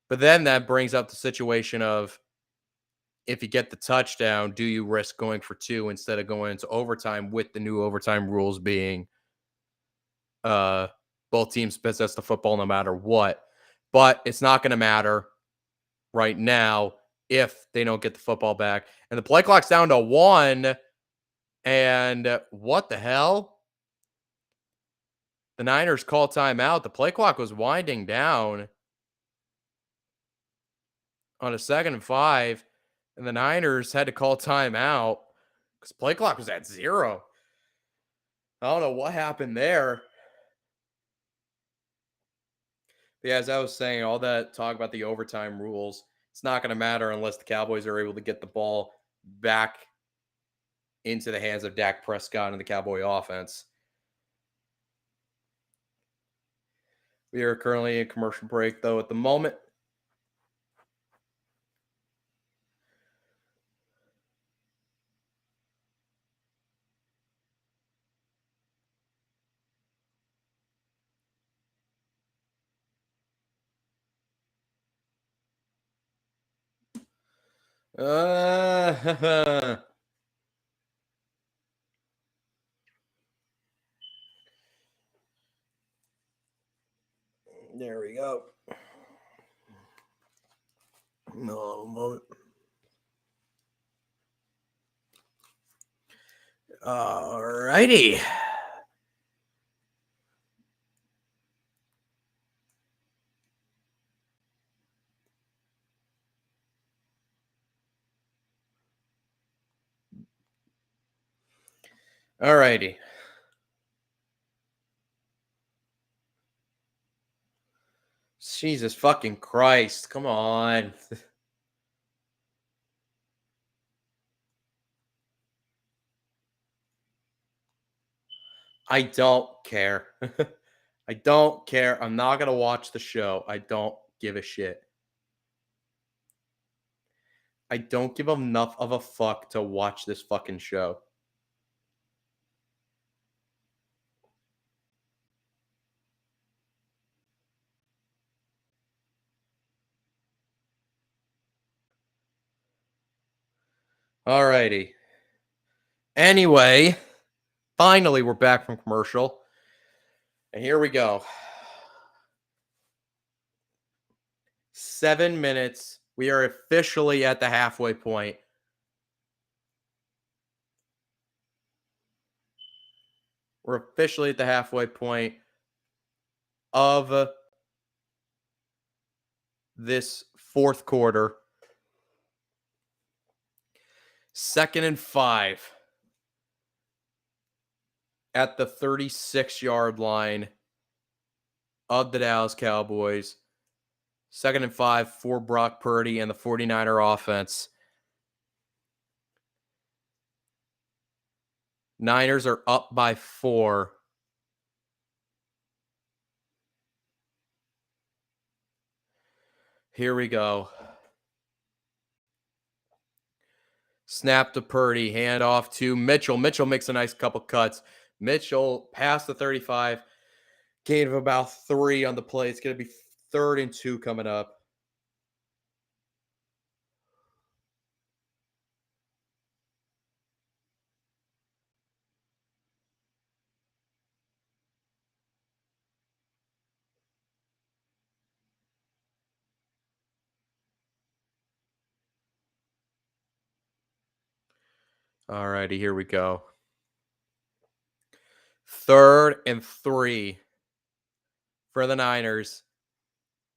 But then that brings up the situation of, if you get the touchdown, do you risk going for 2 instead of going into overtime, with the new overtime rules being both teams possess the football no matter what? But it's not going to matter right now if they don't get the football back. And the play clock's down to 1. And what the hell? The Niners call timeout. The play clock was winding down on a 2nd and 5. And the Niners had to call timeout because play clock was at 0. I don't know what happened there. But yeah, as I was saying, all that talk about the overtime rules, it's not going to matter unless the Cowboys are able to get the ball back into the hands of Dak Prescott and the Cowboy offense. We are currently in commercial break, though, at the moment. There we go. No moment. All righty. All righty. Jesus fucking Christ. Come on. I don't care. I don't care. I'm not going to watch the show. I don't give a shit. I don't give enough of a fuck to watch this fucking show. All righty. Anyway, finally, we're back from commercial. And here we go. 7 minutes. We are officially at the halfway point. We're officially at the halfway point of this fourth quarter. 2nd and 5 at the 36-yard line of the Dallas Cowboys. 2nd and 5 for Brock Purdy and the 49er offense. Niners are up by 4. Here we go. Snap to Purdy, hand off to Mitchell. Mitchell makes a nice couple cuts. Mitchell past the 35, gain of about 3 on the play. It's going to be 3rd and 2 coming up. All righty, here we go. 3rd and 3 for the Niners.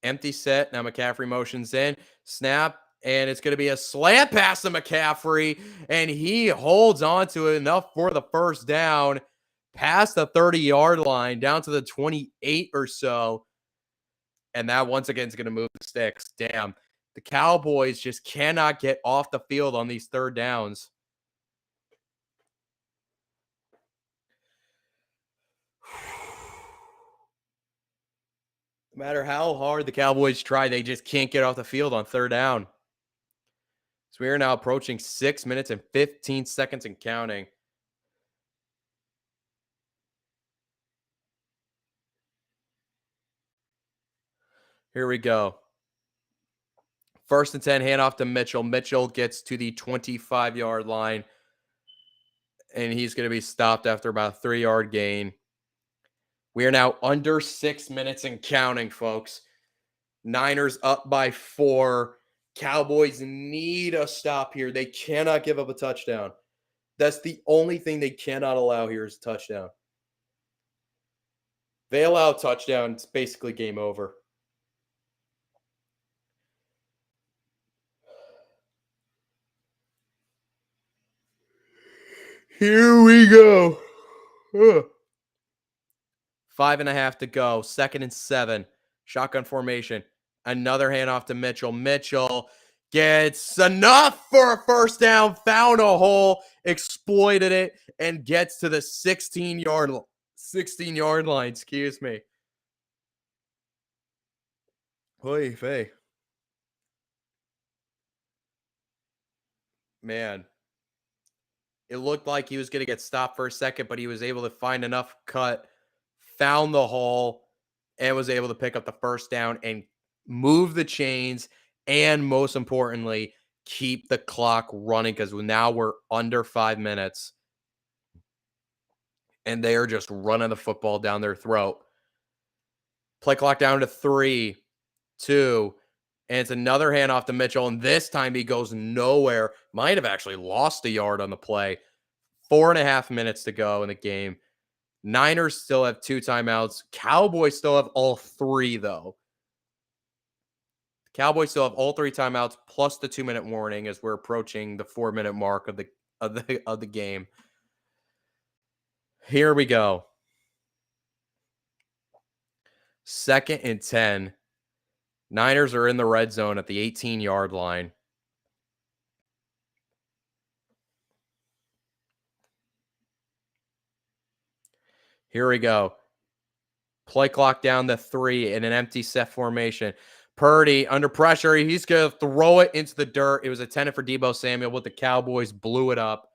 Empty set. Now McCaffrey motions in. Snap. And it's going to be a slant pass to McCaffrey. And he holds on to it enough for the first down. Past the 30-yard line. Down to the 28 or so. And that once again is going to move the sticks. Damn. The Cowboys just cannot get off the field on these 3rd downs. No matter how hard the Cowboys try, they just can't get off the field on 3rd down. So we are now approaching 6 minutes and 15 seconds and counting. Here we go. 1st and 10, handoff to Mitchell. Mitchell gets to the 25-yard line, and he's going to be stopped after about a 3-yard gain. We are now under 6 minutes and counting, folks. Niners up by 4. Cowboys need a stop here. They cannot give up a touchdown. That's the only thing they cannot allow here is a touchdown. They allow a touchdown, it's basically game over. Here we go. 5.5 to go. 2nd and 7. Shotgun formation. Another handoff to Mitchell. Mitchell gets enough for a first down. Found a hole. Exploited it. And gets to the 16-yard line. Excuse me. Oy vey. Man. It looked like he was going to get stopped for a second, but he was able to find enough cut, found the hole, and was able to pick up the first down and move the chains, and most importantly, keep the clock running because now we're under 5 minutes, and they are just running the football down their throat. Play clock down to 3, 2, and it's another handoff to Mitchell, and this time he goes nowhere. Might have actually lost a yard on the play. 4.5 minutes to go in the game. Niners still have 2 timeouts. Cowboys still have all 3, though. Cowboys still have all 3 timeouts plus the 2-minute warning as we're approaching the 4-minute mark of the game. Here we go. 2nd and 10. Niners are in the red zone at the 18-yard line. Here we go. Play clock down to 3 in an empty set formation. Purdy under pressure. He's going to throw it into the dirt. It was intended for Deebo Samuel, but the Cowboys blew it up.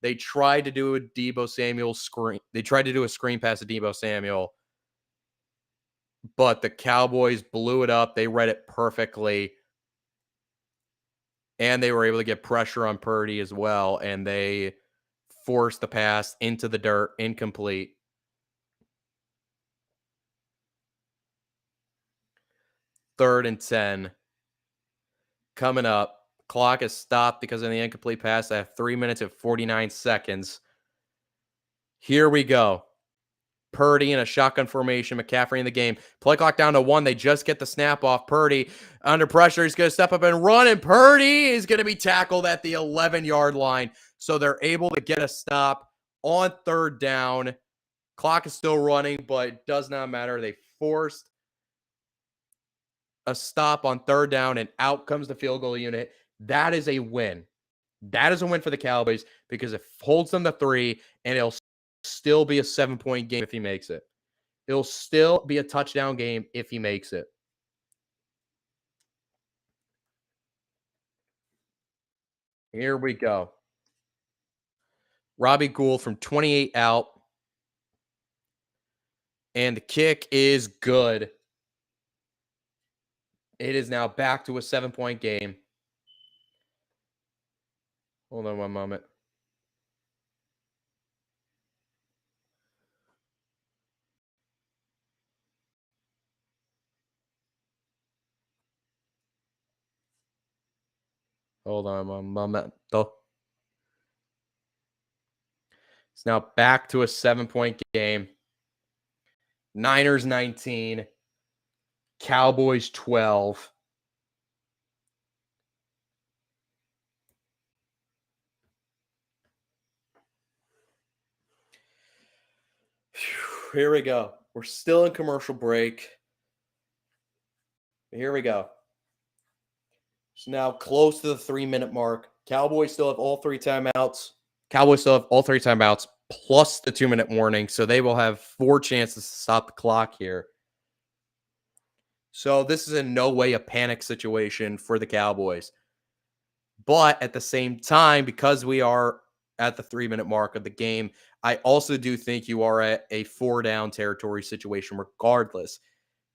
They tried to do a Deebo Samuel screen. They tried to do a screen pass to Deebo Samuel, but the Cowboys blew it up. They read it perfectly, and they were able to get pressure on Purdy as well, and they forced the pass into the dirt, incomplete. 3rd and 10. Coming up. Clock is stopped because of the incomplete pass. I have 3 minutes and 49 seconds. Here we go. Purdy in a shotgun formation. McCaffrey in the game. Play clock down to 1. They just get the snap off. Purdy under pressure. He's going to step up and run, and Purdy is going to be tackled at the 11-yard line. So they're able to get a stop on 3rd down. Clock is still running, but it does not matter. They forced a stop on 3rd down, and out comes the field goal unit. That is a win. That is a win for the Cowboys because it holds them to 3, and it'll still be a 7-point game if he makes it. It'll still be a touchdown game if he makes it. Here we go. Robbie Gould from 28 out. And the kick is good. It is now back to a 7-point game. Hold on one moment. Hold on one moment. It's now back to a 7-point game. Niners 19. Cowboys 12. Here we go. We're still in commercial break. Here we go. It's now close to the 3-minute mark. Cowboys still have all 3 timeouts. Plus the 2-minute warning. So they will have 4 chances to stop the clock here. So this is in no way a panic situation for the Cowboys. But at the same time, because we are at the 3-minute mark of the game, I also do think you are at a 4-down territory situation regardless.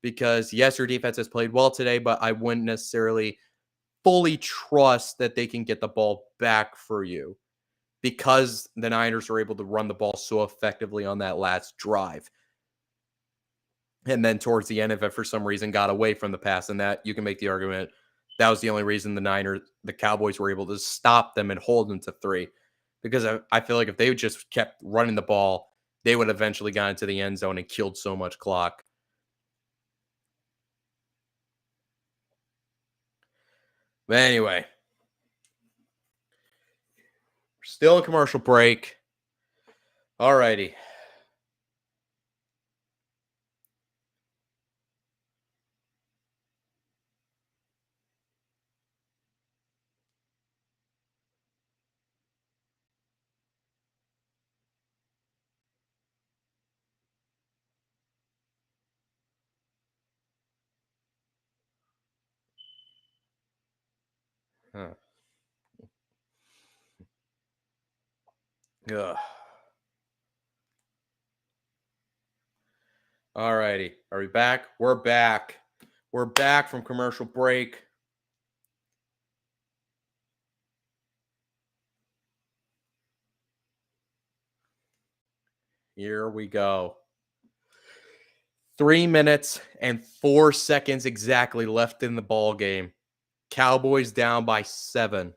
Because yes, your defense has played well today, but I wouldn't necessarily fully trust that they can get the ball back for you because the Niners are able to run the ball so effectively on that last drive. And then towards the end, if it for some reason got away from the pass, and that you can make the argument that was the only reason the Cowboys were able to stop them and hold them to 3. Because I feel like if they just kept running the ball, they would eventually got into the end zone and killed so much clock. But anyway, we're still in commercial break. All righty. Huh. Ugh. All righty. Are we back? We're back. We're back from commercial break. Here we go. 3 minutes and 4 seconds exactly left in the ball game. Cowboys down by 7.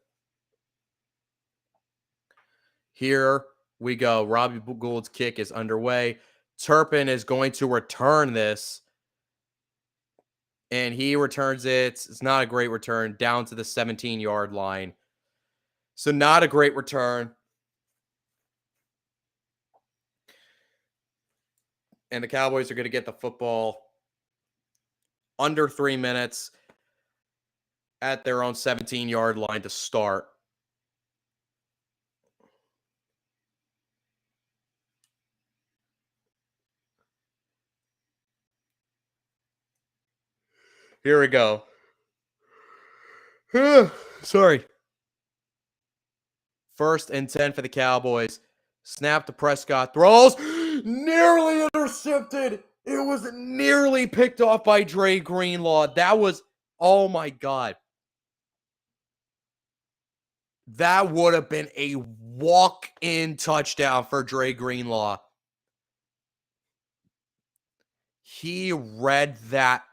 Here we go. Robbie Gould's kick is underway. Turpin is going to return this. And he returns it. It's not a great return, down to the 17-yard line. So not a great return. And the Cowboys are going to get the football under 3 minutes at their own 17-yard line to start. Here we go. Sorry. 1st and 10 for the Cowboys. Snap to Prescott. Throws. Nearly intercepted. It was nearly picked off by Dre Greenlaw. That was, oh my God. That would have been a walk-in touchdown for Dre Greenlaw. He read that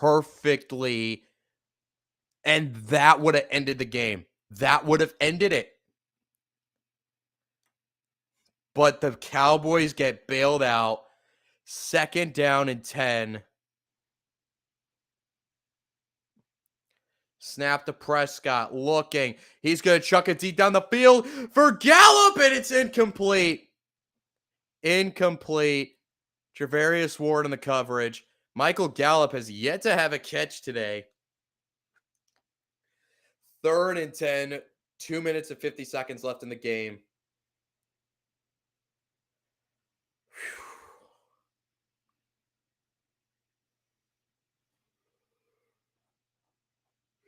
perfectly, and that would have ended the game. That would have ended it. But the Cowboys get bailed out. 2nd down and 10. Snap to Prescott, looking. He's going to chuck it deep down the field for Gallup, and it's incomplete. Incomplete. Travarius Ward in the coverage. Michael Gallup has yet to have a catch today. 3rd and 10. 2 minutes and 50 seconds left in the game.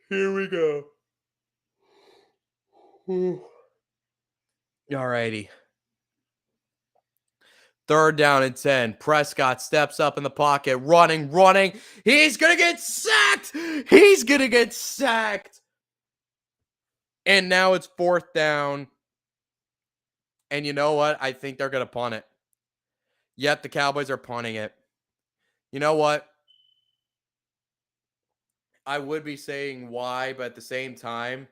Here we go. All righty. 3rd down and 10. Prescott steps up in the pocket, running. He's going to get sacked. And now it's 4th down. And you know what? I think they're going to punt it. Yep, the Cowboys are punting it. You know what? I would be saying why, but at the same time,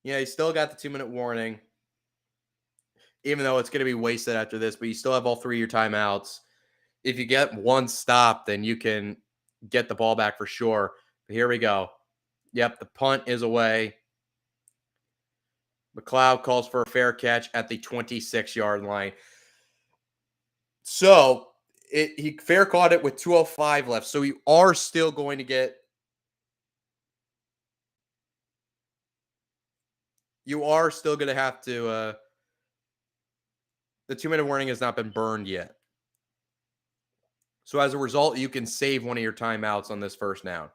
you still got the 2-minute warning. Even though it's going to be wasted after this, but you still have all 3 of your timeouts. If you get one stop, then you can get the ball back for sure. But here we go. Yep, the punt is away. McLeod calls for a fair catch at the 26-yard line. So he fair caught it with 2:05 left. So you are still going to get. You are still going to have to. The 2-minute warning has not been burned yet. So as a result, you can save one of your timeouts on this 1st down.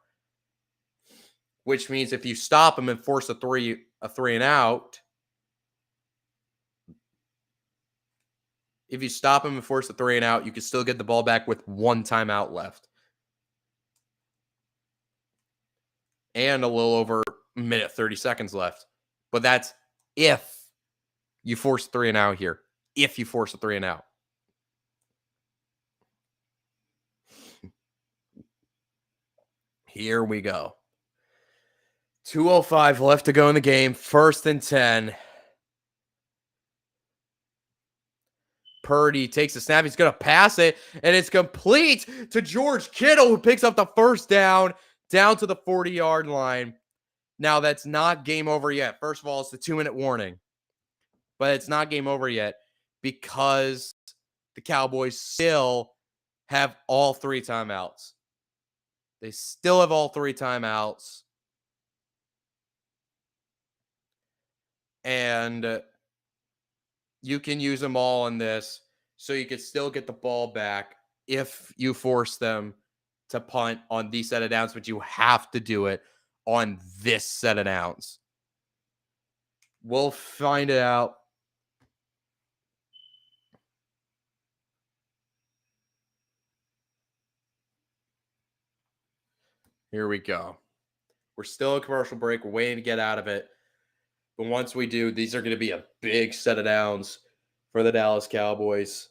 Which means if you stop him and force a three and out. If you stop him and force a 3 and out, you can still get the ball back with 1 timeout left. And a little over a minute, 30 seconds left. But that's if you force a 3 and out here. If you force a 3 and out. Here we go. 2:05 left to go in the game. 1st and 10. Purdy takes the snap. He's going to pass it, and it's complete to George Kittle, who picks up the 1st down to the 40-yard line. Now, that's not game over yet. First of all, it's the 2-minute warning. But it's not game over yet because the Cowboys still have all 3 timeouts. They still have all 3 timeouts. And you can use them all in this, so you can still get the ball back if you force them to punt on these set of downs, but you have to do it on this set of downs. We'll find it out. Here we go. We're still a commercial break. We're waiting to get out of it. But once we do, these are going to be a big set of downs for the Dallas Cowboys.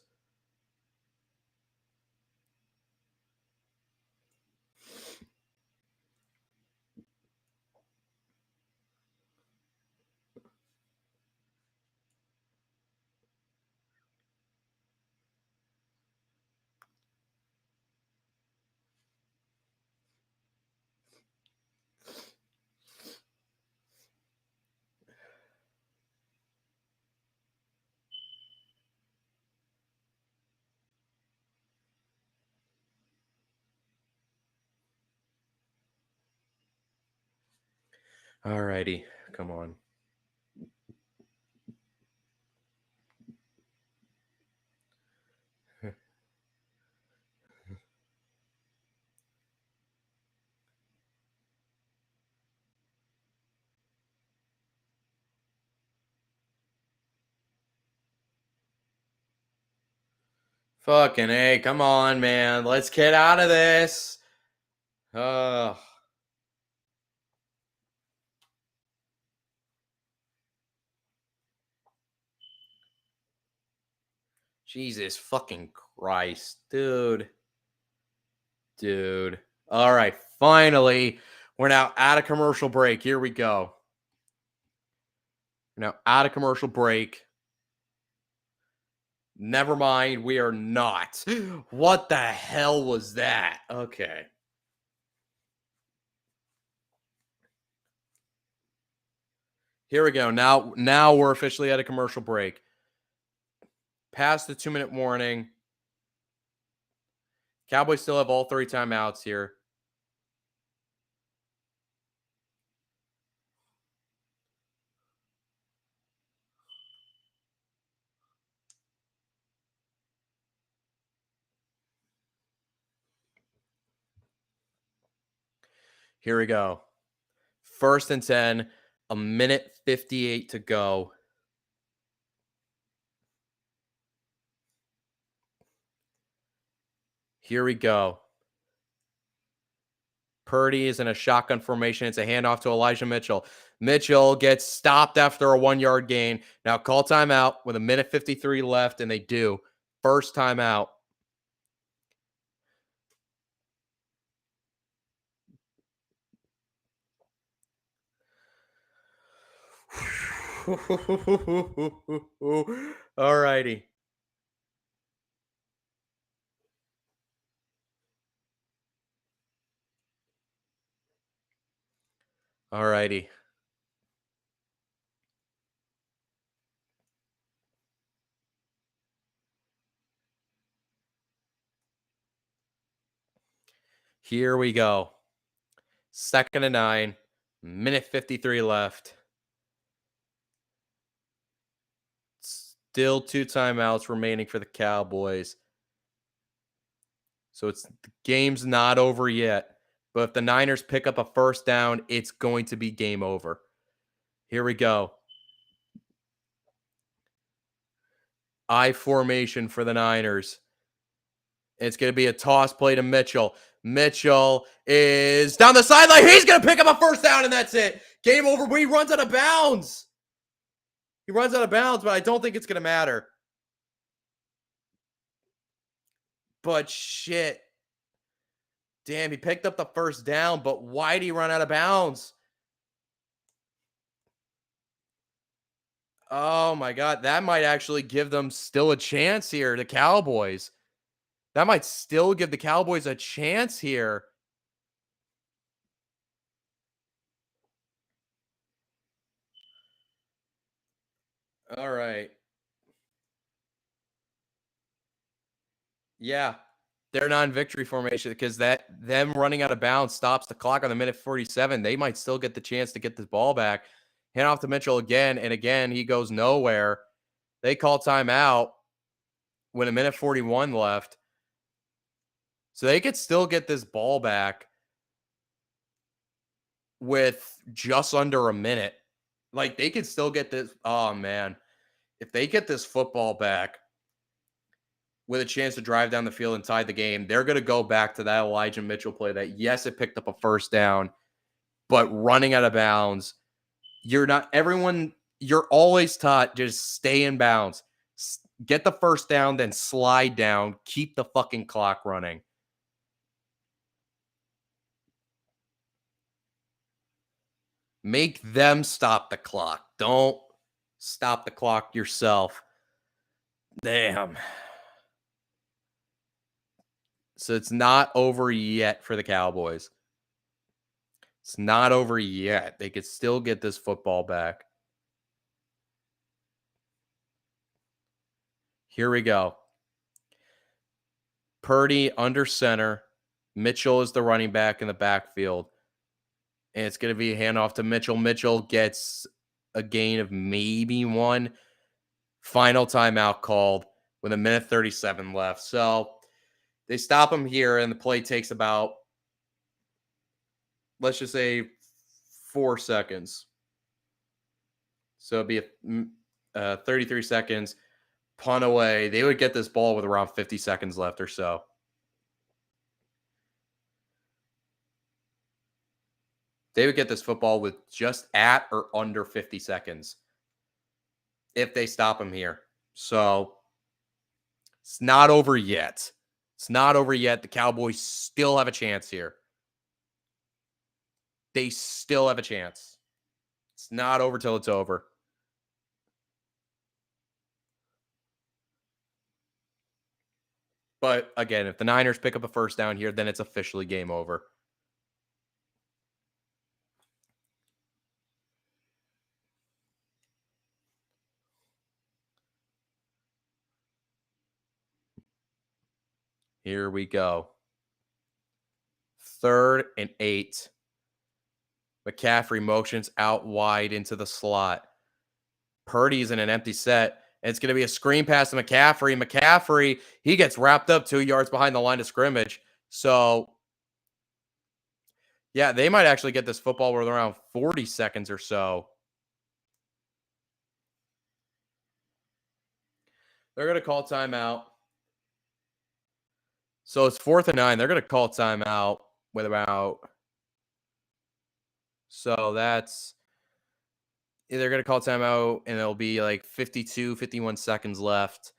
All righty. Come on. Fucking A. Come on, man. Let's get out of this. Oh, Jesus fucking Christ. Dude. All right. Finally, we're now out of commercial break. Here we go. We're now out of commercial break. Never mind. We are not. What the hell was that? Okay. Here we go. Now we're officially at a commercial break. Past the 2-minute warning. Cowboys still have all 3 timeouts here. Here we go. 1st and 10, a minute 58 to go. Here we go. Purdy is in a shotgun formation. It's a handoff to Elijah Mitchell. Mitchell gets stopped after a 1-yard gain. Now call timeout with a minute 53 left, and they do. First timeout. All righty. All righty. Here we go. 2nd and 9, minute 53 left. Still 2 timeouts remaining for the Cowboys. So the game's not over yet. But if the Niners pick up a first down, it's going to be game over. Here we go. I formation for the Niners. It's going to be a toss play to Mitchell. Mitchell is down the sideline. He's going to pick up a first down, and that's it. Game over, but he runs out of bounds. He runs out of bounds, but I don't think it's going to matter. But shit. Damn, he picked up the first down, but why did he run out of bounds? Oh my God. That might actually give them still a chance here, the Cowboys. That might still give the Cowboys a chance here. All right. Yeah. They're non-victory formation because them running out of bounds stops the clock on the minute 47. They might still get the chance to get this ball back. Hand off to Mitchell again, and again, he goes nowhere. They call timeout with a minute 41 left. So they could still get this ball back with just under a minute. Like, they could still get this. Oh, man. If they get this football back with a chance to drive down the field and tie the game, they're going to go back to that Elijah Mitchell play that, yes, it picked up a first down, but running out of bounds. You're always taught just stay in bounds. Get the first down, then slide down. Keep the fucking clock running. Make them stop the clock. Don't stop the clock yourself. Damn. So it's not over yet for the Cowboys. It's not over yet. They could still get this football back. Here we go. Purdy under center. Mitchell is the running back in the backfield. And it's going to be a handoff to Mitchell. Mitchell gets a gain of maybe 1. Final timeout called with 1:37 left. So they stop him here, and the play takes about, let's just say, 4 seconds. So it'd be 33 seconds, punt away. They would get this ball with around 50 seconds left or so. They would get this football with just at or under 50 seconds if they stop him here. So it's not over yet. It's not over yet. The Cowboys still have a chance here. They still have a chance. It's not over till it's over. But again, if the Niners pick up a first down here, then it's officially game over. Here we go. 3rd and 8. McCaffrey motions out wide into the slot. Purdy's in an empty set. And it's going to be a screen pass to McCaffrey. McCaffrey, he gets wrapped up 2 yards behind the line of scrimmage. So, yeah, they might actually get this football with around 40 seconds or so. They're going to call timeout. So it's 4th and 9. They're going to call timeout with about, so that's, they're going to call timeout, and it'll be like 52, 51 seconds left.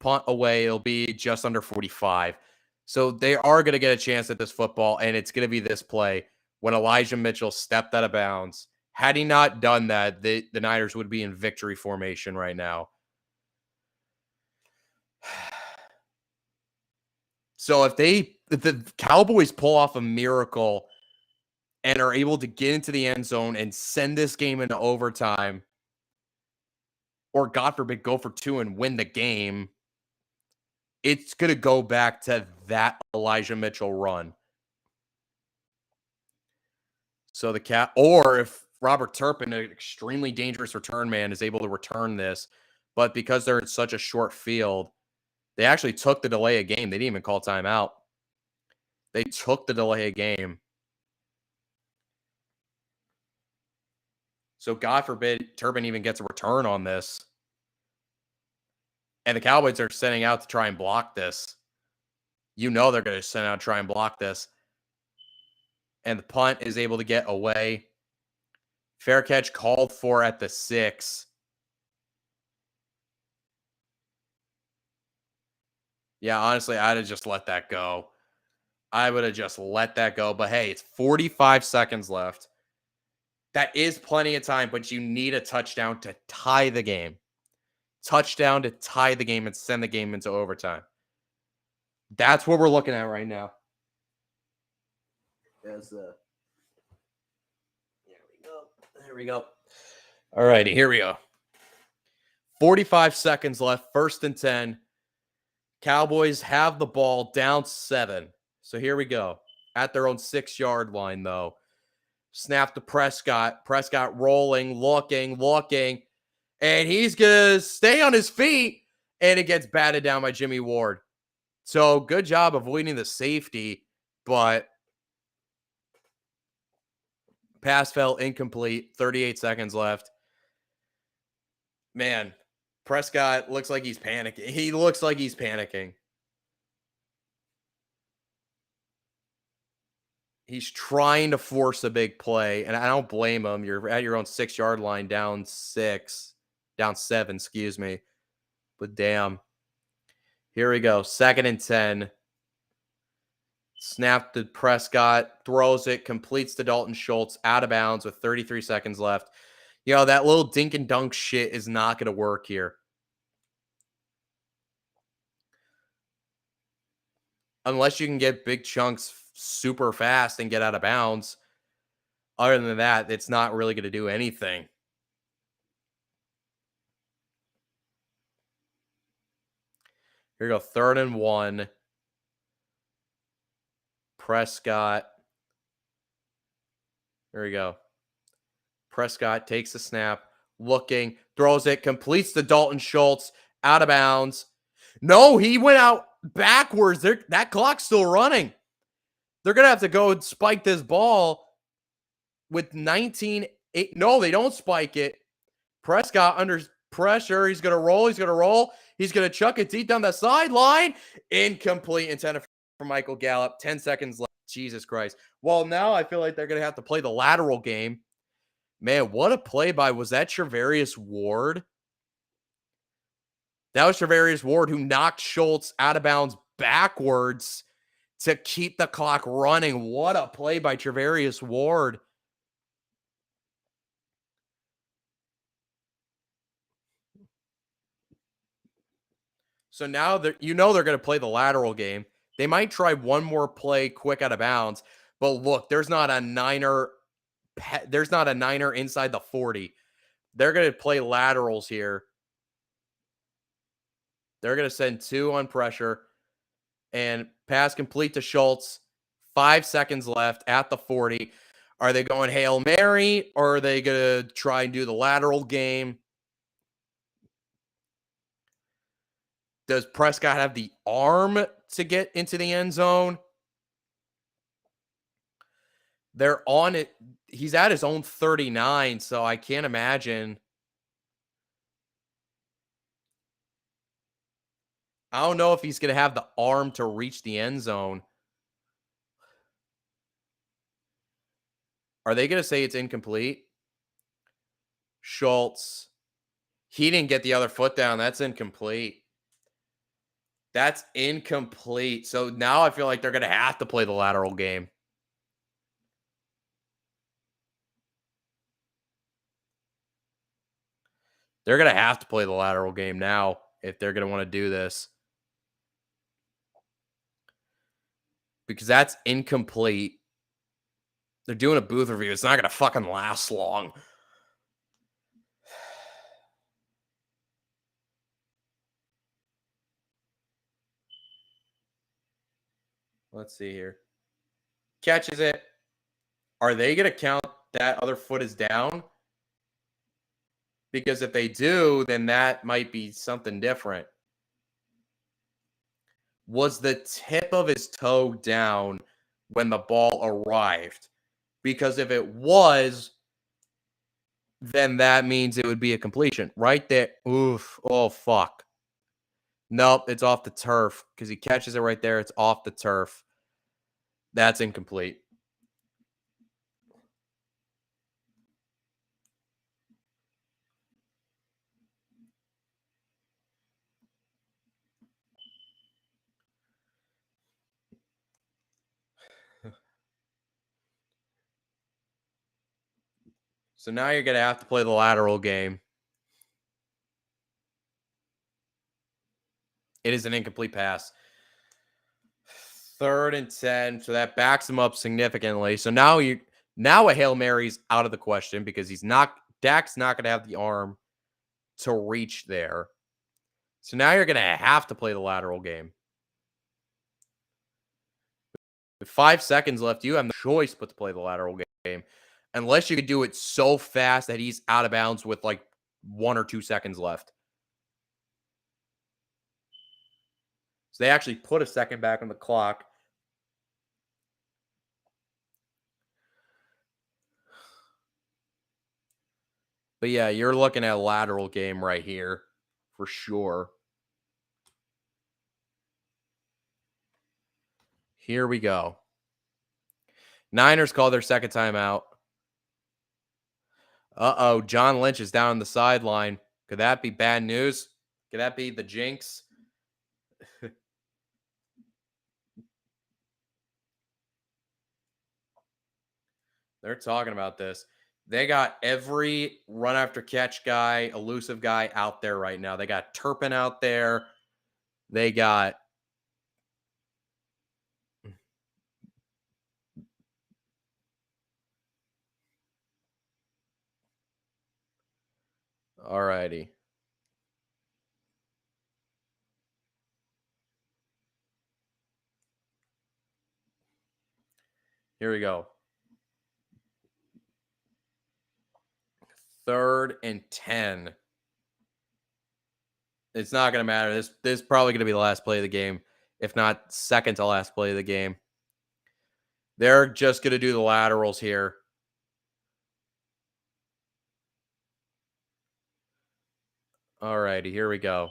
Punt away, it'll be just under 45. So they are going to get a chance at this football, and it's going to be this play when Elijah Mitchell stepped out of bounds. Had he not done that, the Niners would be in victory formation right now. So if the Cowboys pull off a miracle and are able to get into the end zone and send this game into overtime, or God forbid, go for 2 and win the game, it's going to go back to that Elijah Mitchell run. So or if Robert Turpin, an extremely dangerous return man, is able to return this, but because they're in such a short field, they actually took the delay of game. They didn't even call timeout. They took the delay of game. So God forbid Turpin even gets a return on this. And the Cowboys are sending out to try and block this. You know they're going to send out to try and block this. And the punt is able to get away. Fair catch called for at the 6. Yeah, honestly, I'd have just let that go. I would have just let that go. But hey, it's 45 seconds left. That is plenty of time, but you need a touchdown to tie the game. Touchdown to tie the game and send the game into overtime. That's what we're looking at right now. There we go. All righty, here we go. 45 seconds left, 1st and 10. Cowboys have the ball down 7. So here we go. At their own 6-yard line, though. Snap to Prescott. Prescott rolling, looking. And he's going to stay on his feet. And it gets batted down by Jimmy Ward. So good job avoiding the safety. But pass fell incomplete. 38 seconds left. Man, Prescott looks like he's panicking. He looks like he's panicking. He's trying to force a big play, and I don't blame him. You're at your own 6-yard line, down 7, excuse me. But damn. Here we go. 2nd and 10. Snap to Prescott, throws it, completes to Dalton Schultz, out of bounds with 33 seconds left. You know, that little dink and dunk shit is not going to work here. Unless you can get big chunks super fast and get out of bounds. Other than that, it's not really going to do anything. Here we go. 3rd and 1. Prescott There we go. Prescott takes the snap, looking, throws it, completes the Dalton Schultz, out of bounds. No, he went out backwards. That clock's still running. They're going to have to go and spike this ball with 19. No, they don't spike it. Prescott under pressure. He's going to roll. He's going to roll. He's going to chuck it deep down the sideline. Incomplete, intended for Michael Gallup. 10 seconds left. Jesus Christ. Well, now I feel like they're going to have to play the lateral game. Man, what a play by, was that Charvarius Ward? That was Charvarius Ward who knocked Schultz out of bounds backwards to keep the clock running. What a play by Charvarius Ward. So now they're going to play the lateral game. They might try one more play quick out of bounds, but look, there's not a Niner inside the 40. They're going to play laterals here. They're going to send 2 on pressure and pass complete to Schultz. 5 seconds left at the 40. Are they going Hail Mary, or are they going to try and do the lateral game? Does Prescott have the arm to get into the end zone? They're on it. He's at his own 39, so I can't imagine. I don't know if he's going to have the arm to reach the end zone. Are they going to say it's incomplete? Schultz. He didn't get the other foot down. That's incomplete. That's incomplete. So now I feel like they're going to have to play the lateral game. They're going to have to play the lateral game now if they're going to want to do this. Because that's incomplete. They're doing a booth review. It's not going to fucking last long. Let's see here. Catches it. Are they going to count that other foot is down? Because if they do, then that might be something different. Was the tip of his toe down when the ball arrived? Because if it was, then that means it would be a completion. Right there. Oof. Oh, fuck. Nope, it's off the turf because he catches it right there. It's off the turf. That's incomplete. So now you're going to have to play the lateral game. It is an incomplete pass. 3rd and 10. So that backs him up significantly. So now a Hail Mary's out of the question because Dak's not going to have the arm to reach there. So now you're going to have to play the lateral game. With 5 seconds left, you have no choice but to play the lateral game. Unless you could do it so fast that he's out of bounds with like 1 or 2 seconds left. So they actually put a second back on the clock. But yeah, you're looking at a lateral game right here for sure. Here we go. Niners call their second timeout. Uh-oh, John Lynch is down on the sideline. Could that be bad news? Could that be the jinx? They're talking about this. They got every run after catch guy, elusive guy out there right now. They got Turpin out there. They got Alrighty. Here we go. 3rd and 10. It's not going to matter. This is probably going to be the last play of the game, if not second to last play of the game. They're just going to do the laterals here. All righty, here we go.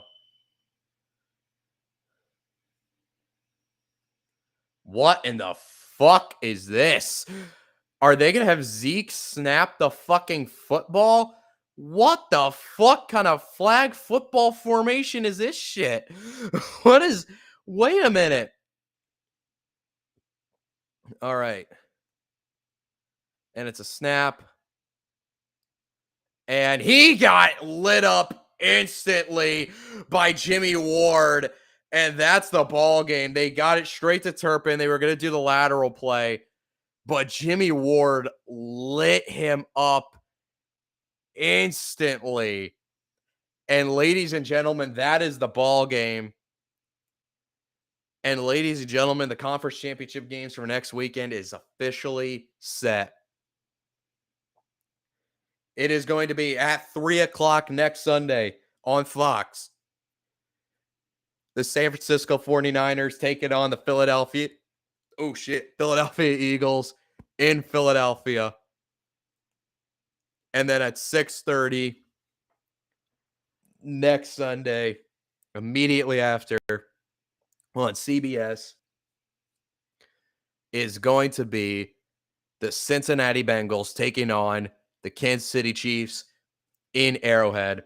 What in the fuck is this? Are they going to have Zeke snap the fucking football? What the fuck kind of flag football formation is this shit? Wait a minute. All right. And it's a snap. And he got lit up instantly by Jimmy Ward. And that's the ball game. They got it straight to Turpin. They were going to do the lateral play. But Jimmy Ward lit him up instantly. And ladies and gentlemen, that is the ball game. And ladies and gentlemen, the conference championship games for next weekend is officially set. It is going to be at 3 o'clock next Sunday on Fox. The San Francisco 49ers taking on the Philadelphia Eagles in Philadelphia. And then at 6:30 next Sunday, immediately after, on CBS, is going to be the Cincinnati Bengals taking on the Kansas City Chiefs in Arrowhead.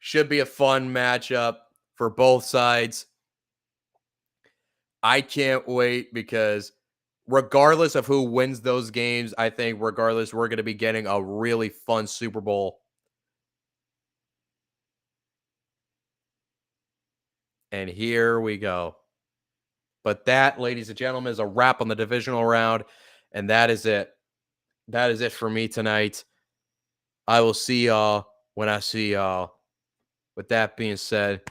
Should be a fun matchup for both sides. I can't wait because regardless of who wins those games, I think regardless, we're going to be getting a really fun Super Bowl. And here we go. But that, ladies and gentlemen, is a wrap on the divisional round. And that is it. That is it for me tonight. I will see y'all when I see y'all. With that being said,